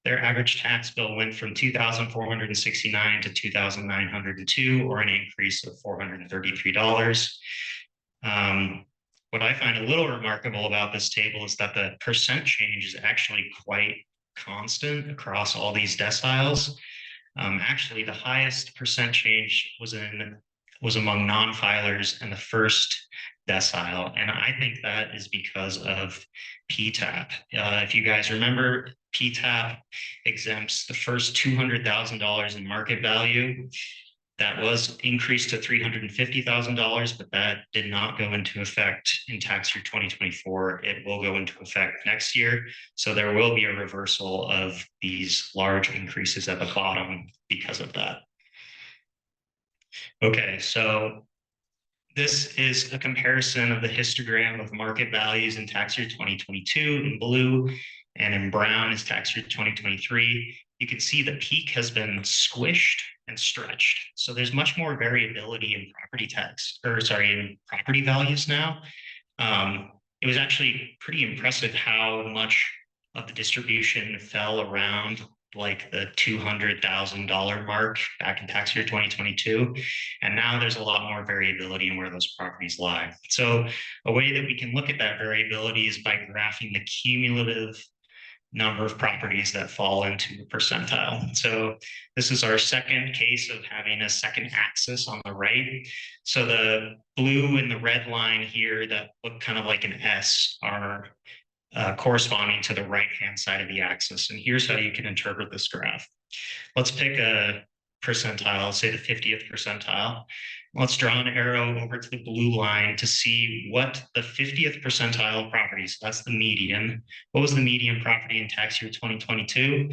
Their average tax bill went from 2,469 to 2,902, or an increase of $433. What I find a little remarkable about this table is that the percent change is actually quite constant across all these deciles. Actually, the highest percent change was among non-filers in the first decile, and I think that is because of PTAP. If you guys remember, PTAP exempts the first $200,000 in market value. That was increased to $350,000, but that did not go into effect in tax year 2024. It will go into effect next year. So there will be a reversal of these large increases at the bottom because of that. Okay, so this is a comparison of the histogram of market values in tax year 2022 in blue, and in brown is tax year 2023. You can see the peak has been squished and stretched. So there's much more variability in in property values now. It was actually pretty impressive how much of the distribution fell around like the $200,000 mark back in tax year 2022. And now there's a lot more variability in where those properties lie. So a way that we can look at that variability is by graphing the cumulative number of properties that fall into the percentile. So this is our second case of having a second axis on the right. So the blue and the red line here that look kind of like an S are corresponding to the right-hand side of the axis. And here's how you can interpret this graph. Let's pick a percentile, say the 50th percentile. Let's draw an arrow over to the blue line to see what the 50th percentile properties, that's the median. What was the median property in tax year 2022?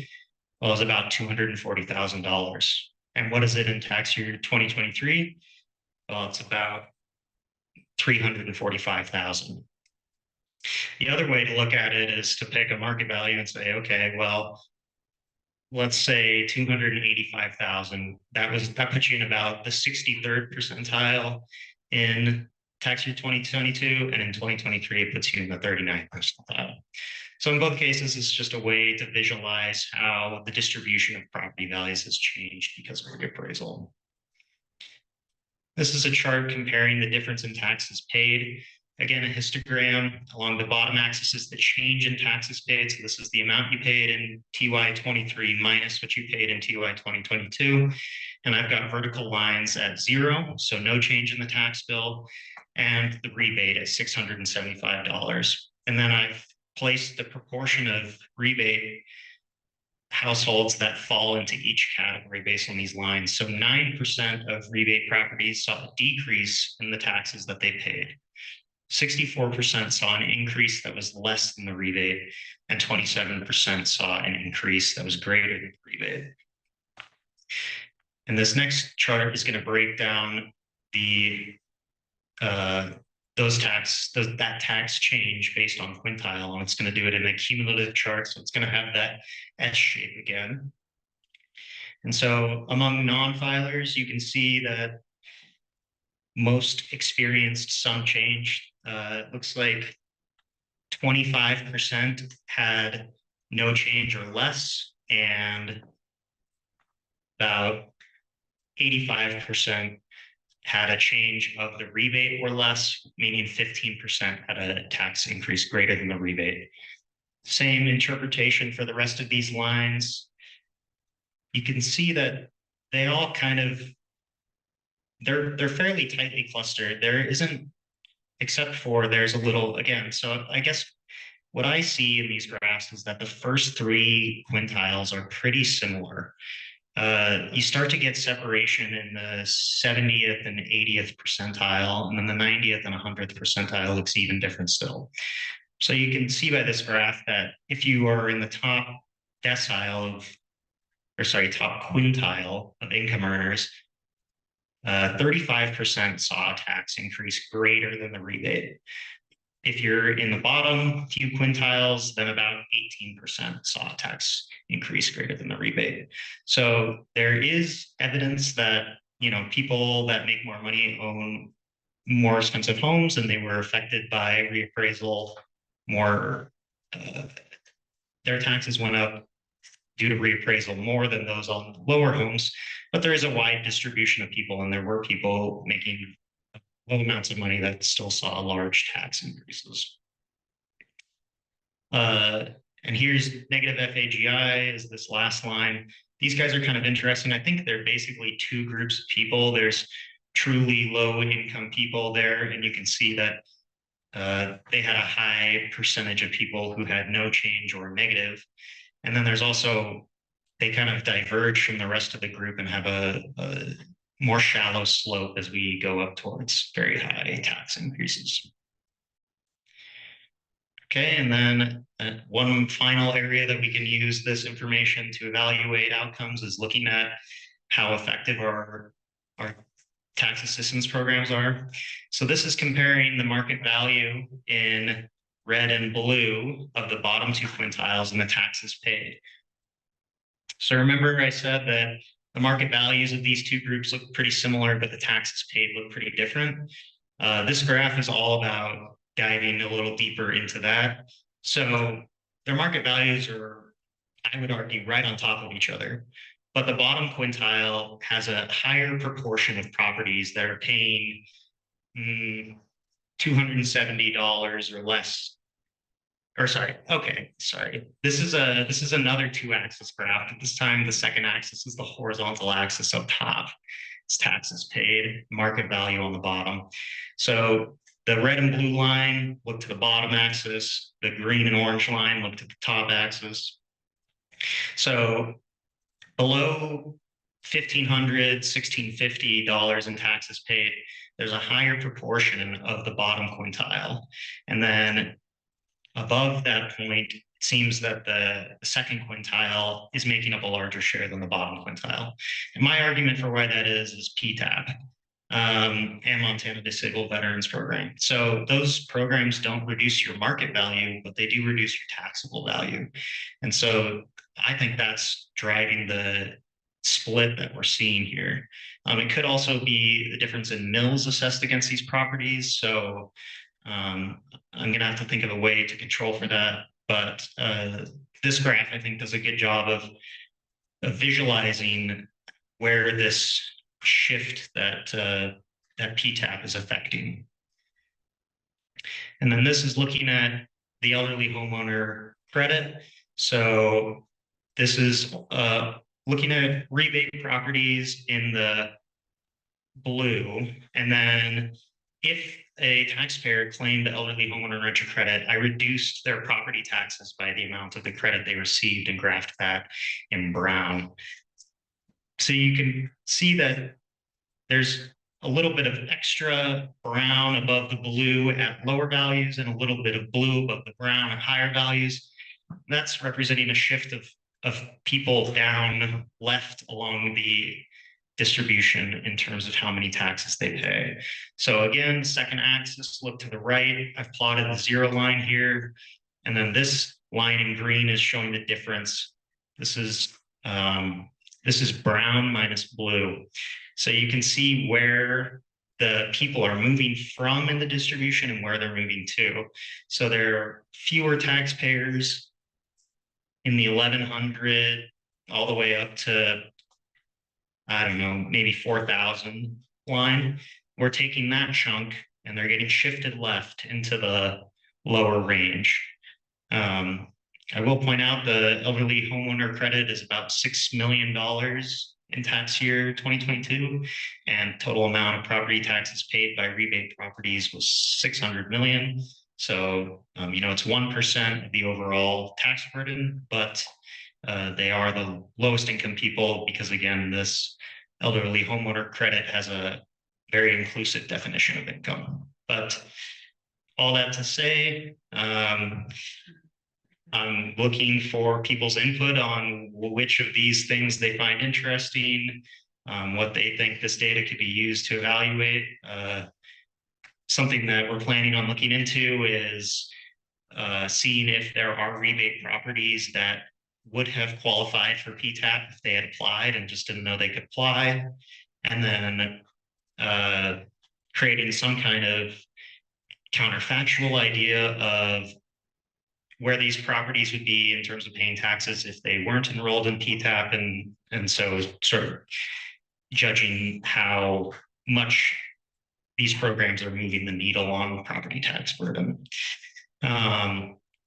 Well, it was about $240,000. And what is it in tax year 2023? Well, it's about $345,000. The other way to look at it is to pick a market value and say, okay, well, let's say 285,000. That puts you in about the 63rd percentile in tax year 2022, and in 2023, it puts you in the 39th percentile. So in both cases, it's just a way to visualize how the distribution of property values has changed because of reappraisal. This is a chart comparing the difference in taxes paid. Again, a histogram. Along the bottom axis is the change in taxes paid. So this is the amount you paid in TY 23 minus what you paid in TY 2022. And I've got vertical lines at 0, so no change in the tax bill, and the rebate at $675. And then I've placed the proportion of rebate households that fall into each category based on these lines. So 9% of rebate properties saw a decrease in the taxes that they paid. 64% saw an increase that was less than the rebate, and 27% saw an increase that was greater than the rebate. And this next chart is going to break down the that tax change based on quintile, and it's going to do it in a cumulative chart, so it's going to have that S shape again. And so among non-filers, you can see that most experienced some change. It looks like 25% had no change or less, and about 85% had a change of the rebate or less, meaning 15% had a tax increase greater than the rebate. Same interpretation for the rest of these lines. You can see that they all kind of, they're fairly tightly clustered. There isn't, except for there's a little, again, so I guess what I see in these graphs is that the first three quintiles are pretty similar. You start to get separation in the 70th and 80th percentile, and then the 90th and 100th percentile looks even different still. So you can see by this graph that if you are in the top decile of, or sorry, top quintile of income earners, 35% saw a tax increase greater than the rebate. If you're in the bottom few quintiles, then about 18% saw a tax increase greater than the rebate. So there is evidence that, you know, people that make more money own more expensive homes, and they were affected by reappraisal more. Their taxes went up due to reappraisal more than those on lower homes, but there is a wide distribution of people, and there were people making low amounts of money that still saw large tax increases. And here's negative FAGI is this last line. These guys are kind of interesting. I think they're basically two groups of people. There's truly low income people there, and you can see that they had a high percentage of people who had no change or negative. And then there's also, they kind of diverge from the rest of the group and have a more shallow slope as we go up towards very high tax increases. Okay, and then one final area that we can use this information to evaluate outcomes is looking at how effective our tax assistance programs are. So this is comparing the market value in red and blue of the bottom two quintiles and the taxes paid. So remember I said that the market values of these two groups look pretty similar, but the taxes paid look pretty different. This graph is all about diving a little deeper into that. So their market values are, I would argue, right on top of each other. But the bottom quintile has a higher proportion of properties that are paying $270 or less. Or sorry, okay, sorry. This is another two-axis graph. But this time, the second axis is the horizontal axis up top. It's taxes paid, market value on the bottom. So the red and blue line look to the bottom axis. The green and orange line look to the top axis. So below $1,500, $1,650 in taxes paid, there's a higher proportion of the bottom quintile. And then above that point, it seems that the second quintile is making up a larger share than the bottom quintile. And my argument for why that is PTAP and Montana Disabled Veterans Program. So those programs don't reduce your market value, but they do reduce your taxable value. And so I think that's driving the split that we're seeing here. It could also be the difference in mills assessed against these properties. So I'm going to have to think of a way to control for that. But this graph, I think, does a good job of visualizing where this shift that PTAP is affecting. And then this is looking at the elderly homeowner credit. So this is looking at rebate properties in the blue. And then if a taxpayer claimed the elderly homeowner renter credit, I reduced their property taxes by the amount of the credit they received and graphed that in brown. So you can see that there's a little bit of extra brown above the blue at lower values and a little bit of blue above the brown at higher values. That's representing a shift of people down left along the distribution in terms of how many taxes they pay. So again, second axis, look to the right. I've plotted the zero line here. And then this line in green is showing the difference. This is brown minus blue. So you can see where the people are moving from in the distribution and where they're moving to. So there are fewer taxpayers in the 1,100 all the way up to, I don't know, maybe 4,000 line. We're taking that chunk and they're getting shifted left into the lower range. I will point out the elderly homeowner credit is about $6 million in tax year 2022, and total amount of property taxes paid by rebate properties was $600 million. So, it's 1% of the overall tax burden, but they are the lowest income people because, again, this elderly homeowner credit has a very inclusive definition of income. But all that to say, I'm looking for people's input on which of these things they find interesting, what they think this data could be used to evaluate. Something that we're planning on looking into is seeing if there are rebate properties that would have qualified for PTAP if they had applied and just didn't know they could apply. And then creating some kind of counterfactual idea of where these properties would be in terms of paying taxes if they weren't enrolled in PTAP, and so sort of judging how much these programs are moving the needle on the property tax burden.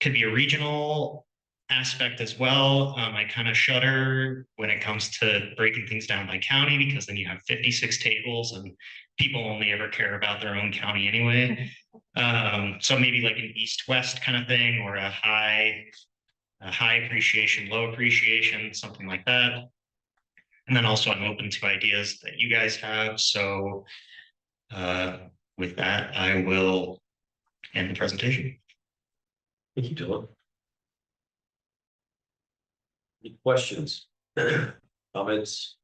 Could be a regional aspect as well. I kind of shudder when it comes to breaking things down by county, because then you have 56 tables and people only ever care about their own county anyway. So maybe like an east-west kind of thing, or a high appreciation, low appreciation, something like that. And then also I'm open to ideas that you guys have. So with that, I will end the presentation. Thank you, Dylan. Any questions? Comments?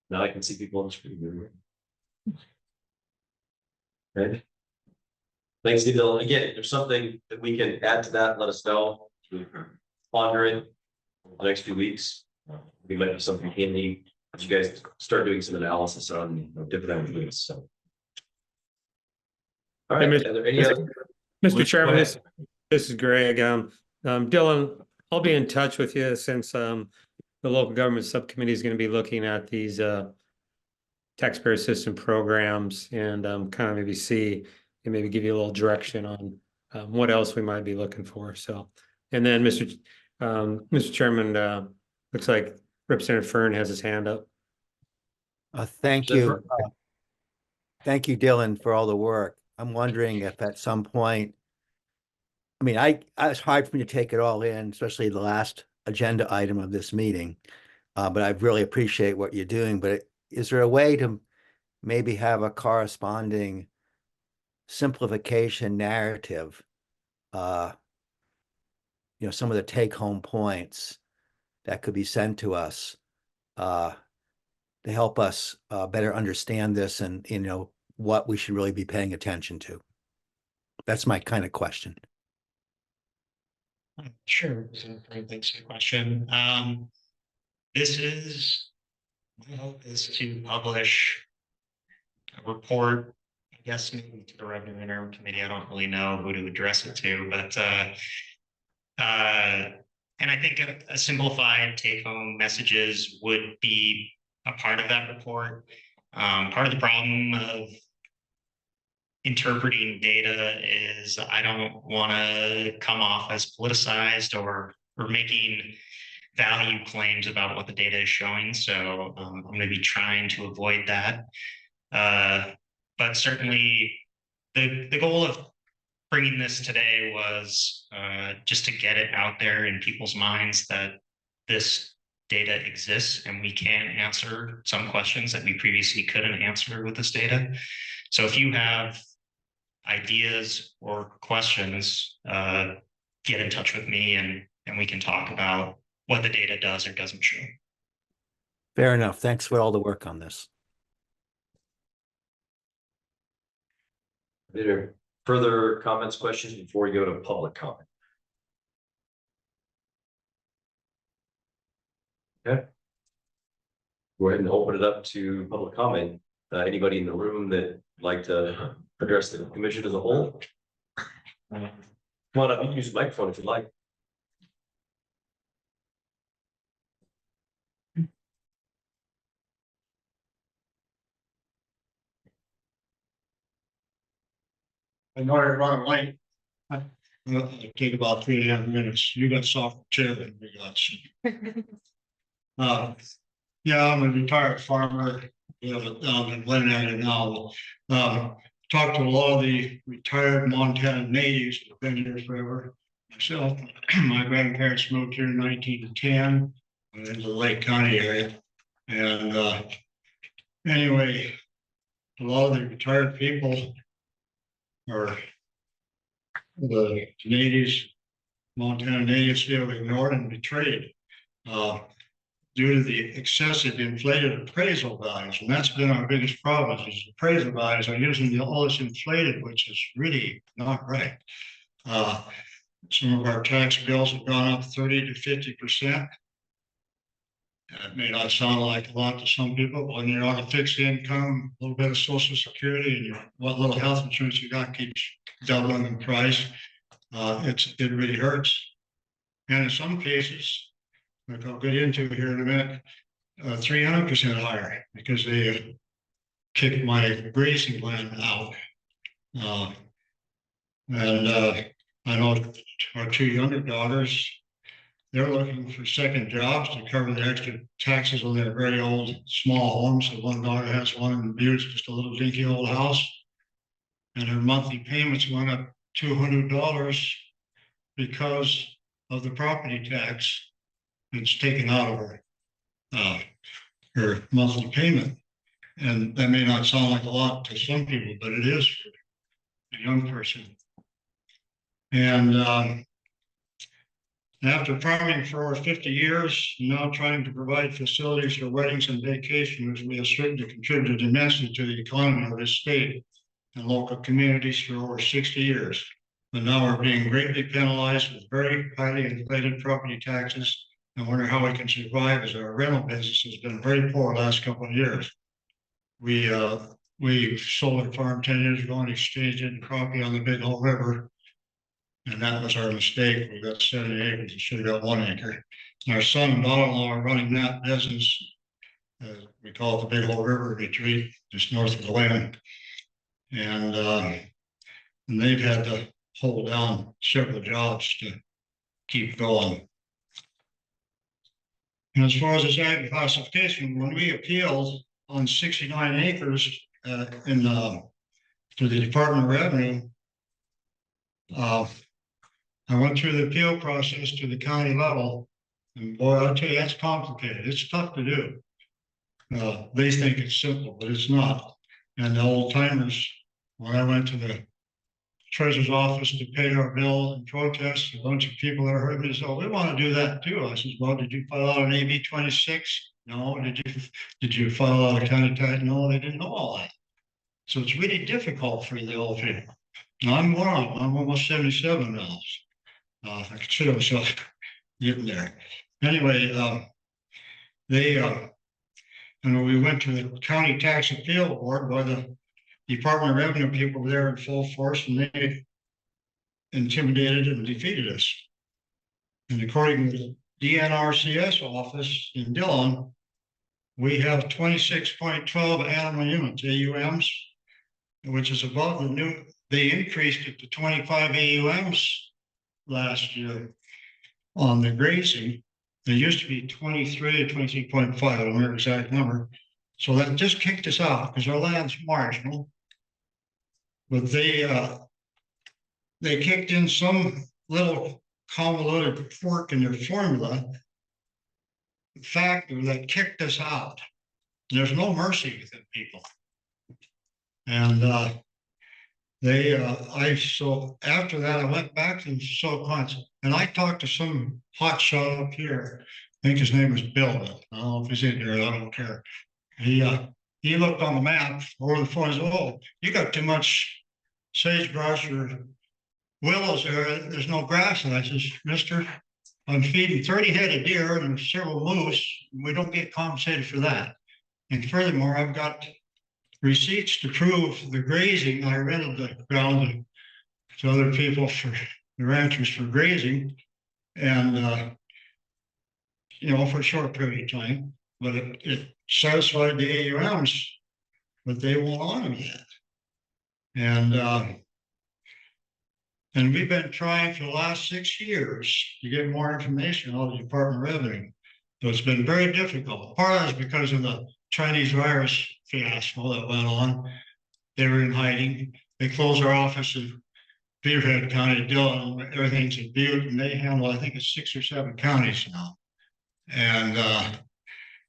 Now I can see people on the screen. Okay. Thanks, Dylan. Again, if there's something that we can add to that, let us know. Ponder it the next few weeks. We might have something handy as you guys start doing some analysis on different avenues. So, all right. Hey, Are there any other? Mr. Chairman, this is Greg. Dylan, I'll be in touch with you since the local government subcommittee is going to be looking at these taxpayer assistance programs, and kind of maybe see and maybe give you a little direction on what else we might be looking for. So, and then Mr. Chairman, looks like Representative Fern has his hand up. Thank you. Thank you, Dylan, for all the work. I'm wondering if at some point, I mean, it's hard for me to take it all in, especially the last agenda item of this meeting. But I really appreciate what you're doing. But is there a way to maybe have a corresponding simplification narrative? Some of the take-home points that could be sent to us to help us better understand this, and what we should really be paying attention to. That's my kind of question. Sure. Thanks for the question. This is, my hope is to publish a report, I guess maybe to the Revenue Interim Committee. I don't really know who to address it to, but and I think a simplified take-home messages would be a part of that report. Part of the problem of interpreting data is I don't want to come off as politicized or making value claims about what the data is showing. So I'm going to be trying to avoid that. But certainly the goal of bringing this today was just to get it out there in people's minds that this data exists and we can answer some questions that we previously couldn't answer with this data. So if you have ideas or questions, get in touch with me and we can talk about what the data does or doesn't show. Fair enough. Thanks for all the work on this. Are there further comments, questions before we go to public comment? Okay. Go ahead and open it up to public comment. Anybody in the room that would like to address the commission as a whole? Come on up, you can use the microphone if you'd like. I know you're running late. It'll take about 3.5 minutes. You got soft chair than we got. Yeah, I'm a retired farmer We have it down in Glen area now. Talked to a lot of the retired Montana natives who've been here forever. Myself, my grandparents moved here in 1910 in the Lake County area. And anyway, a lot of the retired people are the natives, Montana natives feel ignored and betrayed due to the excessive inflated appraisal values. And that's been our biggest problem is appraisal values are using all this inflated, which is really not right. Some of our tax bills have gone up 30 to 50%. It may not sound like a lot to some people, but when you're on a fixed income, a little bit of Social Security, and what little health insurance you got keeps doubling in price, it really hurts. And in some cases, like I'll get into here in a minute, 300% higher because they kicked my grazing land out. I know our two younger daughters, they're looking for second jobs to cover the extra taxes on their very old small homes. So one daughter has one in Butte, just a little dinky old house. And her monthly payments went up $200 because of the property tax that's taken out of her monthly payment. And that may not sound like a lot to some people, but it is for a young person. And after farming for over 50 years, now trying to provide facilities for weddings and vacations, we have certainly contributed immensely to the economy of this state and local communities for over 60 years. But now we're being greatly penalized with very highly inflated property taxes. I wonder how we can survive as our rental business has been very poor the last couple of years. We sold a farm 10 years ago and exchanged it in property on the Big Hole River. And that was our mistake. We got 70 acres. We should have got 1 acre. Our son and daughter-in-law are running that business. We call it the Big Hole River Retreat, just north of the land. And they've had to hold down several jobs to keep going. And as far as this ag classification, when we appealed on 69 acres to the Department of Revenue, I went through the appeal process to the county level, and boy, I'll tell you, that's complicated. It's tough to do. They think it's simple, but it's not. And the old timers, when I went to the treasurer's office to pay our bill and protest, a bunch of people that heard me said, "Oh, we want to do that too." I said, "Well, did you file out an AB 26? No. Did you file out a county tax? No, they didn't know all that." So it's really difficult for the old people. Now I'm one of them. I'm almost 77 now. I consider myself getting there. Anyway, and we went to the county tax appeal board by the Department of Revenue people were there in full force, and they intimidated and defeated us. And according to the DNRCS office in Dillon, we have 26.12 animal units, AUMs, which is above the new, they increased it to 25 AUMs last year on the grazing. There used to be 23 or 23.5, I don't remember the exact number. So that just kicked us out because our land's marginal. But they kicked in some little convoluted quirk in their formula factor that kicked us out. There's no mercy with it, people. And so after that, I went back to Subcommittee, and I talked to some hot shot up here. I think his name was Bill. I don't know if he's in here. I don't care. He looked on the map over the phone and said, "Oh, you got too much sagebrush or willows there. There's no grass." And I says, "Mister, I'm feeding 30 head of deer and several moose. We don't get compensated for that. And furthermore, I've got receipts to prove the grazing. I rented the ground to other people for the ranchers for grazing, and for a short period of time. But it satisfied the AUMs, but they won't honor that. And we've been trying for the last 6 years to get more information out of the Department of Revenue. So it's been very difficult. Part of it is because of the Chinese virus fiasco that went on. They were in hiding. They closed our office in Beaverhead County, Dillon, everything's in Butte, and they handle, I think it's 6 or 7 counties now. And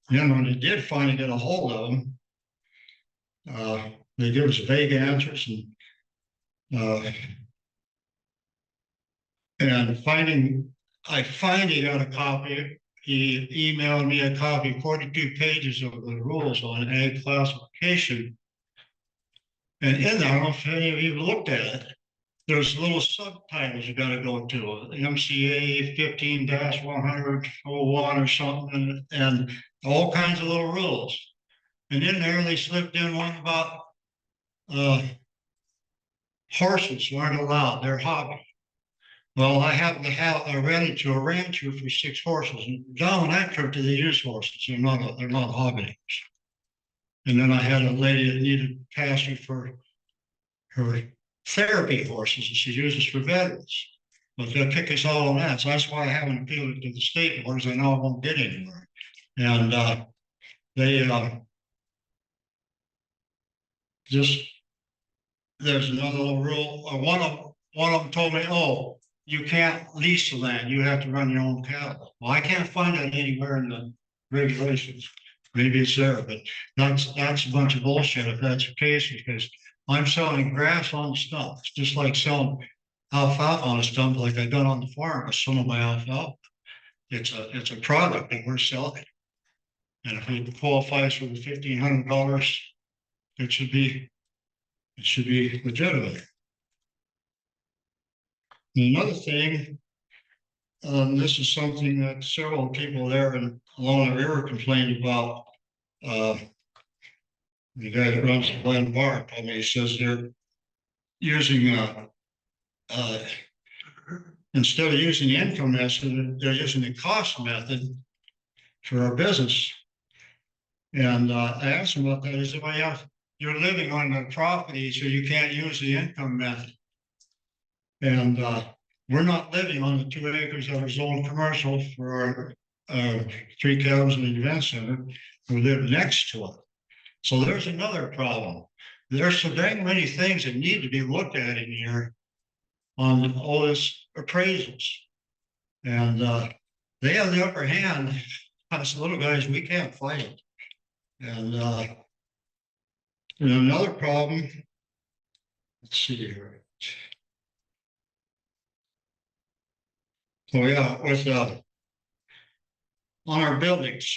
then when they did finally get a hold of them, they give us vague answers and I finally got a copy. He emailed me a copy, 42 pages of the rules on ag classification. And in there, I don't know if any of you looked at it, there's little subtitles you gotta go to, MCA 15-100-01 or something, and all kinds of little rules. And in there, they slipped in one about horses weren't allowed, they're hobby. Well, I happen to have, I rented to a rancher for 6 horses, and down in that country, they use horses, they're not hobby. And then I had a lady that needed pasture for her therapy horses, and she uses for veterans. But they'll kick us all on that, so that's why I haven't appealed it to the state boards. I know I won't get anywhere. And there's another little rule. One of them told me, "Oh, you can't lease the land; you have to run your own cattle." Well, I can't find that anywhere in the regulations. Maybe it's there, but that's a bunch of bullshit if that's the case, because I'm selling grass on the stump. It's just like selling alfalfa on a stump, like I've done on the farm with some of my alfalfa. It's a product that we're selling. And if it qualifies for the $1,500, it should be legitimate. Another thing, this is something that several people there and along the river complained about. The guy that runs the Glen Bar told me, he says they're using instead of using the income method, they're using the cost method for our business. And I asked him about that. He said, "Well, yeah, you're living on the property, so you can't use the income method." And we're not living on the 2 acres that are zoned commercial for our 3 cabins and an event center. We live next to it. So there's another problem. There's so dang many things that need to be looked at in here on all this appraisals. And they have the upper hand. Us little guys, we can't fight it. And another problem, let's see here. Oh yeah, with on our buildings,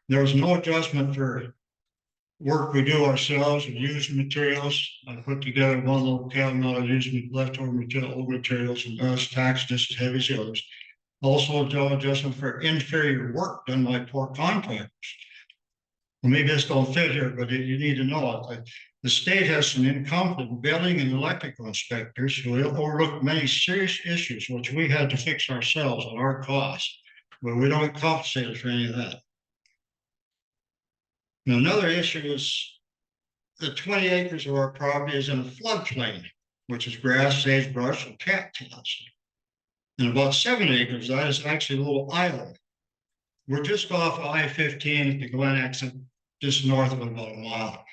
there was no adjustment for work we do ourselves and used materials. I put together one little cabinet of used leftover material, old materials, and those taxed just as heavy as the others. Also, no adjustment for inferior work done by poor contractors. Well, maybe this don't fit here, but you need to know it. The state has some incompetent building and electrical inspectors who overlook many serious issues, which we had to fix ourselves at our cost, but we don't compensate us for any of that. Now, another issue is the 20 acres of our property is in a floodplain, which is grass, sagebrush, and cattails. And about 7 acres, that is actually a little island. We're just off of I-15 at the Glen exit, just north of about a mile.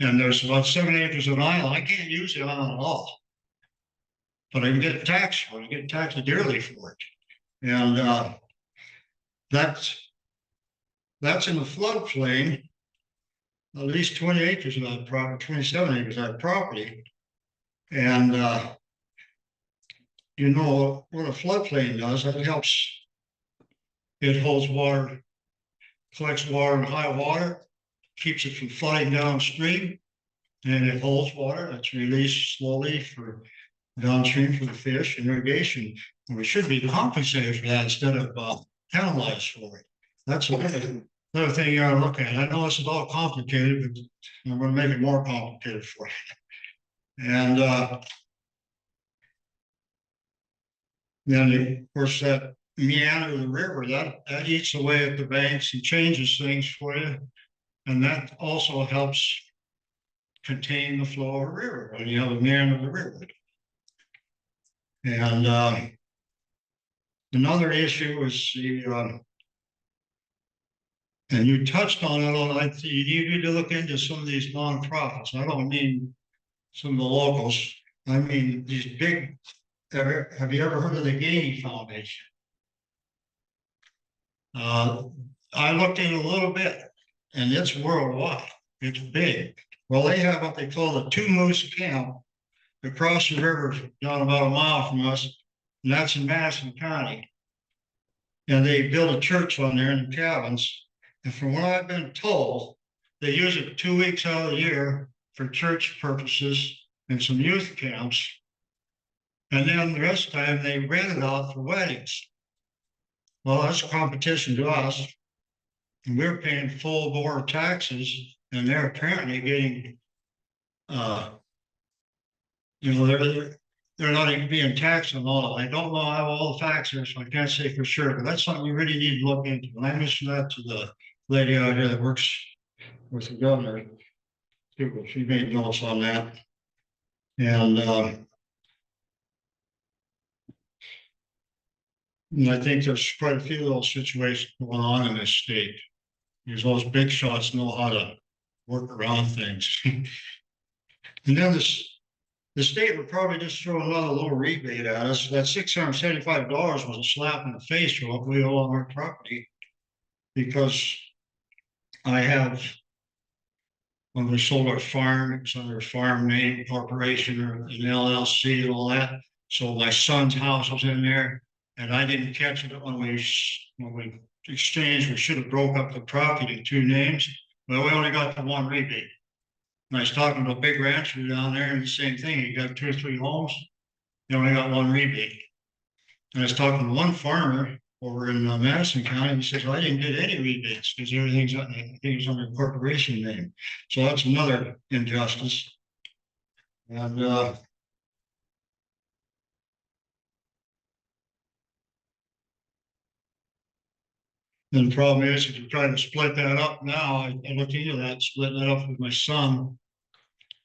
And there's about 7 acres of an island. I can't use the island at all. But I can get taxed for it. I get taxed dearly for it. And that's in the floodplain, at least 20 acres of that property, 27 acres of that property. And you know what a floodplain does, it helps. It holds water, collects water in high water, keeps it from flooding downstream, and it holds water that's released slowly for downstream for the fish and irrigation. And we should be compensated for that instead of penalized for it. That's another thing you gotta look at. I know this is all complicated, but I'm gonna make it more complicated for you. And then of course that meander of the river, that eats away at the banks and changes things for you. And that also helps contain the flow of a river when you have a meander of the river. And another issue is And you touched on it, I think you need to look into some of these nonprofits. I don't mean some of the locals. I mean, these big, have you ever heard of the Gainey Foundation? I looked in a little bit and it's worldwide. It's big. Well, they have what they call the Two Moose Camp across the river, down about a mile from us, and that's in Madison County. And they built a church on there in the cabins. And from what I've been told, they use it 2 weeks out of the year for church purposes and some youth camps. And then the rest of the time they rent it out for weddings. Well, that's competition to us. And we're paying full bore taxes, and they're apparently getting, they're not even being taxed on all. I don't know how all the facts are, so I can't say for sure, but that's something you really need to look into. And I mentioned that to the lady out here that works with the governor. She made notes on that. And I think there's quite a few of those situations going on in this state. Because those big shots know how to work around things. And then the state would probably just throw another little rebate at us. That $675 was a slap in the face for what we owe on our property. Because I have, when we sold our farm, it was under a farm name corporation or an LLC and all that. So my son's house was in there, and I didn't catch it when we exchanged. We should have broke up the property in 2 names, but we only got the 1 rebate. And I was talking to a big rancher down there, and the same thing. He got 2 or 3 homes. He only got 1 rebate. And I was talking to one farmer over in Madison County. He says, well, I didn't get any rebates because everything's under corporation name. So that's another injustice. And the problem is, if you try to split that up now, I looked into that, splitting that up with my son.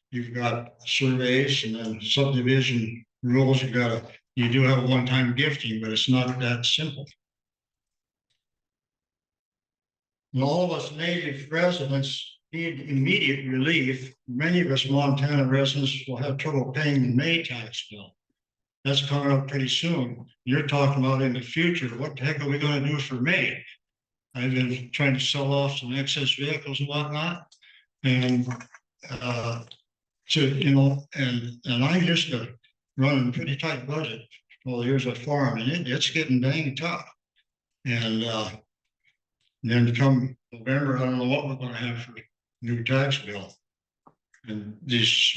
You've got surveys and then subdivision rules. You do have a one-time gifting, but it's not that simple. And all of us native residents need immediate relief. Many of us Montana residents will have trouble paying the May tax bill. That's coming up pretty soon. You're talking about in the future, what the heck are we going to do for May? I've been trying to sell off some excess vehicles and whatnot. And I'm used to running a pretty tight budget all the years I farm, and it's getting dang tough. And then come November, I don't know what we're going to have for new tax bill. And these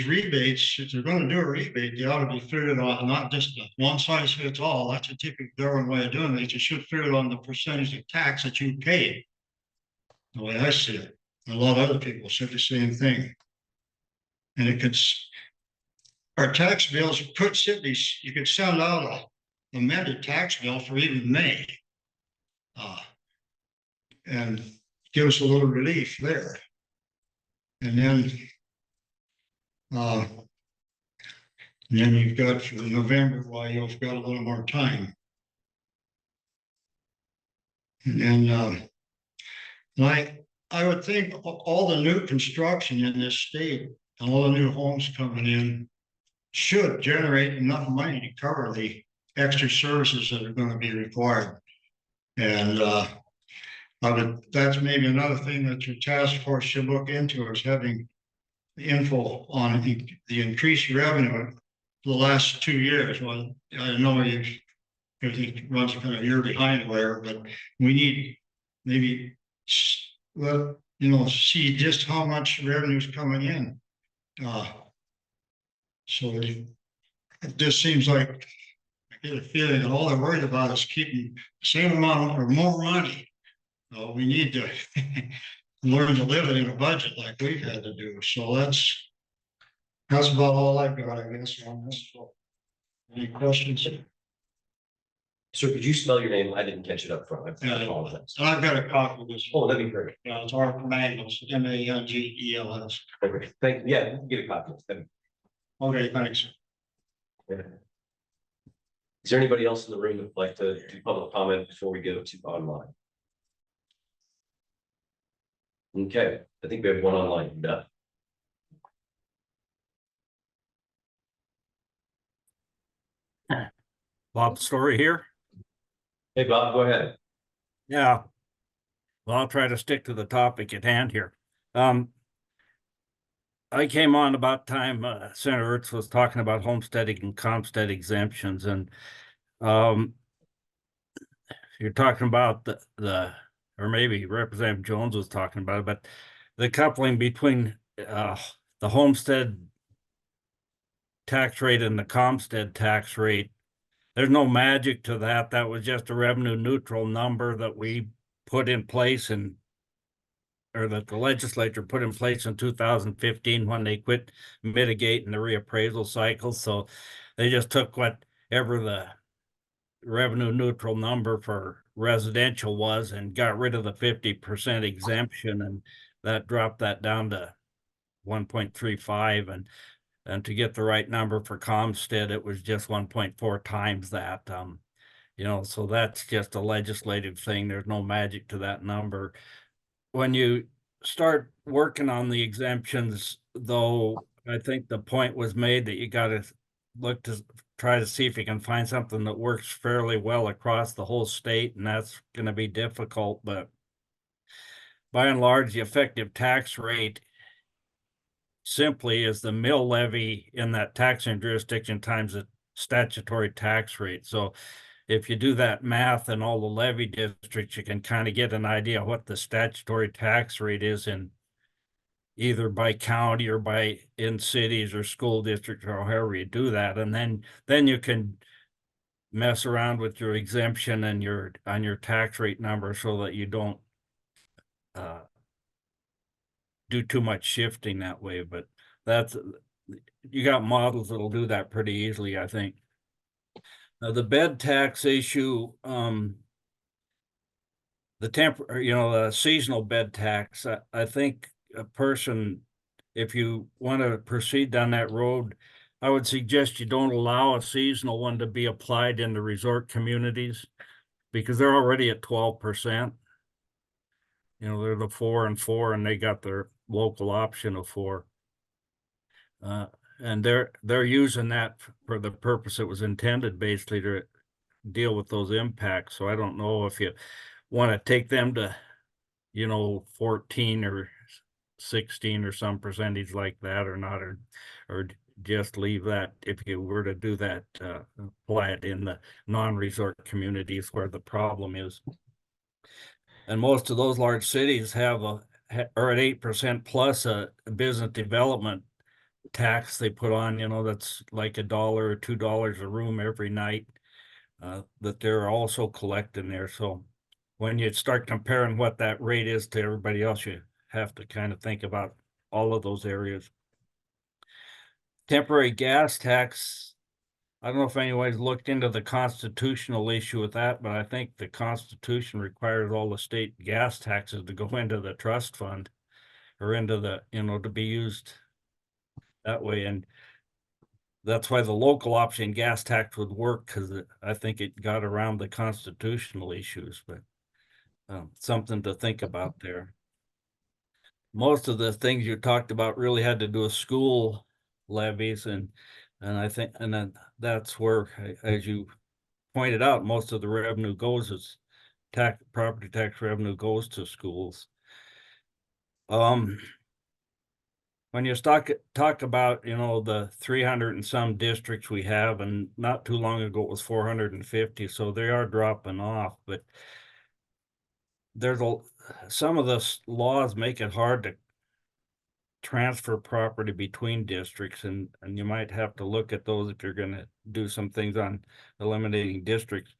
rebates, if they're going to do a rebate, they ought to be figured on not just a one size fits all. That's a typical government way of doing it. You should figure it on the percentage of tax that you paid. The way I see it, a lot of other people said the same thing. And our tax bills could you could send out an amended tax bill for even May, and give us a little relief there. And then you've got for November, why you've got a little more time. And then I would think all the new construction in this state and all the new homes coming in should generate enough money to cover the extra services that are going to be required. And that's maybe another thing that your task force should look into, is having the info on the increased revenue the last 2 years. Well, I know everything runs kind of a year behind where, but we need maybe see just how much revenue is coming in. So it just seems like I get a feeling that all they're worried about is keeping the same amount or more money. We need to learn to live it in a budget like we've had to do. So that's about all I've got, I guess, on this. So, any questions? Sir, could you spell your name? I didn't catch it up front. I apologize. And I've got a copy of this. Oh, that'd be great. Yeah, it's Arthur Mangels, Mangels. Okay, thank you. Yeah, you can get a copy. Okay, thanks. Yeah. Is there anybody else in the room that would like to do public comment before we go to online? Okay, I think we have one online. Beth. Bob Story here. Hey, Bob, go ahead. Yeah. Well, I'll try to stick to the topic at hand here. I came on about time Senator Hertz was talking about homesteading and comstead exemptions, and you're talking about the or maybe Representative Jones was talking about it, but the coupling between the homestead tax rate and the comstead tax rate. There's no magic to that. That was just a revenue neutral number that we put in place or that the legislature put in place in 2015 when they quit mitigating the reappraisal cycle. So they just took whatever the revenue neutral number for residential was and got rid of the 50% exemption, and that dropped that down to 1.35, and to get the right number for Comstead, it was just 1.4 times that. So that's just a legislative thing. There's no magic to that number. When you start working on the exemptions, though, I think the point was made that you got to look to try to see if you can find something that works fairly well across the whole state, and that's going to be difficult. But by and large, the effective tax rate simply is the mill levy in that taxing jurisdiction times the statutory tax rate. So if you do that math in all the levy districts, you can kind of get an idea of what the statutory tax rate is in either by county or in cities or school districts or however you do that. And then you can mess around with your exemption and on your tax rate number so that you don't do too much shifting that way. But you got models that'll do that pretty easily, I think. Now, the bed tax issue, the seasonal bed tax, I think a person, if you want to proceed down that road, I would suggest you don't allow a seasonal one to be applied in the resort communities because they're already at 12%. They're the 4 and 4, and they got their local option of 4. And they're using that for the purpose it was intended, basically to deal with those impacts. So I don't know if you want to take them to, 14 or 16 or some percentage like that or not, or just leave that if you were to do that, apply it in the non-resort communities where the problem is. And most of those large cities are at 8% plus a business development tax they put on, that's like $1 or $2 a room every night, that they're also collecting there. So when you start comparing what that rate is to everybody else, you have to kind of think about all of those areas. Temporary gas tax, I don't know if anybody's looked into the constitutional issue with that, but I think the Constitution requires all the state gas taxes to go into the trust fund or into the, to be used that way. And that's why the local option gas tax would work, because I think it got around the constitutional issues, but something to think about there. Most of the things you talked about really had to do with school levies, and I think, and then that's where, as you pointed out, most of the revenue goes as property tax revenue goes to schools. When you talk about, the 300 and some districts we have, and not too long ago it was 450, so they are dropping off, but some of the laws make it hard to transfer property between districts, and you might have to look at those if you're going to do some things on eliminating districts.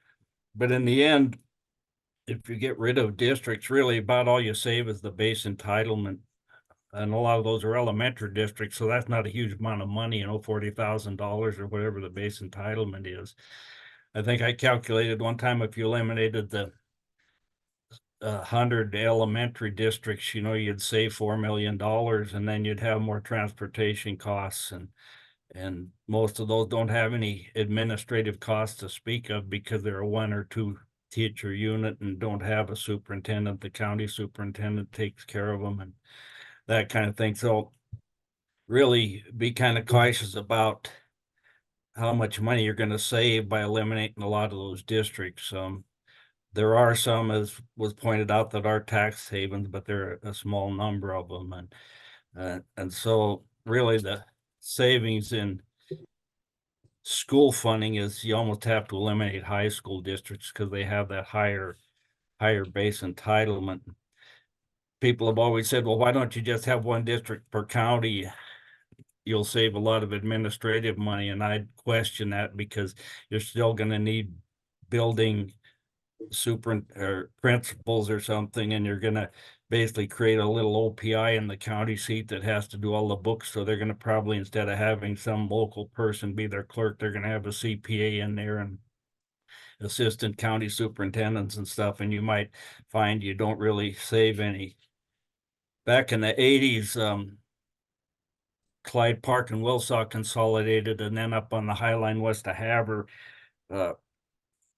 But in the end, if you get rid of districts, really about all you save is the base entitlement. And a lot of those are elementary districts, so that's not a huge amount of money, $40,000 or whatever the base entitlement is. I think I calculated one time if you eliminated the 100 elementary districts, you'd save $4 million, and then you'd have more transportation costs, and most of those don't have any administrative costs to speak of because they're 1 or 2 teacher unit and don't have a superintendent, the county superintendent takes care of them and that kind of thing. So really be kind of cautious about how much money you're going to save by eliminating a lot of those districts. There are some, as was pointed out, that are tax havens, but they're a small number of them. And so really the savings in school funding is you almost have to eliminate high school districts because they have that higher base entitlement. People have always said, well, why don't you just have one district per county? You'll save a lot of administrative money. And I'd question that because you're still going to need building or principals or something, and you're going to basically create a little OPI in the county seat that has to do all the books. So they're going to probably, instead of having some local person be their clerk, they're going to have a CPA in there and assistant county superintendents and stuff. And you might find you don't really save any. Back in the 80s, Clyde Park and Wilsaw consolidated, and then up on the High Line west of Havre,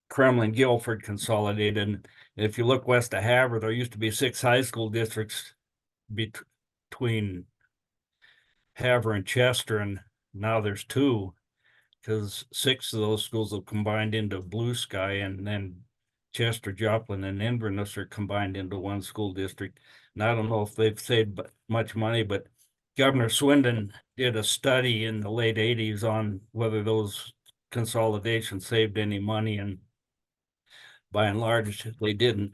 Kremlin Guilford consolidated. And if you look west of Havre, there used to be 6 high school districts between Havre and Chester, and now there's 2 because 6 of those schools have combined into Blue Sky, and then Chester, Joplin, and Inverness are combined into one school district. And I don't know if they've saved much money, but Governor Swindon did a study in the late 80s on whether those consolidations saved any money, and by and large, they didn't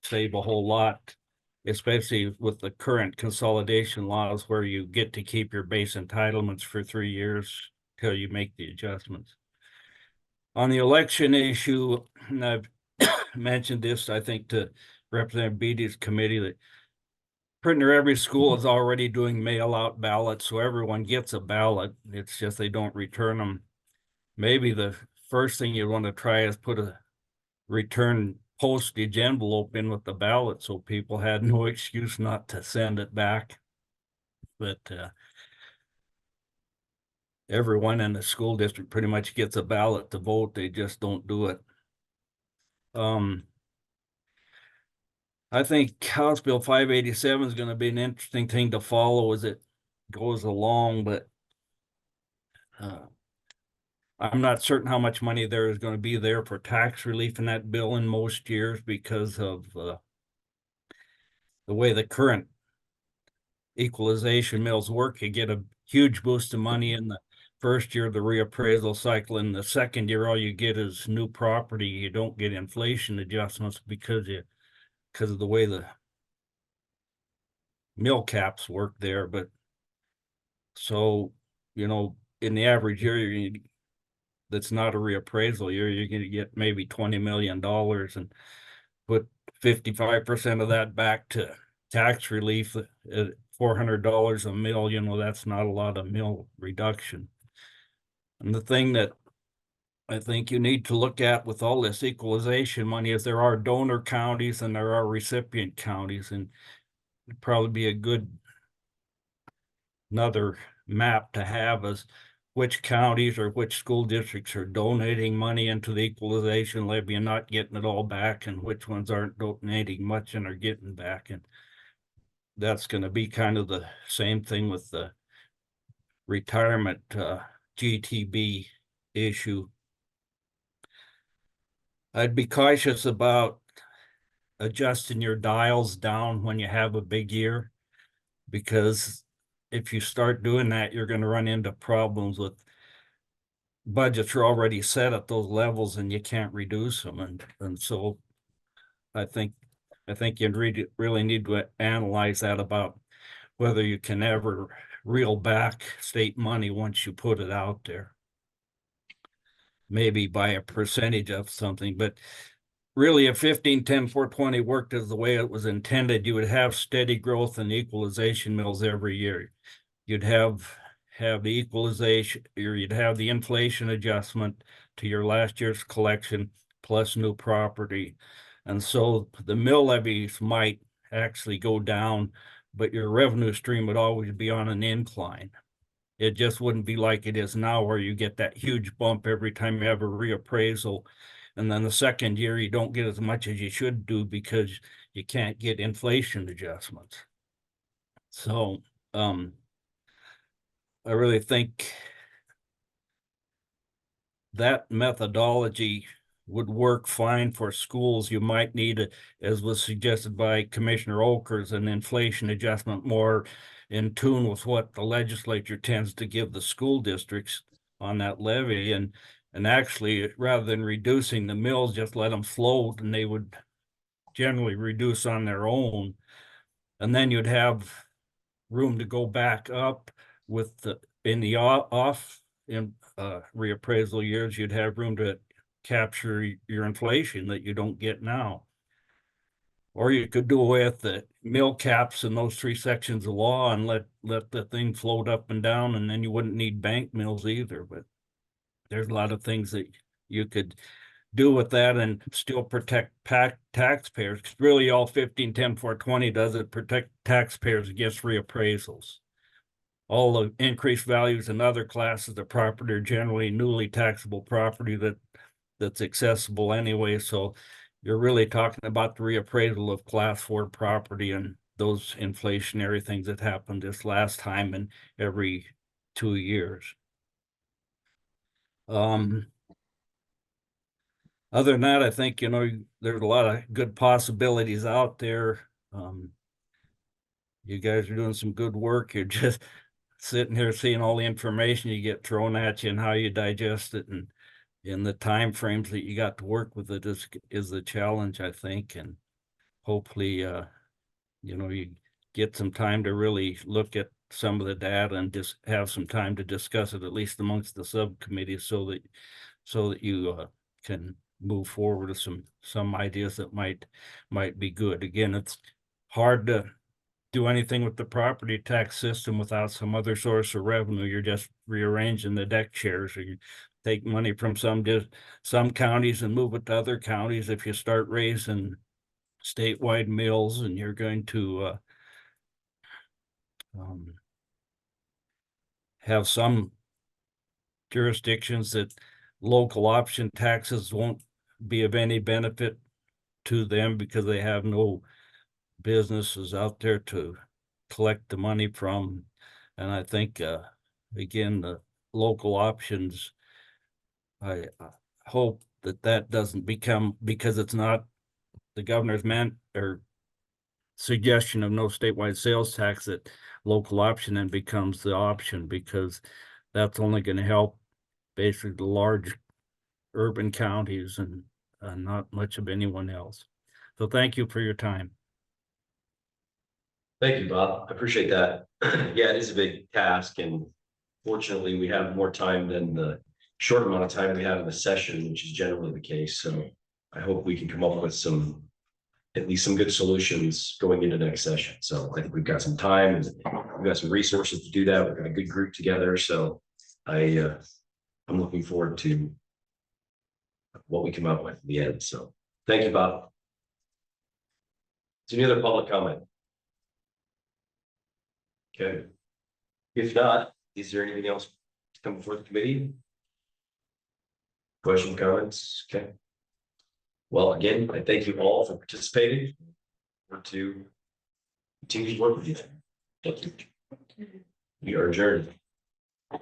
save a whole lot, especially with the current consolidation laws where you get to keep your base entitlements for 3 years till you make the adjustments. On the election issue, and I've mentioned this, I think, to Representative Bedey's committee, that pretty near every school is already doing mail-out ballots, so everyone gets a ballot. It's just they don't return them. Maybe the first thing you want to try is put a return postage envelope in with the ballot so people had no excuse not to send it back. But everyone in the school district pretty much gets a ballot to vote. They just don't do it. I think House Bill 587 is going to be an interesting thing to follow as it goes along, but I'm not certain how much money there is going to be there for tax relief in that bill in most years because of the way the current equalization mills work. You get a huge boost of money in the first year of the reappraisal cycle. In the second year, all you get is new property. You don't get inflation adjustments because of the way the mill caps work there. But so, in the average year, that's not a reappraisal year, you're going to get maybe $20 million and put 55% of that back to tax relief at $400 a mill. That's not a lot of mill reduction. And the thing that I think you need to look at with all this equalization money is there are donor counties and there are recipient counties, and it'd probably be another map to have is which counties or which school districts are donating money into the equalization levy and not getting it all back, and which ones aren't donating much and are getting back. And that's going to be kind of the same thing with the retirement GTB issue. I'd be cautious about adjusting your dials down when you have a big year, because if you start doing that, you're going to run into problems with budgets are already set at those levels and you can't reduce them. And so I think you really need to analyze that about whether you can ever reel back state money once you put it out there. Maybe by a percentage of something, but really if 15, 10, 420 worked as the way it was intended, you would have steady growth in equalization mills every year. You'd have the equalization, or you'd have the inflation adjustment to your last year's collection plus new property. And so the mill levies might actually go down, but your revenue stream would always be on an incline. It just wouldn't be like it is now where you get that huge bump every time you have a reappraisal. And then the second year, you don't get as much as you should do because you can't get inflation adjustments. So, I really think that methodology would work fine for schools. You might need, as was suggested by Commissioner Okers, an inflation adjustment more in tune with what the legislature tends to give the school districts on that levy. And actually, rather than reducing the mills, just let them float, and they would generally reduce on their own. And then you'd have room to go back up with in the reappraisal years, you'd have room to capture your inflation that you don't get now. Or you could do away with the mill caps in those 3 sections of law and let the thing float up and down, and then you wouldn't need bank mills either. But there's a lot of things that you could do with that and still protect taxpayers. Because really all 1510-420 does it protect taxpayers against reappraisals. All the increased values in other classes of property are generally newly taxable property that's accessible anyway. So you're really talking about the reappraisal of class 4 property and those inflationary things that happened this last time and every 2 years. Other than that, I think, there's a lot of good possibilities out there. You guys are doing some good work. You're just sitting here seeing all the information you get thrown at you and how you digest it, and in the time frames that you got to work with it is the challenge, I think. And hopefully, you get some time to really look at some of the data and just have some time to discuss it, at least amongst the subcommittee, so that you can move forward with some ideas that might be good. Again, it's hard to do anything with the property tax system without some other source of revenue. You're just rearranging the deck chairs, or you take money from some counties and move it to other counties. If you start raising statewide mills, and you're going to have some jurisdictions that local option taxes won't be of any benefit to them because they have no businesses out there to collect the money from. And I think, again, the local options, I hope that doesn't become, because it's not the governor's suggestion of no statewide sales tax, that local option then becomes the option, because that's only going to help basically the large urban counties and not much of anyone else. So thank you for your time. Thank you, Bob. I appreciate that. Yeah, it is a big task, and fortunately we have more time than the short amount of time we have in the session, which is generally the case. So I hope we can come up with at least some good solutions going into the next session. So I think we've got some time and we've got some resources to do that. We've got a good group together. So I'm looking forward to what we come up with at the end. So thank you, Bob. Is there any other public comment? Okay. If not, is there anything else to come before the committee? Question, comments? Okay. Well, again, I thank you all for participating. To continue to work with you. Thank you. We are adjourned.